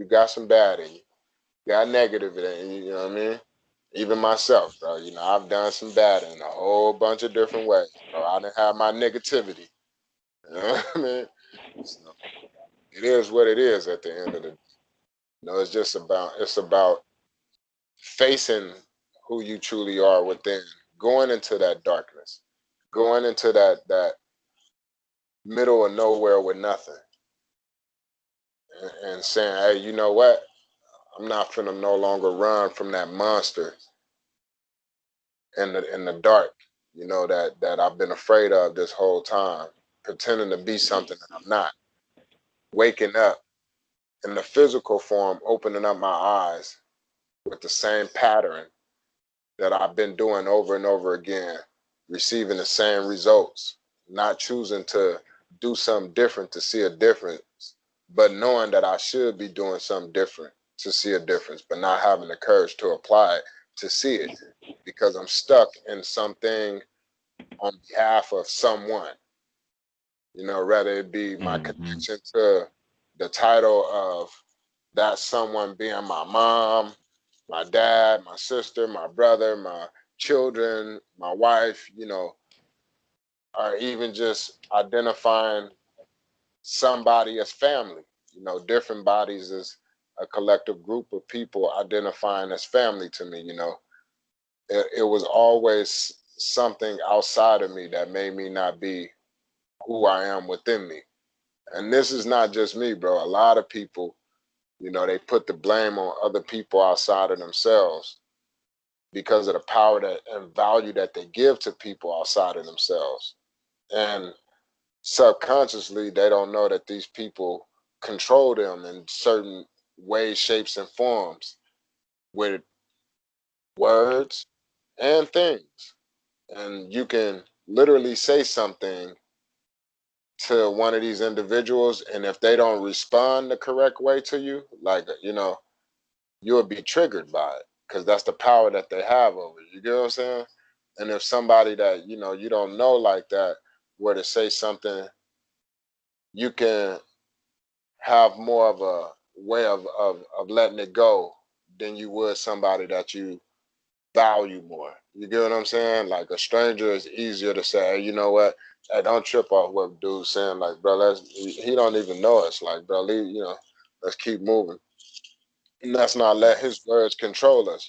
got some bad in you, got negative in you. You know what I mean? Even myself, bro. I've done some bad in a whole bunch of different ways, bro. I didn't have my negativity. You know what I mean? So it is what it is at the end of the day. It's about facing who you truly are within, going into that darkness, going into that middle of nowhere with nothing, and saying, hey, you know what? I'm not finna no longer run from that monster in the dark, that I've been afraid of this whole time, pretending to be something that I'm not. Waking up in the physical form, opening up my eyes with the same pattern that I've been doing over and over again, receiving the same results, not choosing to do something different to see a difference, but knowing that I should be doing something different to see a difference, but not having the courage to apply it to see it, because I'm stuck in something on behalf of someone, rather it be my Mm-hmm. connection to the title of that someone being my mom, my dad, my sister, my brother, my children, my wife, or even just identifying somebody as family. Different bodies is a collective group of people identifying as family to me. It was always something outside of me that made me not be who I am within me. And this is not just me, bro. A lot of people, they put the blame on other people outside of themselves because of the power and value that they give to people outside of themselves. And subconsciously, they don't know that these people control them in certain ways, shapes, and forms with words and things. And you can literally say something to one of these individuals, and if they don't respond the correct way to you, like, you'll be triggered by it, because that's the power that they have over you. You get what I'm saying? And if somebody that you don't know like that were to say something, you can have more of a way of letting it go than you would somebody that you value more. You get what I'm saying? Like, a stranger is easier to say, hey, you know what? Hey, don't trip off what dude's saying. Like, bro, he don't even know us. Like, bro, let's keep moving. And let's not let his words control us.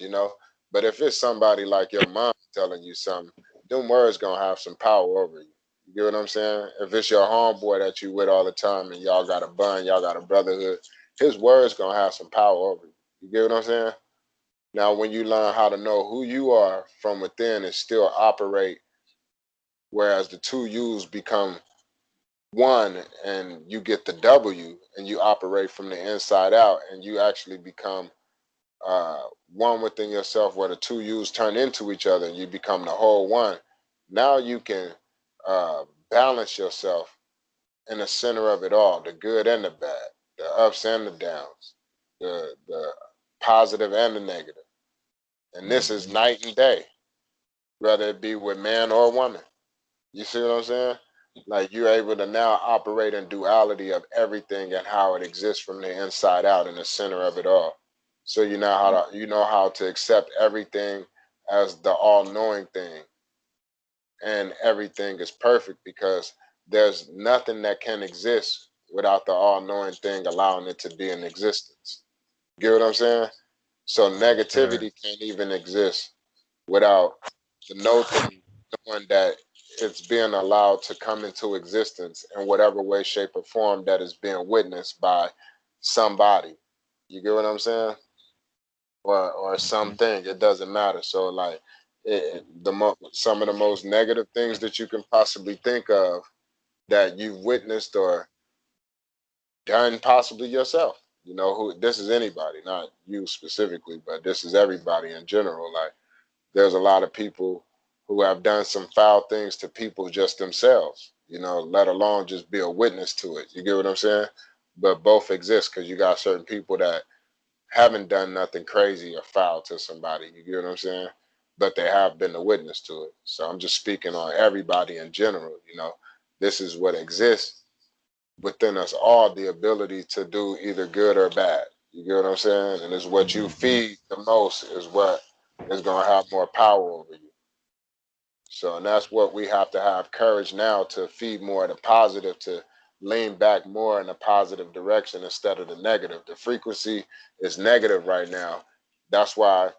But if it's somebody like your mom telling you something, them words gonna have some power over you. You get what I'm saying? If it's your homeboy that you with all the time and y'all got a bond, y'all got a brotherhood, his words gonna have some power over you. You get what I'm saying? Now, when you learn how to know who you are from within and still operate, whereas the two U's become one and you get the W and you operate from the inside out and you actually become one within yourself, where the two U's turn into each other and you become the whole one. Now you can balance yourself in the center of it all, the good and the bad, the ups and the downs, the positive and the negative. And this is night and day, whether it be with man or woman. You see what I'm saying? Like you're able to now operate in duality of everything and how it exists from the inside out in the center of it all. So you know how to accept everything as the all-knowing thing, and everything is perfect because there's nothing that can exist without the all-knowing thing allowing it to be in existence. You get what I'm saying? So negativity can't even exist without the no thing knowing that it's being allowed to come into existence in whatever way, shape, or form that is being witnessed by somebody. You get what I'm saying? Or something. It doesn't matter. So like some of the most negative things that you can possibly think of that you've witnessed or done possibly yourself. You know, who this is anybody, not you specifically, but this is everybody in general. Like there's a lot of people who have done some foul things to people just themselves, you know, let alone just be a witness to it. You get what I'm saying? But both exist because you got certain people that haven't done nothing crazy or foul to somebody. You get what I'm saying? But they have been a witness to it. So I'm just speaking on everybody in general. You know, this is what exists within us all, the ability to do either good or bad. You get what I'm saying? And it's what you feed the most is what is going to have more power over you. So, and that's what we have to have courage now to feed more of the positive, to lean back more in a positive direction instead of the negative. The frequency is negative right now. That's why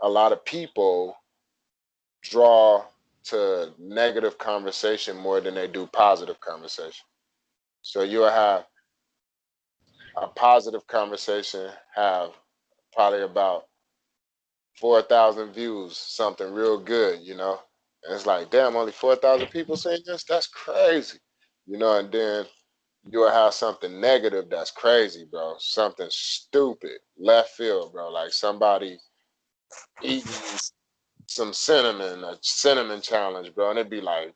a lot of people draw to negative conversation more than they do positive conversation. So you'll have a positive conversation, have probably about 4,000 views, something real good, you know. And it's like, damn, only 4,000 people saying this? That's crazy. You know, and then you'll have something negative that's crazy, bro. Something stupid, left field, bro. Like somebody eating some cinnamon, a cinnamon challenge, bro. And it'd be like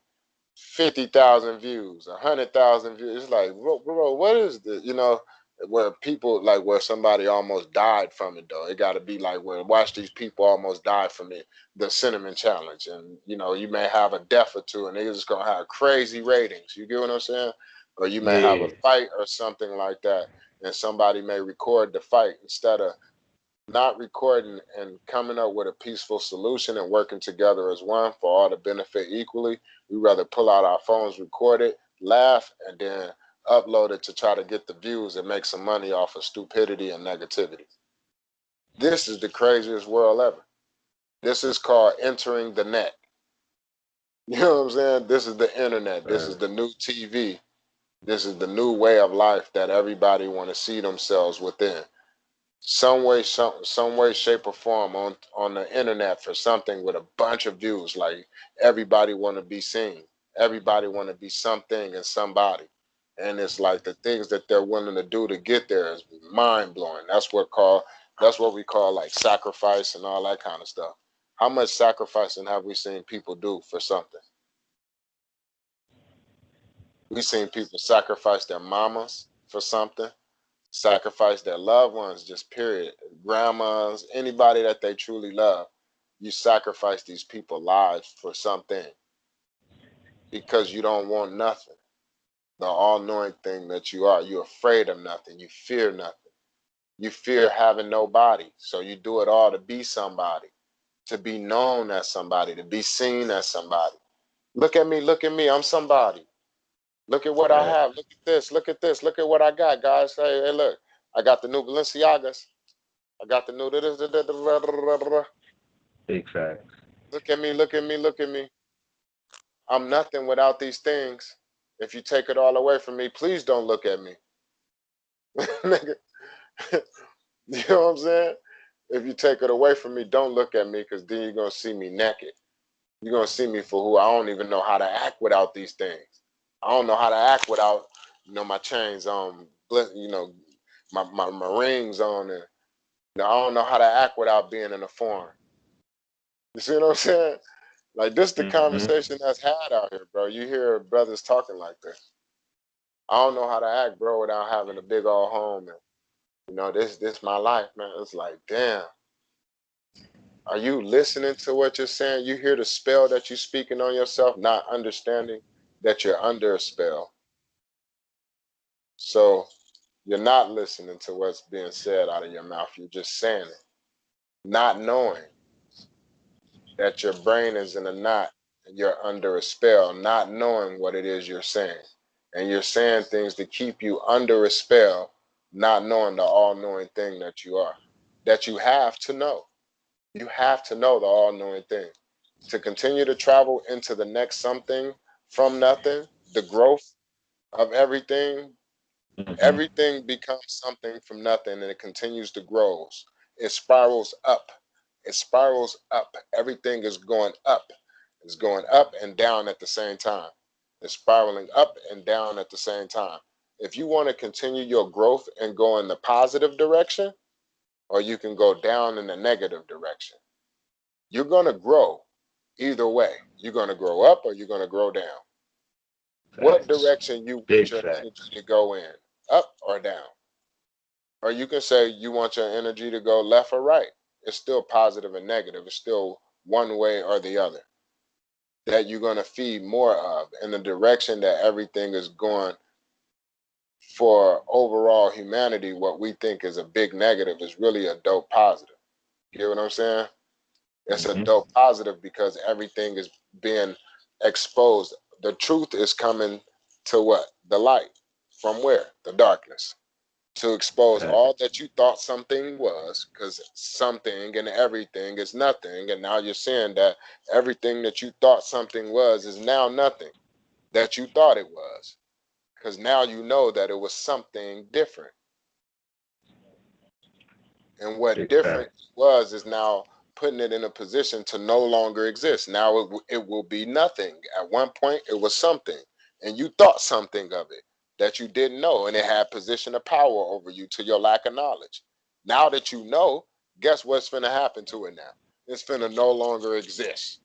50,000 views, 100,000 views. It's like, bro, what is this? You know, where people like where somebody almost died from it though. It got to be like where watch these people almost die from it, the cinnamon challenge, and you know you may have a death or two, and they're just gonna have crazy ratings. You get what I'm saying? Or you may have a fight or something like that, and somebody may record the fight instead of not recording and coming up with a peaceful solution and working together as one for all to benefit equally. We rather pull out our phones, record it, laugh, and then upload it to try to get the views and make some money off of stupidity and negativity. This is the craziest world ever. This is called entering the net. You know what I'm saying? This is the internet. This is the new TV. This is the new way of life that everybody want to see themselves within. Some way, shape, or form on the internet for something with a bunch of views. Like everybody want to be seen. Everybody want to be something and somebody. And it's like the things that they're willing to do to get there is mind blowing. That's what we call like sacrifice and all that kind of stuff. How much sacrificing have we seen people do for something? We've seen people sacrifice their mamas for something, sacrifice their loved ones, just period. Grandmas, anybody that they truly love. You sacrifice these people's lives for something because you don't want nothing. The all-knowing thing that you are. You're afraid of nothing. You fear nothing. You fear having nobody. So you do it all to be somebody, to be known as somebody, to be seen as somebody. Look at me, look at me. I'm somebody. Look at what I have. Look at this. Look at this. Look at what I got, guys. Hey, look. I got the new Balenciagas. I got the new. Big facts. Look at me. Look at me. Look at me. I'm nothing without these things. If you take it all away from me, please don't look at me. Nigga. You know what I'm saying? If you take it away from me, don't look at me because then you're going to see me naked. You're going to see me for who I don't even know how to act without these things. I don't know how to act without, you know, my chains on, you know, my rings on. And you know, I don't know how to act without being in a foreign. You see what I'm saying? Like, this is the conversation that's had out here, bro. You hear brothers talking like this. I don't know how to act, bro, without having a big old home. And this my life, man. It's like, damn. Are you listening to what you're saying? You hear the spell that you're speaking on yourself, not understanding that you're under a spell. So you're not listening to what's being said out of your mouth. You're just saying it, not knowing that your brain is in a knot and you're under a spell, not knowing what it is you're saying. And you're saying things to keep you under a spell, not knowing the all-knowing thing that you are, that you have to know. You have to know the all-knowing thing. To continue to travel into the next something from nothing, the growth of everything, everything becomes something from nothing and it continues to grow. It spirals up. It spirals up. Everything is going up. It's going up and down at the same time. It's spiraling up and down at the same time. If you want to continue your growth and go in the positive direction, or you can go down in the negative direction. You're going to grow either way. You're going to grow up or you're going to grow down. What direction you want your energy to go in, up or down? Or you can say you want your energy to go left or right. It's still positive and negative. It's still one way or the other that you're going to feed more of in the direction that everything is going for overall humanity. What we think is a big negative is really a dope positive. You get what I'm saying? It's a dope positive because everything is being exposed. The truth is coming to what? The light. From where? The darkness. To expose all that you thought something was, because something and everything is nothing. And now you're saying that everything that you thought something was is now nothing that you thought it was. Because now you know that it was something different. And what different was is now putting it in a position to no longer exist. Now it will be nothing. At one point, it was something. And you thought something of it that you didn't know, and it had position of power over you to your lack of knowledge. Now that you know, guess what's finna happen to it now? It's finna no longer exist.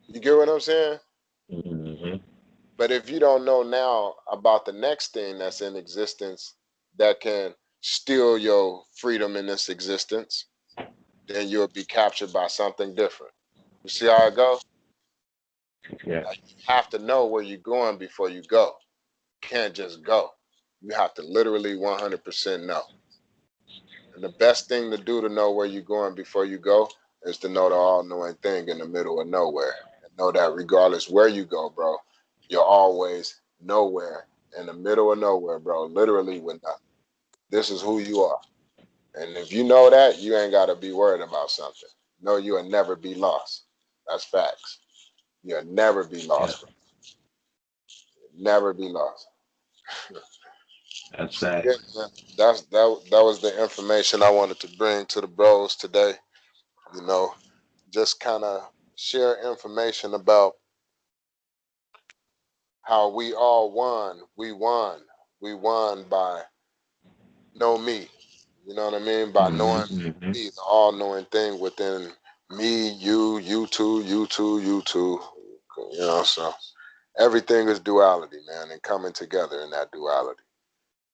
You get what I'm saying? But if you don't know now about the next thing that's in existence that can steal your freedom in this existence, then you'll be captured by something different. You see how it goes? Yeah. Like, you have to know where you're going before you go. You can't just go. You have to literally 100% know. And the best thing to do to know where you're going before you go is to know the all-knowing thing in the middle of nowhere. And know that regardless where you go, bro, you're always nowhere, in the middle of nowhere, bro, literally with nothing. This is who you are. And if you know that, you ain't got to be worried about something. No, you'll never be lost. That's facts. You'll never be lost, bro. You'll never be lost. That's So, facts. yeah, man, that was the information I wanted to bring to the bros today. You know, just kind of share information about how we all won. We won. We won by know me. You know what I mean? By knowing me, the all-knowing thing within me, you two, you two, you two. You know, so everything is duality, man, and coming together in that duality.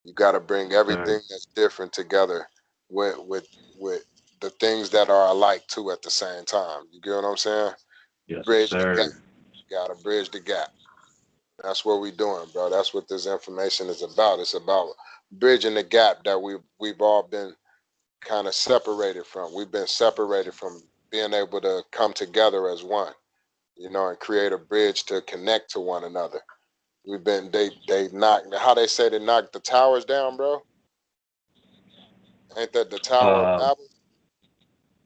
You got to bring everything that's different together with the things that are alike too at the same time. You get what I'm saying? Yes, Bridge the sir. gap. You got to bridge the gap. That's what we're doing, bro. That's what this information is about. It's about bridging the gap that we've all been kind of separated from. We've been separated from being able to come together as one, you know, and create a bridge to connect to one another. We've been they knocked, how they say they knocked the towers down, bro. Ain't that the Tower of Babel?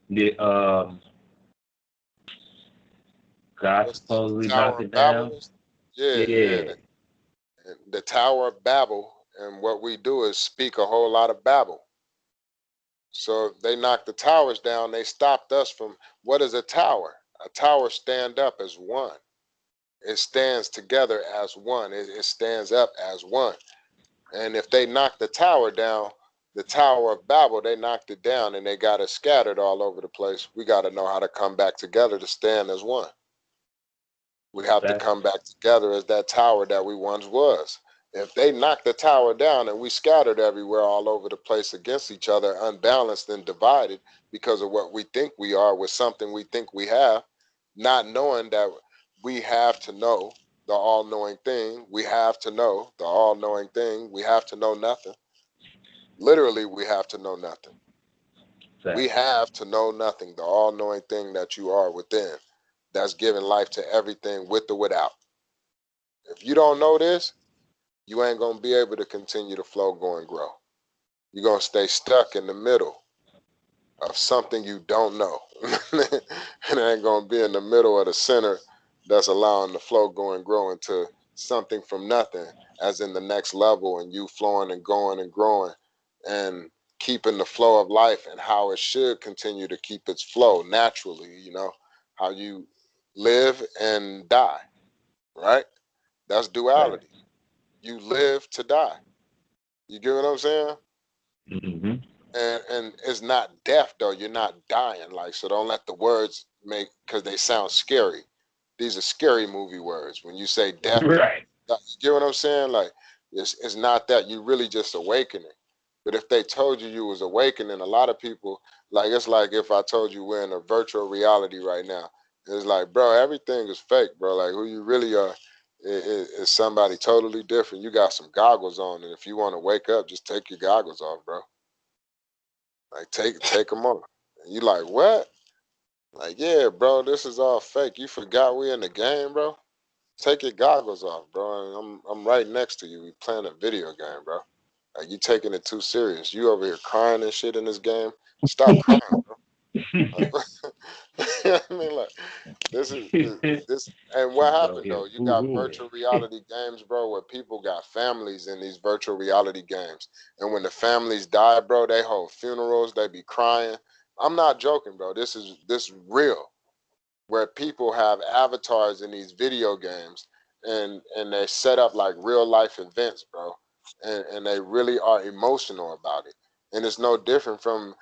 The God What's that? supposedly The Tower knocked of it Babel? down. Yeah, yeah. Yeah. The Tower of Babel, and what we do is speak a whole lot of Babel. So they knocked the towers down. They stopped us from, what is a tower? A tower stand up as one. It stands together as one. It stands up as one. And if they knock the tower down, the Tower of Babel, they knocked it down and they got us scattered all over the place. We got to know how to come back together to stand as one. We have to Facts. come back together as that tower that we once was. If they knock the tower down and we scattered everywhere all over the place against each other, unbalanced and divided because of what we think we are with something we think we have, not knowing that we have to know the all-knowing thing, we have to know the all-knowing thing, we have to know nothing. Literally, we have to know nothing. We Facts. have to know nothing, the all-knowing thing that you are within, that's giving life to everything with or without. If you don't know this, you ain't gonna be able to continue to flow, go, and grow. You're gonna stay stuck in the middle of something you don't know. And it ain't gonna be in the middle of the center that's allowing the flow, go, and grow into something from nothing, as in the next level, and you flowing and going and growing and keeping the flow of life and how it should continue to keep its flow naturally, you know, how you live and die, right? That's duality. You live to die. You get what I'm saying? Mm-hmm. And it's not death though. You're not dying. Like, so don't let the words make, because they sound scary. These are scary movie words. When you say death, Right. you get what I'm saying? Like, it's not that. You really just awakening. But if they told you you was awakening, a lot of people, like, it's like if I told you we're in a virtual reality right now. It's like, bro, everything is fake, bro. Like, who you really are is somebody totally different. You got some goggles on, and if you want to wake up, just take your goggles off, bro. Like, take them off. And you like, what? Like, yeah, bro, this is all fake. You forgot we in the game, bro. Take your goggles off, bro. And I'm right next to you. We playing a video game, bro. Like, you taking it too serious. You over here crying and shit in this game. Stop crying, bro. Like, you know what I mean? Like, this and what Bro, happened here, though? You got boo-hooing. virtual reality games, bro, where people got families in these virtual reality games. And when the families die, bro, they hold funerals, they be crying. I'm not joking, bro. This is real. Where people have avatars in these video games and they set up like real life events, bro. And they really are emotional about it. And it's no different from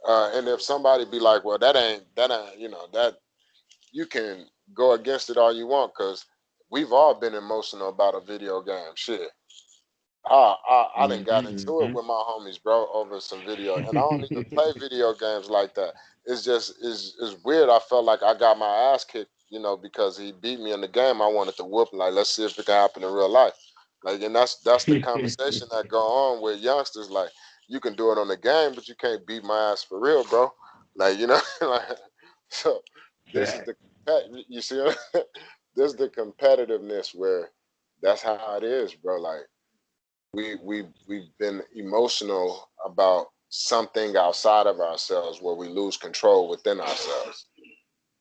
and if somebody be like, well, that ain't, you know, that you can go against it all you want, because we've all been emotional about a video game. Shit. I done got into it Mm-hmm. with my homies, bro, over some video. And I don't even play video games like that. It's just, it's weird. I felt like I got my ass kicked, you know, because he beat me in the game. I wanted to whoop him. Like, let's see if it can happen in real life. Like, and that's the conversation that go on with youngsters. Like, you can do it on the game, but you can't beat my ass for real, bro. Like, you know, like, so this is the, you see, this is the competitiveness where that's how it is, bro. Like, we've been emotional about something outside of ourselves where we lose control within ourselves.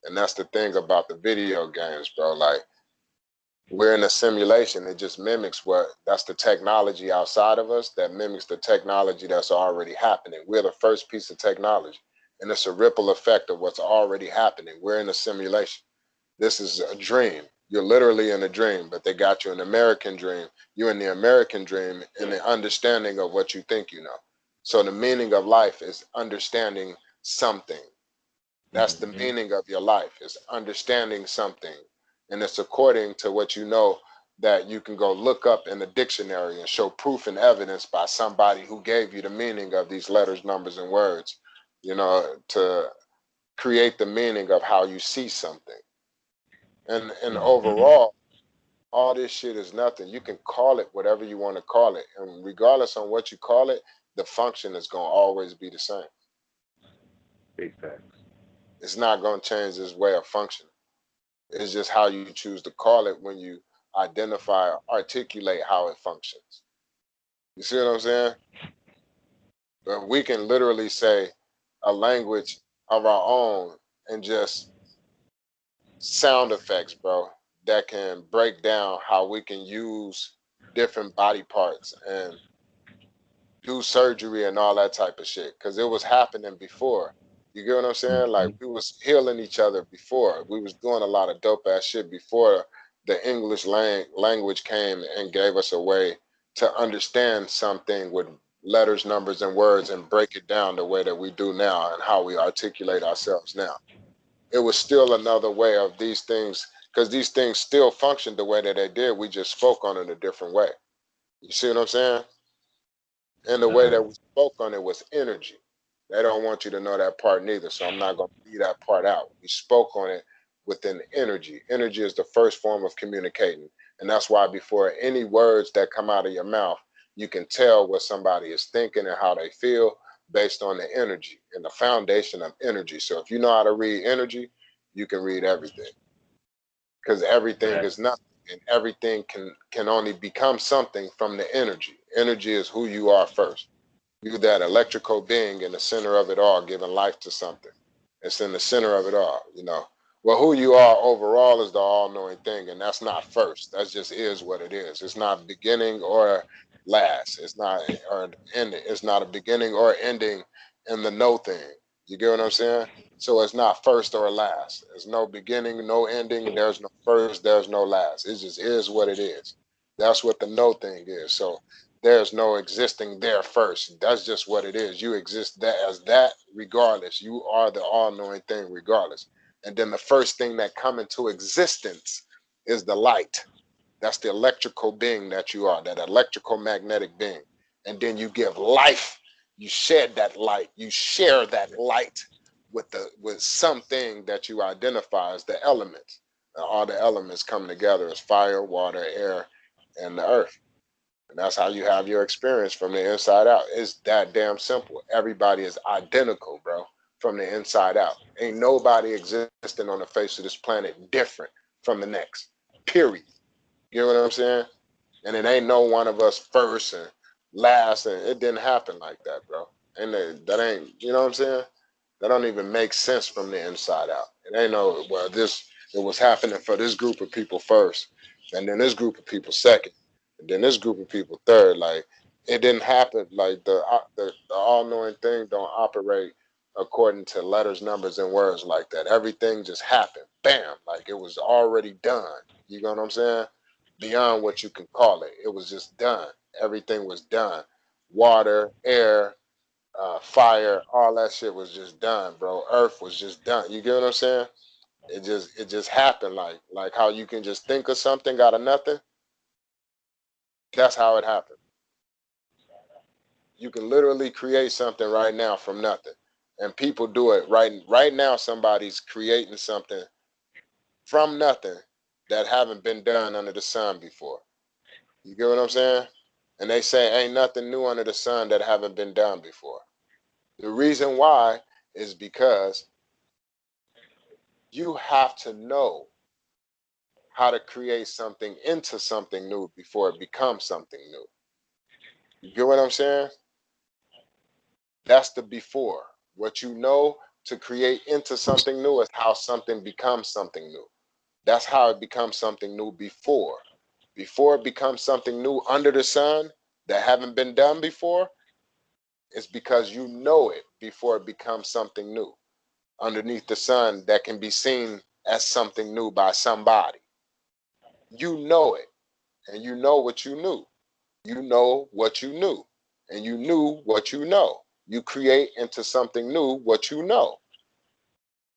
And that's the thing about the video games, bro. Like, we're in a simulation. It just mimics that's the technology outside of us that mimics the technology that's already happening. We're the first piece of technology. And it's a ripple effect of what's already happening. We're in a simulation. This is a dream. You're literally in a dream, but they got you an American dream. You're in the American dream in the understanding of what you think you know. So the meaning of life is understanding something. That's the Mm-hmm. meaning of your life, is understanding something. And it's according to what you know, that you can go look up in the dictionary and show proof and evidence by somebody who gave you the meaning of these letters, numbers, and words, you know, to create the meaning of how you see something. And Mm-hmm. overall, all this shit is nothing. You can call it whatever you want to call it. And regardless on what you call it, the function is going to always be the same. Big facts. It's not going to change its way of functioning. It's just how you choose to call it when you identify or articulate how it functions. You see what I'm saying? But we can literally say a language of our own and just sound effects, bro, that can break down how we can use different body parts and do surgery and all that type of shit. Cause it was happening before. You get what I'm saying? Like, Mm-hmm. we was healing each other before. We was doing a lot of dope ass shit before the English language came and gave us a way to understand something with letters, numbers, and words and break it down the way that we do now and how we articulate ourselves now. It was still another way of these things because these things still functioned the way that they did. We just spoke on it a different way. You see what I'm saying? And the way that we spoke on it was energy. They don't want you to know that part neither, so I'm not going to leave that part out. We spoke on it within energy. Energy is the first form of communicating. And that's why before any words that come out of your mouth, you can tell what somebody is thinking and how they feel based on the energy and the foundation of energy. So if you know how to read energy, you can read everything, because everything is nothing, and everything can only become something from the energy. Energy is who you are first. You that electrical being in the center of it all, giving life to something. It's in the center of it all, you know. Well, who you are overall is the all-knowing thing, and that's not first. That just is what it is. It's not beginning or last. It's not or ending. It's not a beginning or ending in the no thing. You get what I'm saying? So it's not first or last. There's no beginning, no ending. There's no first. There's no last. It just is what it is. That's what the no thing is. So there's no existing there first. That's just what it is. You exist that as that regardless. You are the all-knowing thing regardless. And then the first thing that come into existence is the light. That's the electrical being that you are, that electrical magnetic being. And then you give life. You shed that light. You share that light with something that you identify as the elements. And all the elements come together as fire, water, air, and the earth. And that's how you have your experience from the inside out. It's that damn simple. Everybody is identical, bro, from the inside out. Ain't nobody existing on the face of this planet different from the next. Period. You know what I'm saying? And it ain't no one of us first and last, and it didn't happen like that, bro. And that ain't, you know what I'm saying? That don't even make sense from the inside out. It ain't no, well, it was happening for this group of people first, and then this group of people second, and then this group of people third. Like, it didn't happen. Like, the all-knowing thing don't operate according to letters, numbers, and words like that. Everything just happened. Bam. Like, it was already done. You know what I'm saying? Beyond what you can call it. It was just done. Everything was done. Water, air, fire, all that shit was just done, bro. Earth was just done. You get what I'm saying? It just happened, like how you can just think of something out of nothing. That's how it happened. You can literally create something right now from nothing, and people do it right now. Somebody's creating something from nothing that haven't been done under the sun before. You get what I'm saying? And they say ain't nothing new under the sun that haven't been done before. The reason why is because you have to know how to create something into something new before it becomes something new. You get what I'm saying? That's the before. What you know to create into something new is how something becomes something new. That's how it becomes something new before. Before it becomes something new under the sun that haven't been done before, it's because you know it before it becomes something new underneath the sun that can be seen as something new by somebody. You know it, and you know what you knew. You know what you knew, and you knew what you know. You create into something new what you know.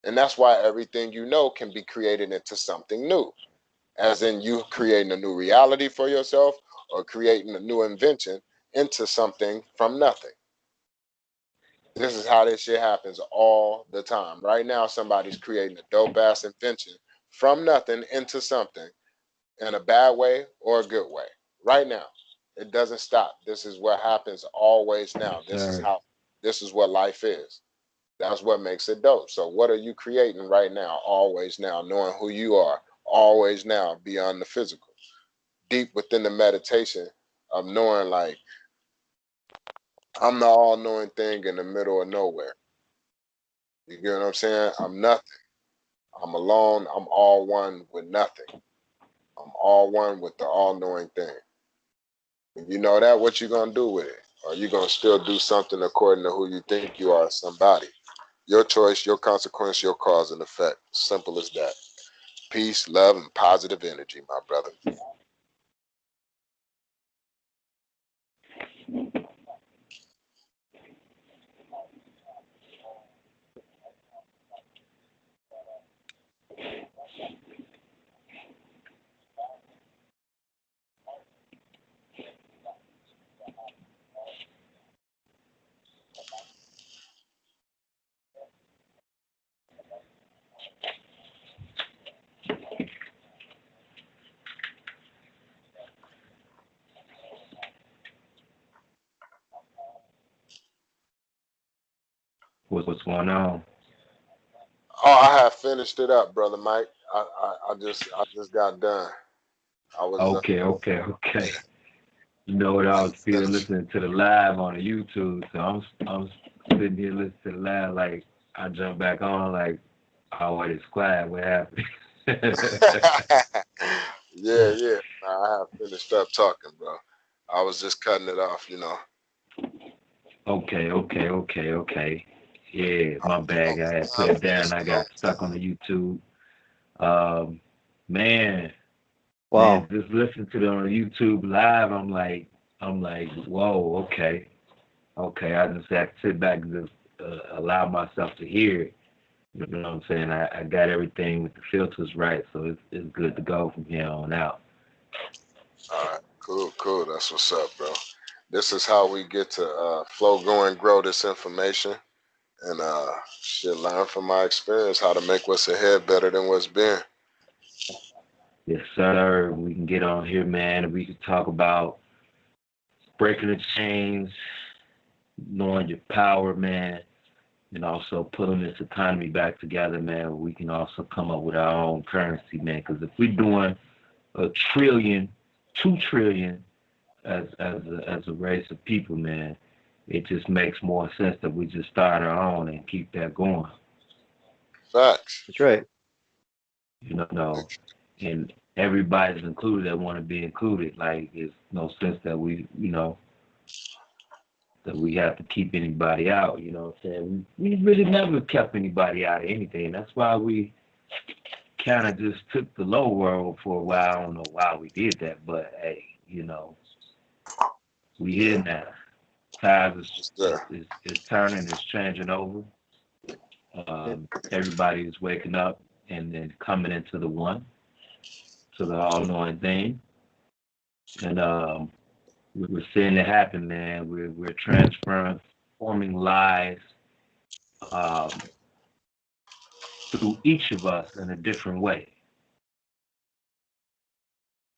And that's why everything you know can be created into something new, as in you creating a new reality for yourself or creating a new invention into something from nothing. This is how this shit happens all the time. Right now, somebody's creating a dope ass invention from nothing into something in a bad way or a good way. Right now, it doesn't stop. This is what happens always now. This is what life is. That's what makes it dope. So, what are you creating right now? Always now, knowing who you are. Always now, beyond the physical. Deep within the meditation of knowing, like, I'm the all knowing thing in the middle of nowhere. You get what I'm saying? I'm nothing. I'm alone. I'm all one with nothing. I'm all one with the all knowing thing. When you know that, what you gonna do with it? Or you gonna still do something according to who you think you are, somebody? Your choice, your consequence, your cause and effect. Simple as that. Peace, love, and positive energy, my brother. What's going on? Oh, I have finished it up, brother Mike. I just got done. I was Okay. You know what I was feeling listening to the live on the YouTube, so I'm sitting here listening to the live like I jump back on like, oh, it's quiet. What happened? yeah. I have finished up talking, bro. I was just cutting it off, Okay. Yeah, my bad. I had put it down. I got stuck on the YouTube. Um, man, Wow. just listening to it on YouTube live. I'm like, whoa, okay. I just have to sit back and just allow myself to hear it. You know what I'm saying? I got everything with the filters right, so it's good to go from here on out. All right, cool. That's what's up, bro. This is how we get to flow, grow, and grow this information, and shit, learn from my experience how to make what's ahead better than what's been. Yes, sir. We can get on here, man, and we can talk about breaking the chains, knowing your power, man, and also putting this economy back together, man. We can also come up with our own currency, man. Because if we're doing $1 trillion, $2 trillion as a race of people, man, it just makes more sense that we just start our own and keep that going. Facts. That's right. You know, and everybody's included that want to be included. Like, there's no sense that that we have to keep anybody out. You know what I'm saying? We really never kept anybody out of anything. That's why we kind of just took the low road for a while. I don't know why we did that, but hey, we here now. Times is turning, it's changing over. Everybody is waking up and then coming into the one, to the all-knowing thing, and we're seeing it happen, man. We're transforming lives through each of us in a different way,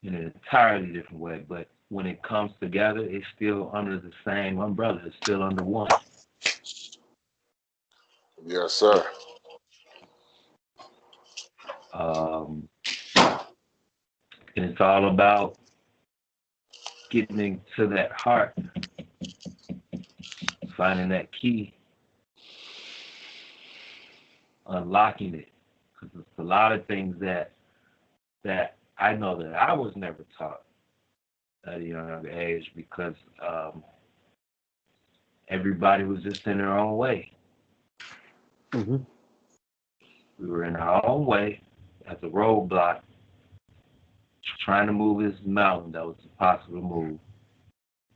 in an entirely different way. But when it comes together, it's still under the same umbrella. It's still under one. Yes, sir. And it's all about getting into that heart, finding that key, unlocking it. Because there's a lot of things that I know that I was never taught at a young age because everybody was just in their own way. Mm-hmm. We were in our own way as a roadblock, trying to move this mountain that was impossible to move.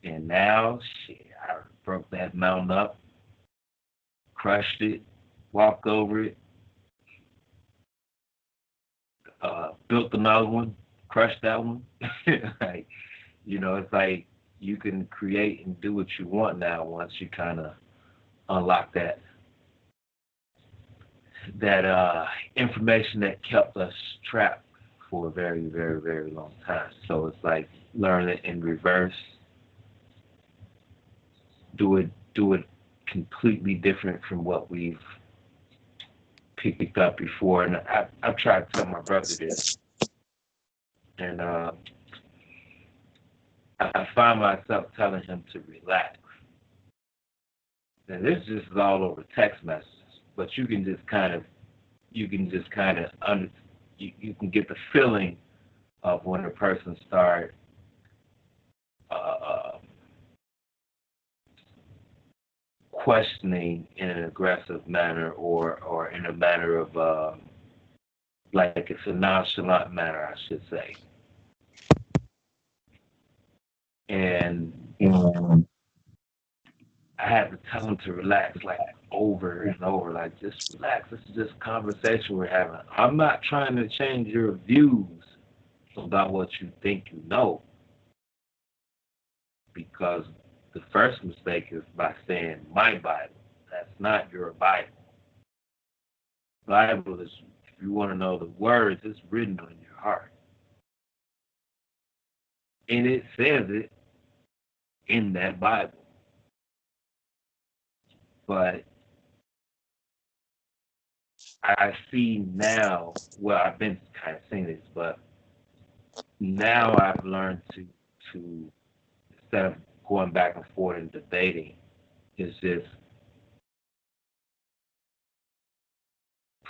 And now, shit, I broke that mountain up, crushed it, walked over it, built another one, crushed that one. Like, it's like you can create and do what you want now once you kind of unlock that information that kept us trapped for a very, very, very long time. So it's like learn it in reverse, do it completely different from what we've picked up before. And I've tried to tell my brother this, and I find myself telling him to relax. And this just is all over text messages, but you can just kind of you can get the feeling of when a person starts questioning in an aggressive manner or in a manner of like it's a nonchalant manner, I should say. And I had to tell him to relax, like over and over, like just relax. This is just a conversation we're having. I'm not trying to change your views about what you think you know, because the first mistake is by saying my Bible. That's not your Bible. Bible is, if you want to know the words, it's written on your heart. And it says it in that Bible. But I see now. Well, I've been kind of seeing this, but now I've learned to instead of going back and forth and debating, is just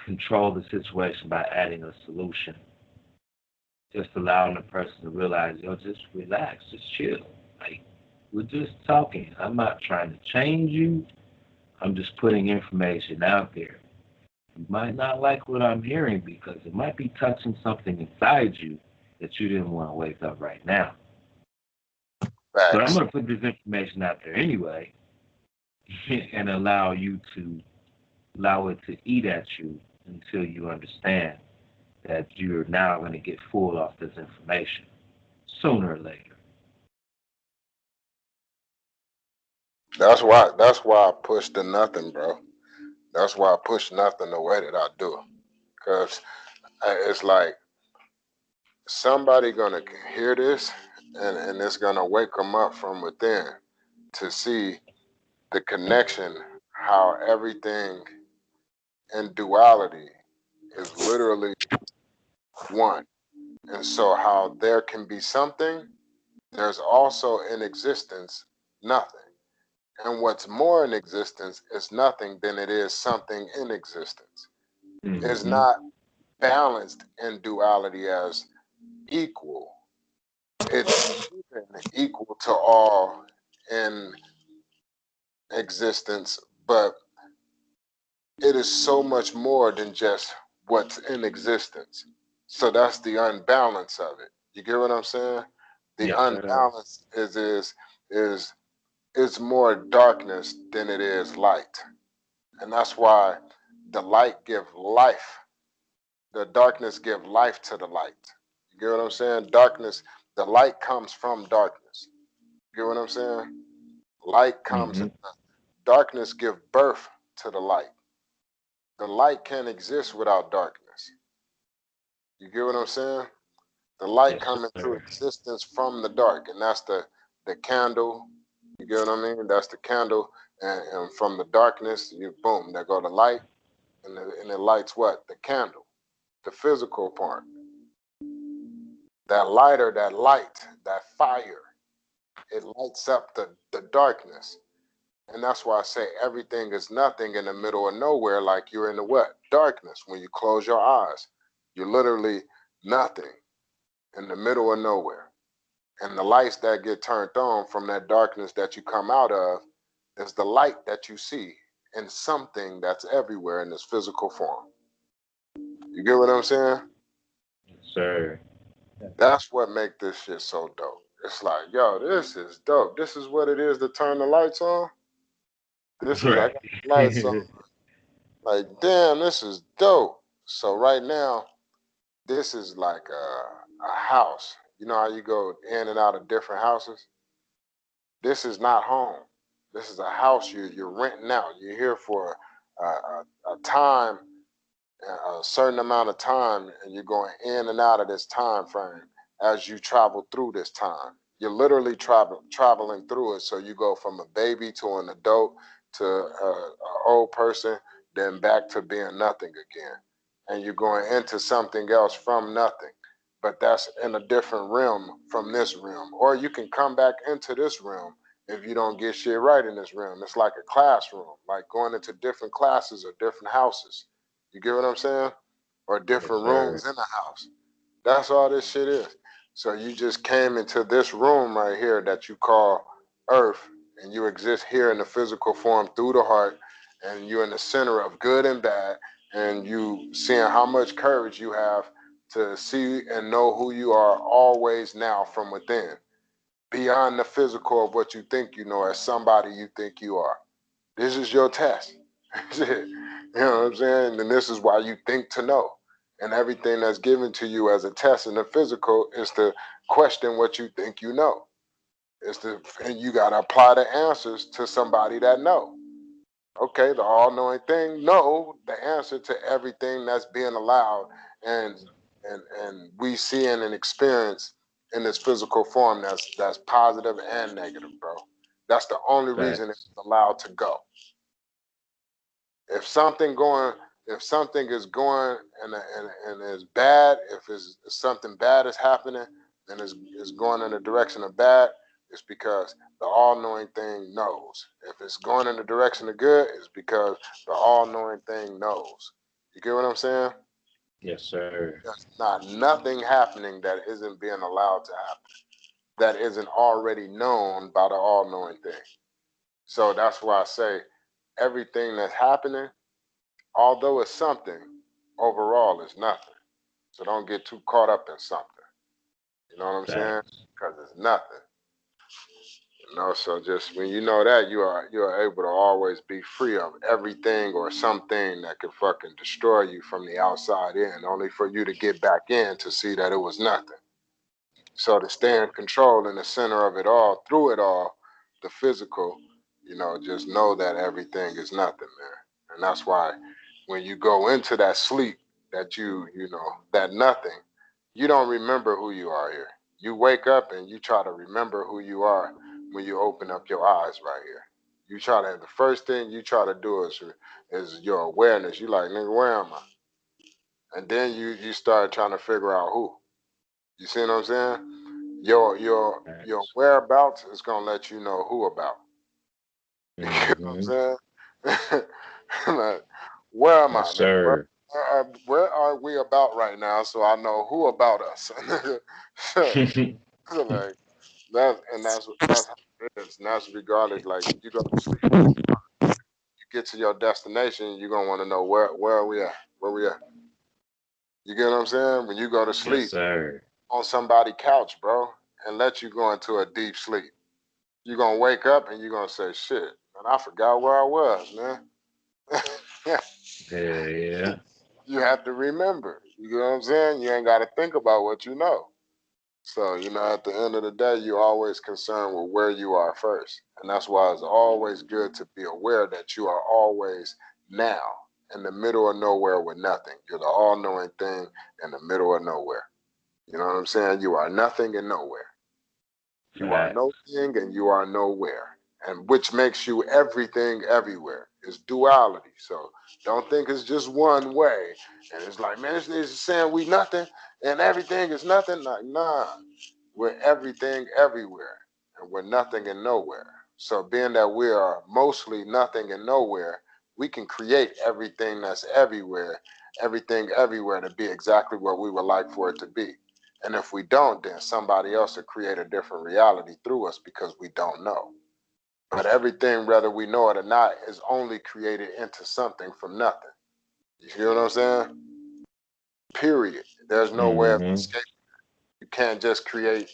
control the situation by adding a solution. Just allowing the person to realize, yo, just relax, just chill. Like, we're just talking. I'm not trying to change you. I'm just putting information out there. You might not like what I'm hearing because it might be touching something inside you that you didn't want to wake up right now. But I'm Facts. going to put this information out there anyway and allow it to eat at you until you understand that you're now going to get full off this information sooner or later. That's why I push the nothing, bro. That's why I push nothing the way that I do. Cause it's like somebody gonna hear this, and it's gonna wake them up from within to see the connection, how everything in duality is literally one. And so how there can be something, there's also in existence nothing. And what's more in existence is nothing than it is something in existence. It's Mm-hmm. not balanced in duality as equal. It's even equal to all in existence, but it is so much more than just what's in existence. So that's the unbalance of it. You get what I'm saying? The Yes, sir. unbalance is is more darkness than it is light. And that's why the light give life. The darkness give life to the light. You get what I'm saying? Darkness, the light comes from darkness. You get what I'm saying? Light comes Mm-hmm. in darkness give birth to the light. The light can't exist without darkness. You get what I'm saying? The light Yes, coming into sir. existence from the dark, and that's the candle. You get what I mean? That's the candle, and from the darkness, you boom, there go the light, and it lights what? The candle, the physical part. That lighter, that light, that fire, it lights up the darkness. And that's why I say everything is nothing in the middle of nowhere, like you're in the what? Darkness. When you close your eyes, you're literally nothing in the middle of nowhere. And the lights that get turned on from that darkness that you come out of is the light that you see in something that's everywhere in this physical form. You get what I'm saying? Yes, sir. That's what make this shit so dope. It's like, yo, this is dope. This is what it is to turn the lights on. This is I Right. got the lights on. Like, damn, this is dope. So right now, this is like a house. You know how you go in and out of different houses? This is not home. This is a house you're renting out. You're here for a time, a certain amount of time, and you're going in and out of this time frame as you travel through this time. You're literally traveling through it. So you go from a baby to an adult to an old person, then back to being nothing again, and you're going into something else from nothing. But that's in a different realm from this realm. Or you can come back into this realm if you don't get shit right in this realm. It's like a classroom, like going into different classes or different houses. You get what I'm saying? Or Yes, different sir. rooms in the house. That's all this shit is. So you just came into this room right here that you call Earth, and you exist here in the physical form through the heart, and you're in the center of good and bad, and you seeing how much courage you have to see and know who you are always now from within, beyond the physical of what you think you know as somebody you think you are. This is your test. You know what I'm saying? And this is why you think to know. And everything that's given to you as a test in the physical is to question what you think you know. And you gotta apply the answers to somebody that know. Okay, the all-knowing thing, know the answer to everything that's being allowed and and we seeing and experience in this physical form that's positive and negative, bro. That's the only reason Facts. it's allowed to go. If something going if something is going and is bad, if it's something bad is happening and is going in the direction of bad, it's because the all-knowing thing knows. If it's going in the direction of good, it's because the all-knowing thing knows. You get what I'm saying? Yes, sir. There's not nothing happening that isn't being allowed to happen, that isn't already known by the all-knowing thing. So that's why I say everything that's happening, although it's something, overall is nothing. So don't get too caught up in something. You know what I'm saying? Facts. Because it's nothing. You know, so just when you know that, you are able to always be free of everything or something that could fucking destroy you from the outside in, only for you to get back in to see that it was nothing. So to stay in control in the center of it all, through it all, the physical, you know, just know that everything is nothing, man. And that's why when you go into that sleep, that you know, that nothing, you don't remember who you are here. You wake up and you try to remember who you are when you open up your eyes right here. You try to, the first thing you try to do is your awareness. You like, nigga, where am I? And then you start trying to figure out who. You see what I'm saying? Your Facts. whereabouts is gonna let you know who about. You get what Mm-hmm. I'm saying? Like, where am Yes, I, nigga? sir. Where are we about right now? So I know who about us. So, like that's how it is. And that's regardless. Like you go to sleep, you get to your destination, you're gonna want to know where are we at? Where we at? You get what I'm saying? When you go to Yes, sleep sir. on somebody's couch, bro, and let you go into a deep sleep. You're gonna wake up and you're gonna say, shit, man, I forgot where I was, man. Yeah, yeah. You have to remember. You know what I'm saying? You ain't gotta think about what you know. So, you know, at the end of the day, you're always concerned with where you are first. And that's why it's always good to be aware that you are always now in the middle of nowhere with nothing. You're the all knowing thing in the middle of nowhere. You know what I'm saying? You are nothing and nowhere. You are Facts. nothing and you are nowhere. And which makes you everything everywhere. It's duality. So don't think it's just one way. And it's like, man, it's saying we nothing and everything is nothing. Like, nah, we're everything everywhere. And we're nothing and nowhere. So being that we are mostly nothing and nowhere, we can create everything that's everything everywhere to be exactly what we would like for it to be. And if we don't, then somebody else will create a different reality through us because we don't know. But everything, whether we know it or not, is only created into something from nothing. You hear what I'm saying? Period. There's no way of Mm-hmm. escaping. You can't just create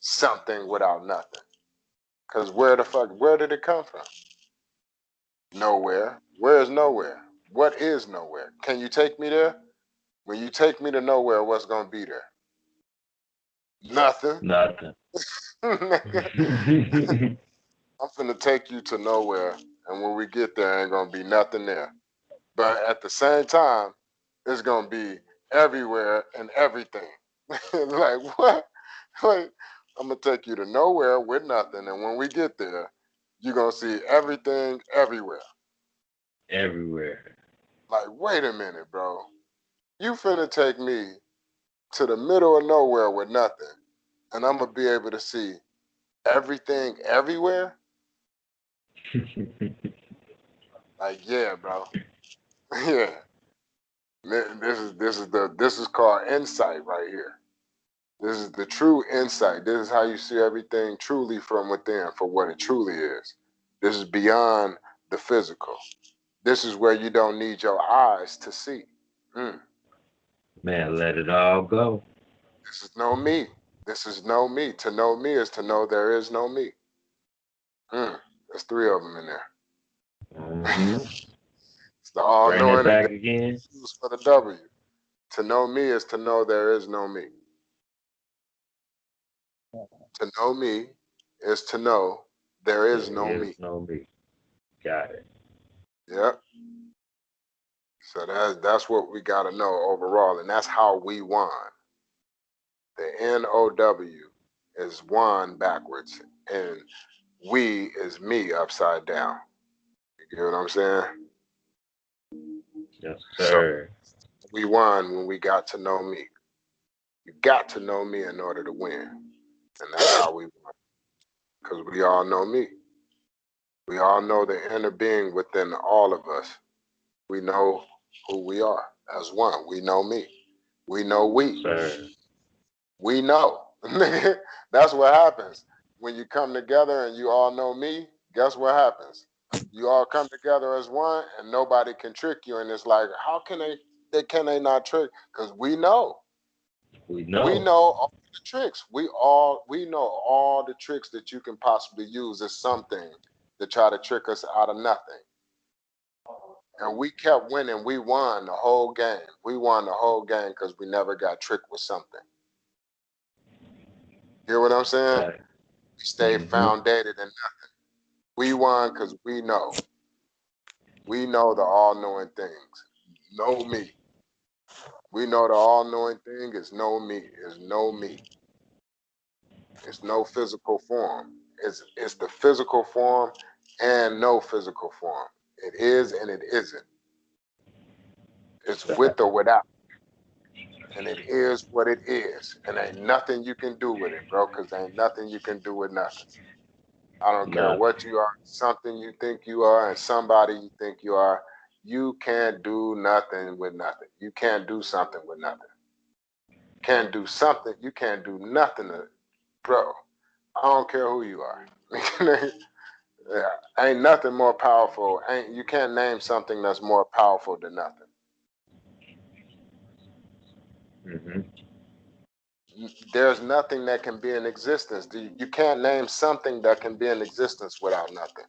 something without nothing. Because where did it come from? Nowhere. Where is nowhere? What is nowhere? Can you take me there? When you take me to nowhere, what's going to be there? Nothing. Nothing. I'm finna take you to nowhere, and when we get there, ain't gonna be nothing there. But at the same time, it's gonna be everywhere and everything. Like what? Like I'm gonna take you to nowhere with nothing, and when we get there, you're gonna see everything everywhere. Everywhere. Like wait a minute, bro. You finna take me to the middle of nowhere with nothing, and I'm gonna be able to see everything everywhere? Like yeah, bro. Yeah. This is called insight right here. This is the true insight. This is how you see everything truly from within for what it truly is. This is beyond the physical. This is where you don't need your eyes to see. Mm. Man, let it all go. This is no me. This is no me. To know me is to know there is no me. Mm. There's three of them in there. Mm-hmm. It's the all Bring that knowing and back then again. choose for the W. To know me is to know there is no me. To know me is to know there is There no is me. no me. Got it. Yep. So that's what we got to know overall, and that's how we won. The NOW is won backwards, and we is me upside down. You get what I'm saying? Yes, So sir. we won when we got to know me. You got to know me in order to win. And that's how we won. Because we all know me. We all know the inner being within all of us. We know who we are as one. We know me. We know we. Sir. We know. That's what happens. When you come together and you all know me, guess what happens? You all come together as one and nobody can trick you. And it's like, how can they not trick? Because we know. We know. We know all the tricks. We know all the tricks that you can possibly use as something to try to trick us out of nothing. And we kept winning. We won the whole game. We won the whole game because we never got tricked with something. Hear what I'm saying? Right. We stayed Mhm. founded in nothing. We won because we know. We know the all-knowing things. Know me. We know the all-knowing thing is know me. Is know me. It's no physical form. It's the physical form and no physical form. It is and it isn't. It's with or without. And it is what it is. And ain't nothing you can do with it, bro, because ain't nothing you can do with nothing. I don't care Nah. what you are, something you think you are, and somebody you think you are. You can't do nothing with nothing. You can't do something with nothing. Can't do something. You can't do nothing, bro. I don't care who you are. Yeah, ain't nothing more powerful. You can't name something that's more powerful than nothing. Mhm. There's nothing that can be in existence. You can't name something that can be in existence without nothing.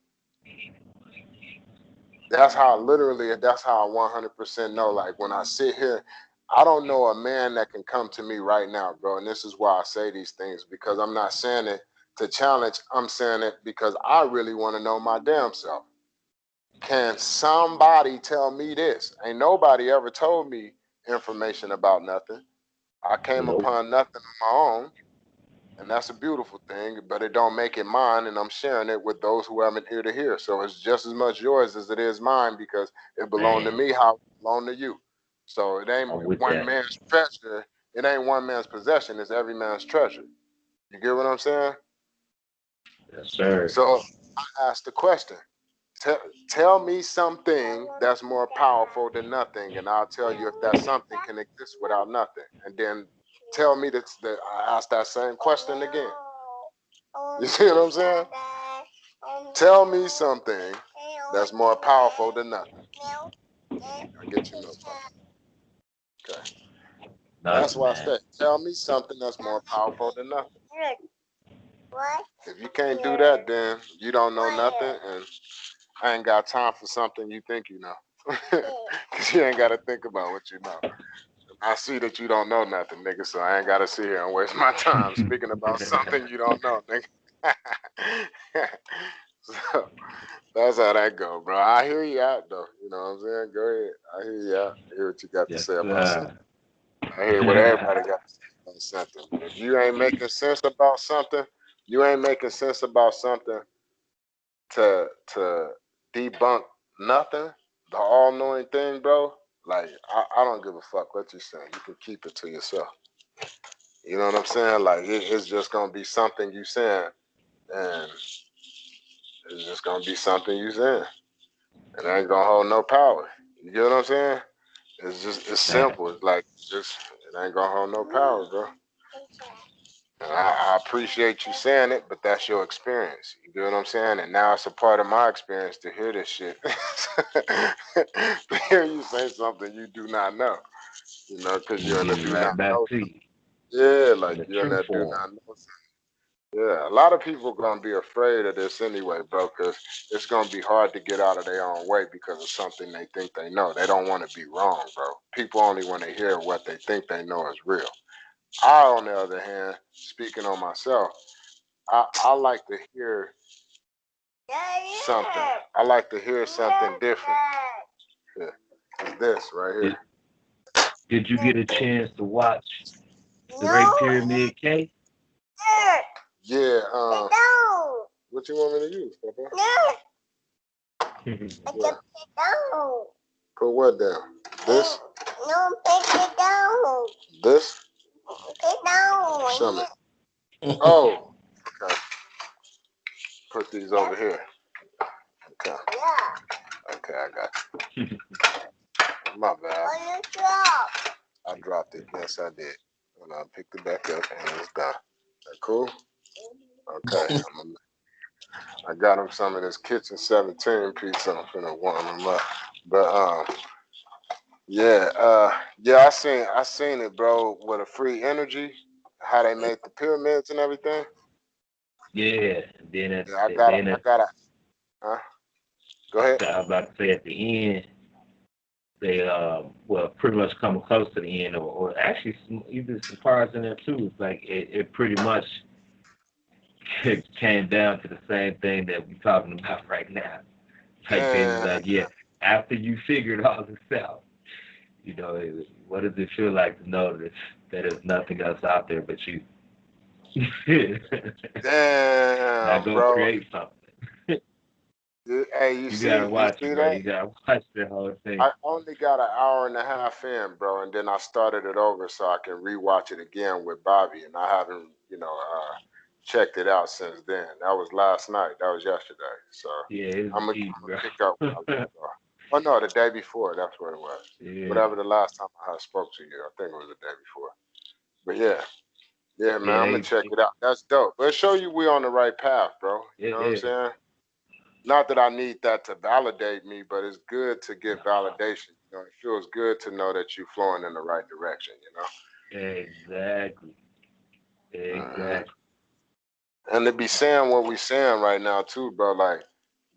That's how that's how I 100% know. Like when I sit here, I don't know a man that can come to me right now, bro. And this is why I say these things, because I'm not saying it to challenge. I'm saying it because I really want to know my damn self. Can somebody tell me this? Ain't nobody ever told me information about nothing. I came Nope. upon nothing on my own, and that's a beautiful thing, but it don't make it mine, and I'm sharing it with those who haven't ear to hear. So it's just as much yours as it is mine because it belonged to Man, me how it belonged to you. So it ain't I'm with one that. man's treasure. It ain't one man's possession. It's every man's treasure. You get what I'm saying? Yes, sir. So I asked the question. Tell me something that's more powerful than nothing, and I'll tell you if that something can exist without nothing. And then tell me that I asked that same question again. You see what I'm saying? Tell me something that's more powerful than nothing. I get you milk. Okay. That's Nothing, why I man. said, tell me something that's more powerful than nothing. If you can't do that, then you don't know nothing, and I ain't got time for something you think you know. Because you ain't got to think about what you know. I see that you don't know nothing, nigga, so I ain't got to sit here and waste my time speaking about something you don't know, nigga. So that's how that go, bro. I hear you out, though. You know what I'm saying? Go ahead. I hear you out. I hear what you got to Yes, say about something. sir. I hear what everybody got to say about something. But if you ain't making sense about something, you ain't making sense about something to debunk nothing, the all-knowing thing, bro. Like I don't give a fuck what you're saying. You can keep it to yourself. You know what I'm saying? Like it's just gonna be something you saying, and it's just gonna be something you saying. It ain't gonna hold no power. You get what I'm saying? It's Man. simple. It's like just it ain't gonna hold no power, bro. And I appreciate you saying it, but that's your experience. You get what I'm saying? And now it's a part of my experience to hear this shit. To hear you say something you do not know. You know, because you're in the Give it do not right back know. to you Yeah, in like the you're in true that do form. not know. Yeah, a lot of people gonna be afraid of this anyway, bro, because it's gonna be hard to get out of their own way because of something they think they know. They don't want to be wrong, bro. People only want to hear what they think they know is real. I, on the other hand, speaking on myself, I like to hear something. I like to hear something different. Yeah, it's this right Did, here. did you get a chance to watch the Great Pyramid Case? Yeah, what you want me to use, Papa? Yeah. Put what down? This? No, take it down. This? Take it down. Show me. Oh, okay. Put these over here. Okay. Yeah. Okay, I got you. My bad. On the top. I dropped it. Yes, I did. And I picked it back up and it's done. That cool? Okay. I got him some of this Kitchen 17 piece. I'm finna warm him up. But yeah, I seen it, bro, with a free energy, how they make the pyramids and everything. Yeah, then Yeah, I got it. Huh? Go ahead. I was about to say at the end, they well pretty much come close to the end, or actually even some parts in there too. It's like it pretty much came down to the same thing that we're talking about right now. Like they was like, yeah, after you figured all this out, you know, what does it feel like to know that there's nothing else out there but you? Now Damn, go bro. create something. Hey, you gotta watch see it, bro. that? You gotta watch the whole thing. I only got an hour and a half in, bro, and then I started it over so I can rewatch it again with Bobby, and I haven't, checked it out since then. That was last night. That was yesterday. So Yeah, it's I'm deep, gonna bro. pick up where I left off. Oh no, the day before. That's what it was. Yeah. Whatever the last time I spoke to you, I think it was the day before. But yeah, man, Yeah, I'm gonna check it out. That's dope. But it show you we on the right path, bro. You know what I'm saying? Not that I need that to validate me, but it's good to get validation. You know, it feels good to know that you're flowing in the right direction. Exactly. And to be saying what we saying right now too, bro. Like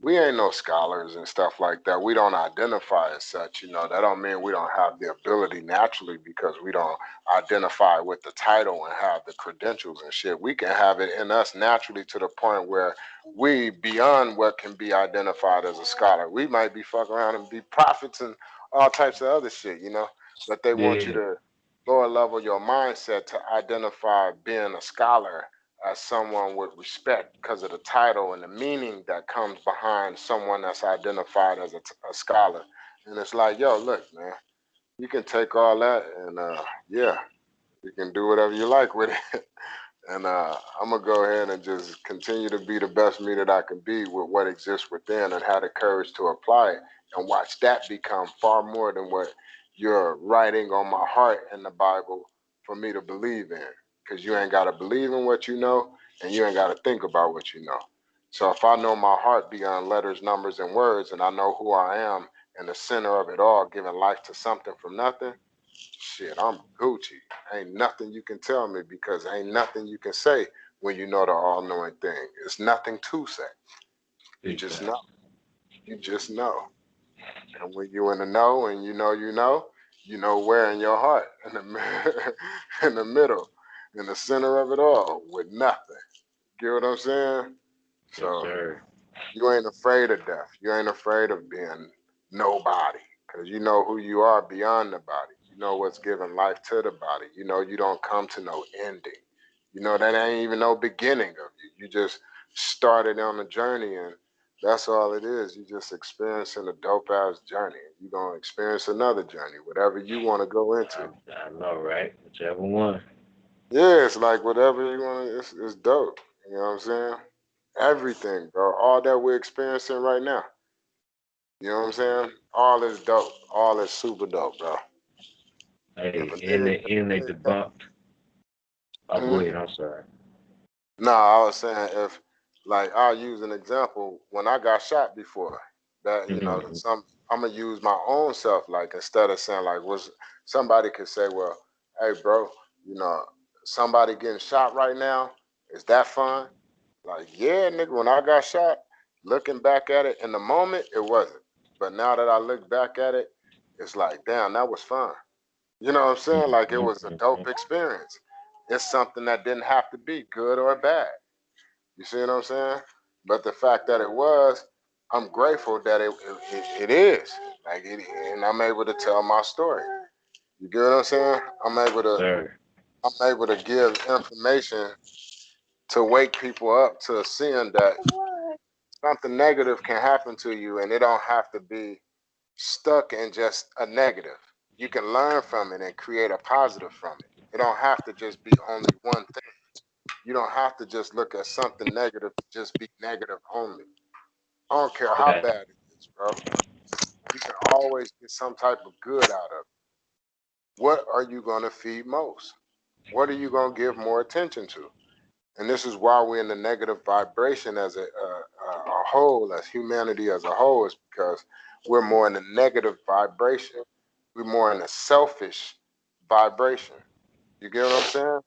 we ain't no scholars and stuff like that. We don't identify as such. That don't mean we don't have the ability naturally because we don't identify with the title and have the credentials and shit. We can have it in us naturally to the point where we beyond what can be identified as a scholar. We might be fuck around and be prophets and all types of other shit, but they want you to lower level your mindset to identify being a scholar as someone with respect because of the title and the meaning that comes behind someone that's identified as a scholar. And it's like, yo, look, man, you can take all that and you can do whatever you like with it. And I'm gonna go ahead and just continue to be the best me that I can be with what exists within and have the courage to apply it and watch that become far more than what you're writing on my heart in the Bible for me to believe in. Because you ain't gotta believe in what you know and you ain't gotta think about what you know. So if I know my heart beyond letters, numbers, and words, and I know who I am in the center of it all, giving life to something from nothing, shit, I'm Gucci. Ain't nothing you can tell me because ain't nothing you can say when you know the all-knowing thing. It's nothing to say. You just know. You just know. And when you in the know and you know where in your heart, in the middle, in the center of it all, with nothing. Get what I'm saying? So you ain't afraid of death. You ain't afraid of being nobody because you know who you are beyond the body. You know what's giving life to the body. You know you don't come to no ending. You know that ain't even no beginning of you. You just started on a journey and that's all it is. You just experiencing a dope ass journey. You're gonna experience another journey, whatever you want to go into. I know, right? Whichever one. Yeah, it's like whatever you want to, it's dope. You know what I'm saying? Everything, bro. All that we're experiencing right now. You know what I'm saying? All is dope. All is super dope, bro. Hey, and they debunked. Oh, go ahead. I'm sorry. No, I was saying if, like, I'll use an example. When I got shot before, that I'm gonna use my own self. Like instead of saying like, was somebody could say, well, hey, bro, somebody getting shot right now. Is that fun? Like, yeah, nigga. When I got shot, looking back at it in the moment, it wasn't. But now that I look back at it, it's like, damn, that was fun. You know what I'm saying? Like it was a dope experience. It's something that didn't have to be good or bad. You see what I'm saying? But the fact that it was, I'm grateful that it is. And I'm able to tell my story. You get what I'm saying? I'm able to give information to wake people up to seeing that something negative can happen to you and it don't have to be stuck in just a negative. You can learn from it and create a positive from it. It don't have to just be only one thing. You don't have to just look at something negative to just be negative only. I don't care how bad it is, bro. You can always get some type of good out of it. What are you going to feed most? What are you going to give more attention to? And this is why we're in the negative vibration as a whole, as humanity as a whole, is because we're more in the negative vibration. We're more in a selfish vibration. You get what I'm saying?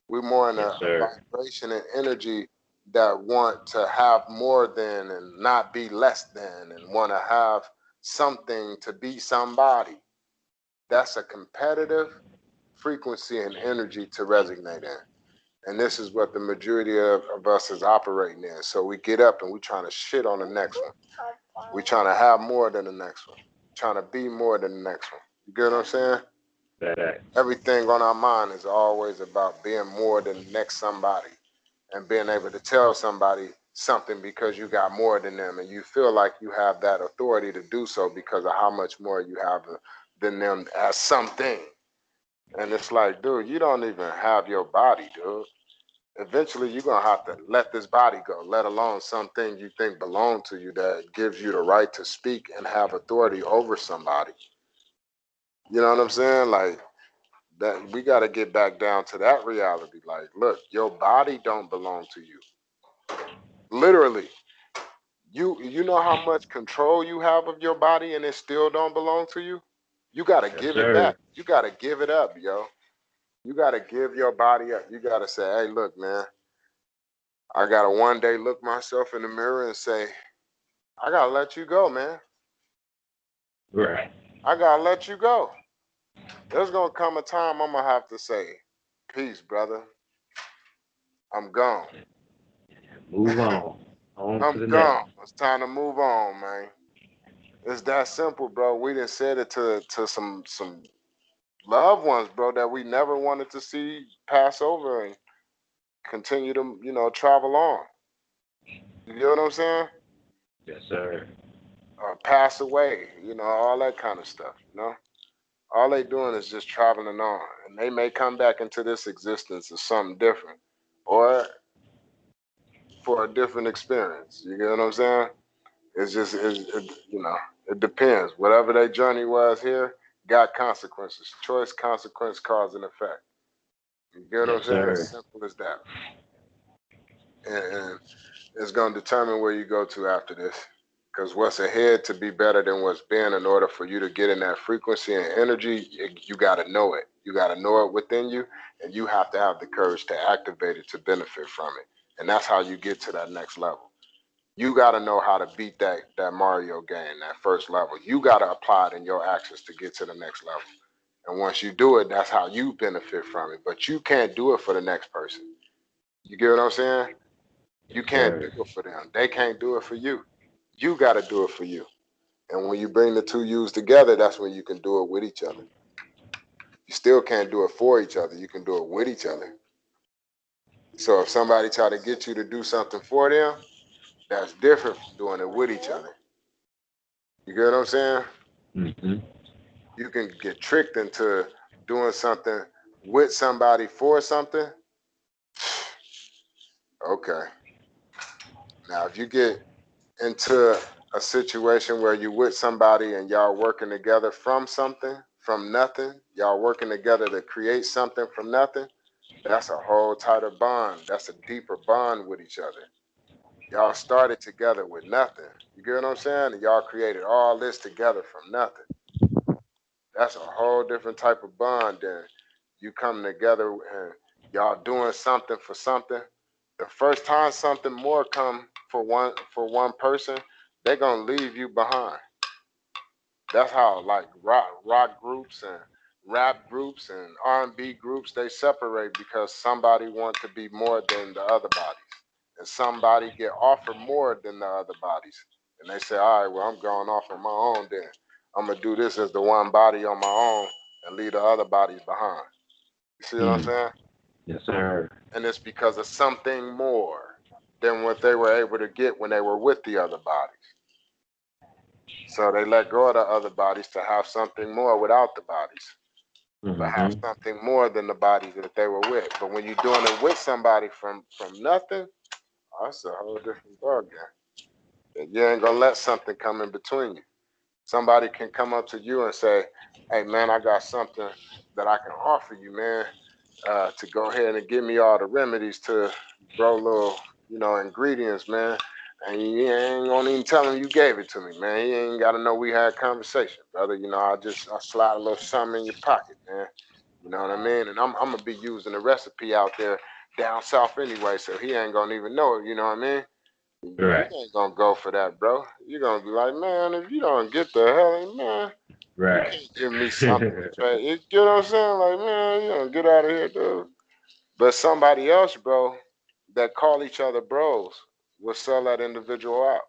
We're more in Yes, a sir. vibration and energy that want to have more than and not be less than and want to have something to be somebody. That's a competitive frequency and energy to resonate in. And this is what the majority of us is operating in. So we get up and we trying to shit on the next one. We trying to have more than the next one. Trying to be more than the next one. You get what I'm saying? That. Everything on our mind is always about being more than the next somebody and being able to tell somebody something because you got more than them and you feel like you have that authority to do so because of how much more you have than them as something. And it's like, dude, you don't even have your body, dude. Eventually, you're going to have to let this body go, let alone something you think belong to you that gives you the right to speak and have authority over somebody. You know what I'm saying? Like, that we got to get back down to that reality. Like, look, your body don't belong to you. Literally, you know how much control you have of your body and it still don't belong to you? You got to Yes, give it sir. back. You got to give it up, yo. You got to give your body up. You got to say, hey, look, man, I got to one day look myself in the mirror and say, I got to let you go, man. Right. I got to let you go. There's going to come a time I'm going to have to say, peace, brother. I'm gone. Move on. On to I'm the next. gone. It's time to move on, man. It's that simple, bro. We done said it to some loved ones, bro, that we never wanted to see pass over and continue to, travel on. You get what I'm saying? Yes, sir. Or pass away, all that kind of stuff. All they doing is just traveling on. And they may come back into this existence as something different. Or for a different experience. You get what I'm saying? It's just, it depends. Whatever their journey was here, got consequences. Choice, consequence, cause, and effect. You get what I'm Yes, saying? sir. As simple as that. And it's going to determine where you go to after this. Because what's ahead to be better than what's been, in order for you to get in that frequency and energy, you got to know it. You got to know it within you, and you have to have the courage to activate it to benefit from it. And that's how you get to that next level. You got to know how to beat that Mario game, that first level. You got to apply it in your actions to get to the next level. And once you do it, that's how you benefit from it. But you can't do it for the next person. You get what I'm saying? You Yes, can't do sir. it for them. They can't do it for you. You got to do it for you. And when you bring the two U's together, that's when you can do it with each other. You still can't do it for each other. You can do it with each other. So if somebody try to get you to do something for them, that's different from doing it with each other. You get what I'm saying? Mm-hmm. You can get tricked into doing something with somebody for something. Okay. Now, if you get into a situation where you with somebody and y'all working together from something, from nothing, y'all working together to create something from nothing, that's a whole tighter bond. That's a deeper bond with each other. Y'all started together with nothing. You get what I'm saying? And y'all created all this together from nothing. That's a whole different type of bond than you coming together and y'all doing something for something. The first time something more come for one person, they're gonna leave you behind. That's how like rock groups and rap groups and R&B groups, they separate because somebody want to be more than the other bodies, and somebody get offered more than the other bodies, and they say, all right, well, I'm going off on my own. Then I'm gonna do this as the one body on my own and leave the other bodies behind. You see what I'm saying? Yes, sir. And it's because of something more than what they were able to get when they were with the other bodies. So they let go of the other bodies to have something more without the bodies, but have Mm-hmm. something more than the bodies that they were with. But when you're doing it with somebody from nothing, that's a whole different ballgame. And you ain't gonna let something come in between you. Somebody can come up to you and say, "Hey man, I got something that I can offer you, man, to go ahead and give me all the remedies to grow little, ingredients, man." And you ain't gonna even tell him you gave it to me, man. He ain't gotta know we had a conversation, brother. I slide a little something in your pocket, man. You know what I mean? And I'm gonna be using the recipe out there down south anyway, so he ain't gonna even know it. You know what I mean? You Right. ain't gonna go for that, bro. You're gonna be like, man, if you don't get the hell in, man, you Right. can't give me something straight. You get what I'm saying? Like, man, you don't get out of here, dude. But somebody else, bro, that call each other bros will sell that individual out.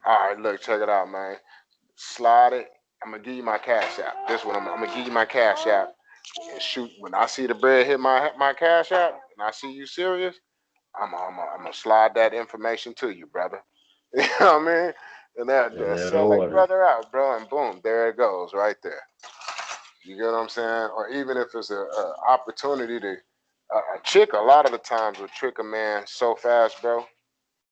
All right, look, check it out, man. Slide it. I'm gonna give you my cash app. This one, I'm gonna give you my cash app. And shoot, when I see the bread hit my cash app, and I see you serious, I'm gonna slide that information to you, brother. You know what I mean? And In that that sell that order. brother out, bro, and boom, there it goes, right there. You get what I'm saying? Or even if it's a opportunity to a chick, a lot of the times will trick a man so fast, bro.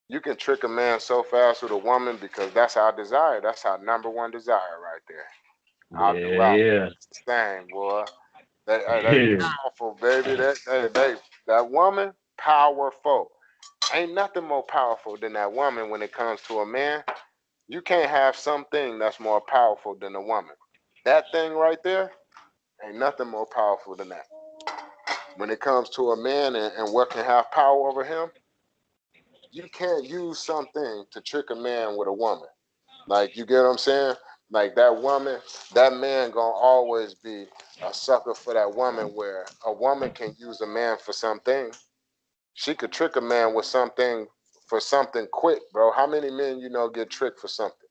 You can trick a man so fast with a woman because that's our desire. That's our number one desire right there. I'll do out Yeah, thing, boy. They yeah. powerful, baby. That woman, powerful. Ain't nothing more powerful than that woman when it comes to a man. You can't have something that's more powerful than a woman. That thing right there, ain't nothing more powerful than that. When it comes to a man and what can have power over him, you can't use something to trick a man with a woman. Like, you get what I'm saying? Like, that woman, that man gonna always be a sucker for that woman, where a woman can use a man for something. She could trick a man with something for something quick, bro. How many men get tricked for something?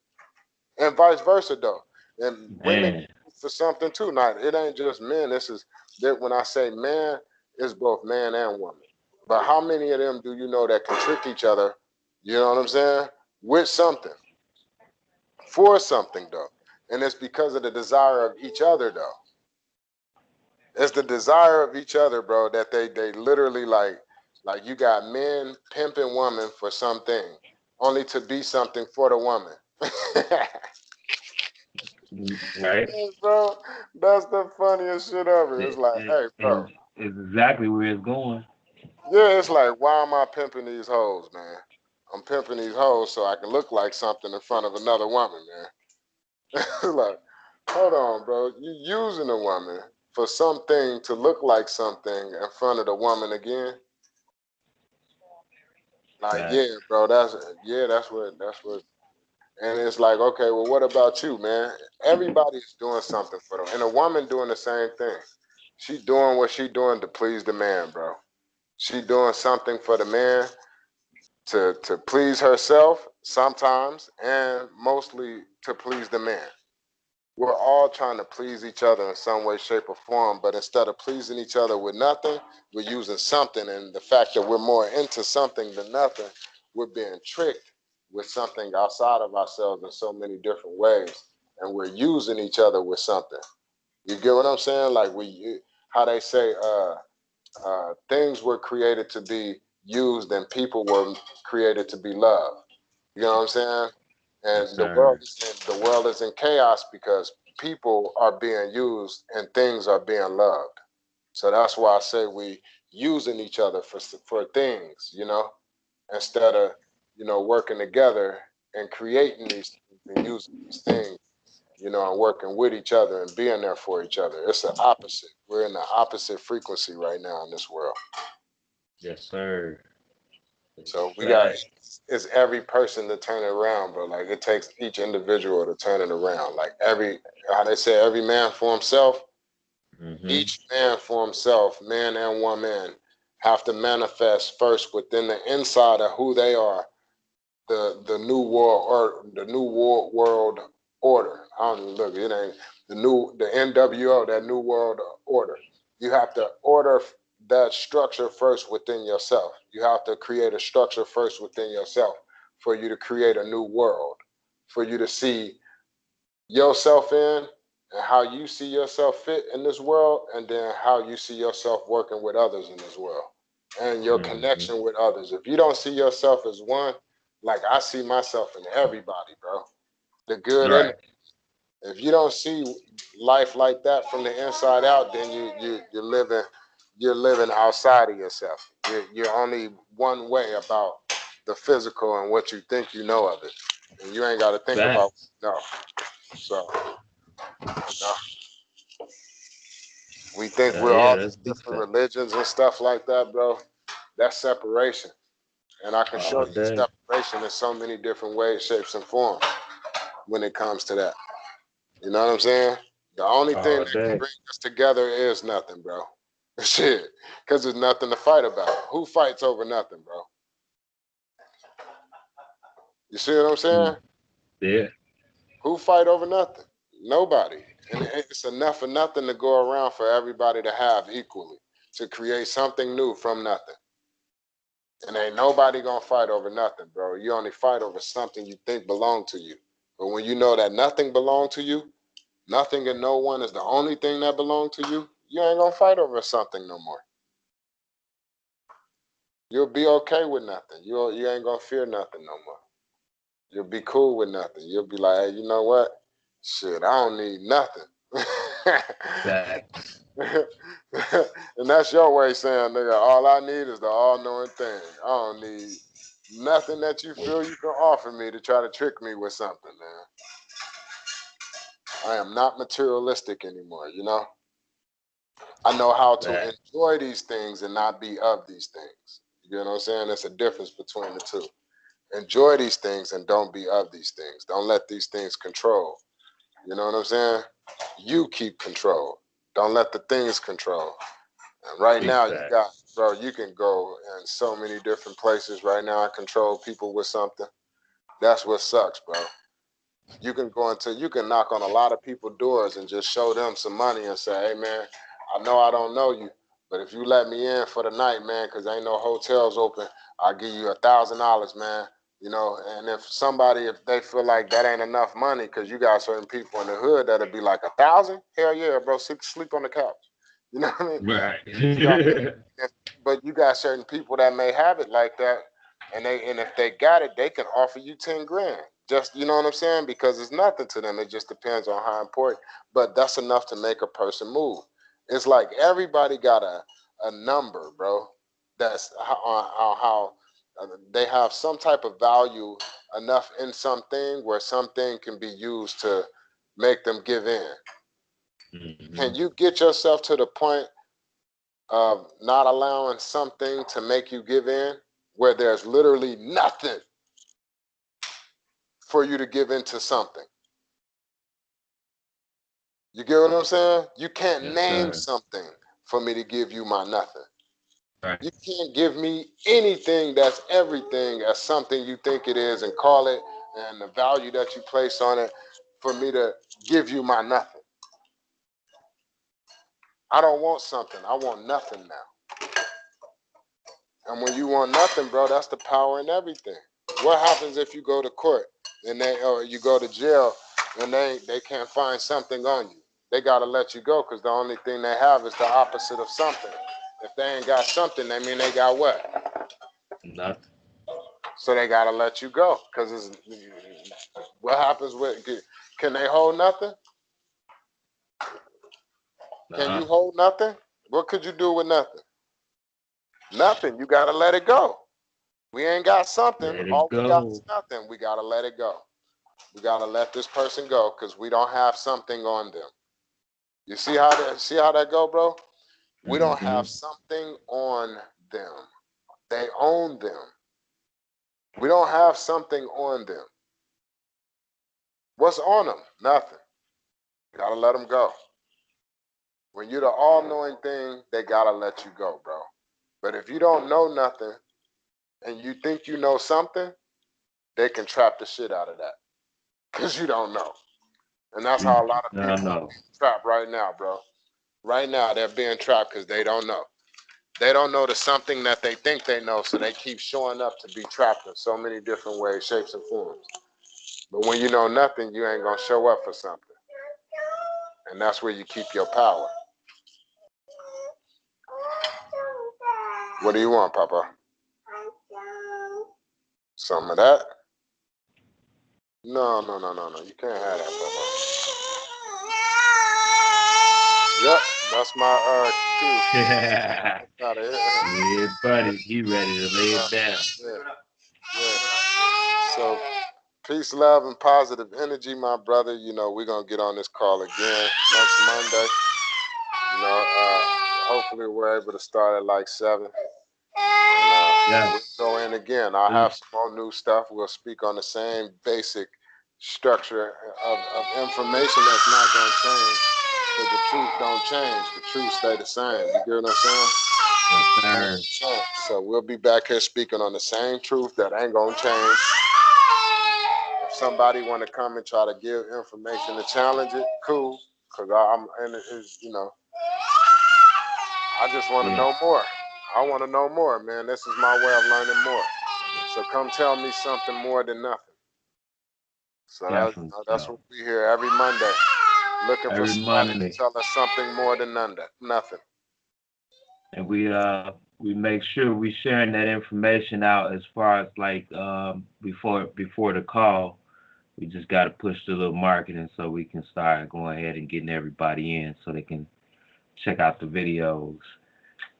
And vice versa though. And women Man. for something too. Not, it ain't just men. This is that when I say man, it's both man and woman. But how many of them do you know that can trick each other? You know what I'm saying? With something, for something though. And it's because of the desire of each other though. It's the desire of each other, bro, that they literally like you got men pimping women for something, only to be something for the woman. Right. Yes, bro, that's the funniest shit ever. It's like, hey, bro, And it's exactly where it's going. yeah, it's like, why am I pimping these hoes, man? I'm pimping these hoes so I can look like something in front of another woman, man. Like, hold on, bro, you using a woman for something to look like something in front of the woman again? Like, Right. yeah, bro, that's what. And it's like, okay, well, what about you, man? Everybody's doing something for them, and a woman doing the same thing. She doing what she doing to please the man, bro. She doing something for the man to please herself sometimes, and mostly to please the man. We're all trying to please each other in some way, shape, or form, but instead of pleasing each other with nothing, we're using something. And the fact that we're more into something than nothing, we're being tricked with something outside of ourselves in so many different ways. And we're using each other with something. You get what I'm saying? Like, how they say, things were created to be used and people were created to be loved. You know what I'm saying? Yes, And sir. the world is in chaos because people are being used and things are being loved. So that's why I say we using each other for things, instead of working together and creating these things and using these things, and working with each other and being there for each other. It's the opposite. We're in the opposite frequency right now in this world. Yes, sir. So we got Fact. it's every person to turn it around, bro. Like, it takes each individual to turn it around. Like, how they say, every man for himself. Mm-hmm. Each man for himself, man and woman, have to manifest first within the inside of who they are, the new world, or the new world order. I don't even look. It ain't the NWO, that new world order. You have to order that structure first within yourself. You have to create a structure first within yourself for you to create a new world. for you to see yourself in and how you see yourself fit in this world, and then how you see yourself working with others in this world and your connection with others. If you don't see yourself as one, like I see myself in everybody, bro, the good and if you don't see life like that from the inside out, then you're living outside of yourself. You're only one way about the physical and what you think you know of it, and you ain't got to think about no. So, you know, we think we're all these different religions and stuff like that, bro. That's separation, and I can show you separation in so many different ways, shapes, and forms when it comes to that. You know what I'm saying? The only thing that can bring us together is nothing, bro. Shit, because there's nothing to fight about. Who fights over nothing, bro? You see what I'm saying? Yeah. Who fight over nothing? Nobody. And it's enough of nothing to go around for everybody to have equally, to create something new from nothing. And ain't nobody gonna fight over nothing, bro. You only fight over something you think belong to you. But when you know that nothing belong to you, nothing and no one is the only thing that belong to you, you ain't gonna fight over something no more. You'll be okay with nothing. You ain't gonna fear nothing no more. You'll be cool with nothing. You'll be like, hey, you know what? Shit, I don't need nothing. And that's your way of saying, nigga, all I need is the all-knowing thing. I don't need nothing that you feel you can offer me to try to trick me with something, man. I am not materialistic anymore, you know? I know how to enjoy these things and not be of these things. You know what I'm saying? There's a difference between the two. Enjoy these things and don't be of these things. Don't let these things control. You know what I'm saying? You keep control. Don't let the things control. And right now, you got, bro, you can go in so many different places right now and control people with something. That's what sucks, bro. You can you can knock on a lot of people's doors and just show them some money and say, hey, man, I know I don't know you, but if you let me in for the night, man, because ain't no hotels open, I'll give you $1,000, man. You know, and if they feel like that ain't enough money, because you got certain people in the hood that'll be like 1,000, hell yeah, bro, sleep on the couch. You know what I mean? Right. But you got certain people that may have it like that, and if they got it, they can offer you 10 grand. Just, you know what I'm saying? Because it's nothing to them. It just depends on how important. But that's enough to make a person move. It's like everybody got a number, bro. That's how they have some type of value enough in something where something can be used to make them give in. Can you get yourself to the point of not allowing something to make you give in where there's literally nothing for you to give into something? You get what I'm saying? You can't name something for me to give you my nothing. Right. You can't give me anything that's everything as something you think it is and call it and the value that you place on it for me to give you my nothing. I don't want something. I want nothing now. And when you want nothing, bro, that's the power in everything. What happens if you go to court and or you go to jail and they can't find something on you? They got to let you go because the only thing they have is the opposite of something. If they ain't got something, they mean they got what? Nothing. So they got to let you go because what happens can they hold nothing? Can you hold nothing? What could you do with nothing? Nothing. You got to let it go. We ain't got something. All we got is nothing. We got to let it go. We got to let this person go because we don't have something on them. You see how that go, bro? We don't have something on them. They own them. We don't have something on them. What's on them? Nothing. Gotta let them go. When you're the all-knowing thing, they gotta let you go, bro. But if you don't know nothing and you think you know something, they can trap the shit out of that because you don't know. And that's how a lot of people are being trapped right now, bro. Right now, they're being trapped because they don't know. They don't know the something that they think they know, so they keep showing up to be trapped in so many different ways, shapes, and forms. But when you know nothing, you ain't gonna show up for something. And that's where you keep your power. What do you want, Papa? Some of that? No. You can't have that, Papa. Yep, that's my cue. Yeah, Out of here. buddy, you ready to lay it down? Yeah. So, peace, love, and positive energy, my brother. You know, we're going to get on this call again next Monday. You know, hopefully we're able to start at like 7. And, Yes. we'll go in again. I'll have Please. some more new stuff. We'll speak on the same basic structure of information that's not going to change. Because the truth don't change. The truth stay the same. You get what I'm saying? Yes, sir. So we'll be back here speaking on the same truth that ain't gonna change. If somebody want to come and try to give information to challenge it, cool. Cause I'm and it's, you know, I just want to know more. I want to know more, man. This is my way of learning more. So come tell me something more than nothing. So that's what we hear every Monday, looking for somebody to tell us something more than nothing. And we make sure we sharing that information out as far as like before the call. We just got to push the little marketing so we can start going ahead and getting everybody in so they can check out the videos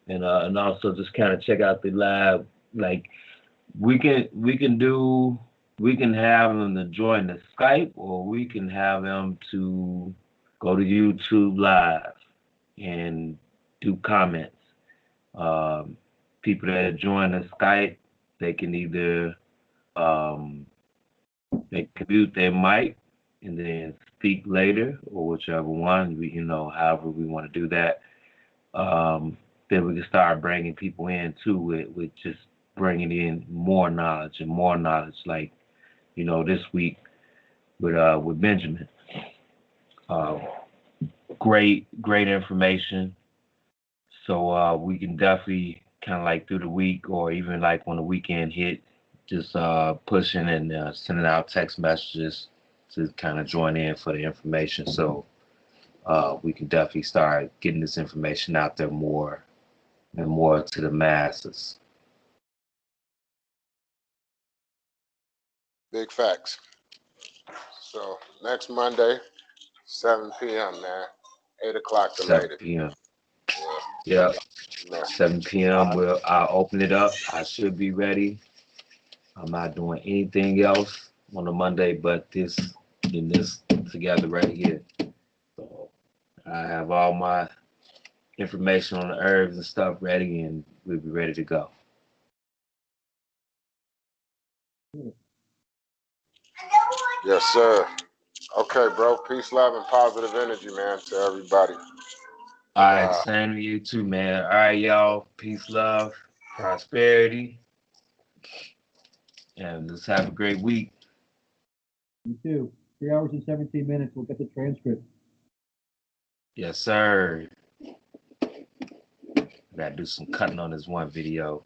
and also just kind of check out the live. Like we can have them to join the Skype, or we can have them to go to YouTube Live and do comments. People that join the Skype, they can either they can mute their mic and then speak later, or whichever one, however we want to do that. Then we can start bringing people in too with just bringing in more knowledge. Like, this week with Benjamin. Great information. So we can definitely kind of like through the week, or even like when the weekend hit, just pushing and sending out text messages to kind of join in for the information. So we can definitely start getting this information out there more and more to the masses. Big facts. So next Monday, 7 p.m., man. 8 o'clock to 7 latest. p.m. Yeah. 7 p.m. I'll open it up. I should be ready. I'm not doing anything else on a Monday but getting this together right here. So I have all my information on the herbs and stuff ready, and we'll be ready to go. Yes, sir. Okay, bro. Peace, love, and positive energy, man, to everybody. All right, same to you too, man. All right, y'all. Peace, love, prosperity, and let's have a great week. You too. 3 hours and 17 minutes. We'll get the transcript. Yes, sir. Gotta do some cutting on this one video.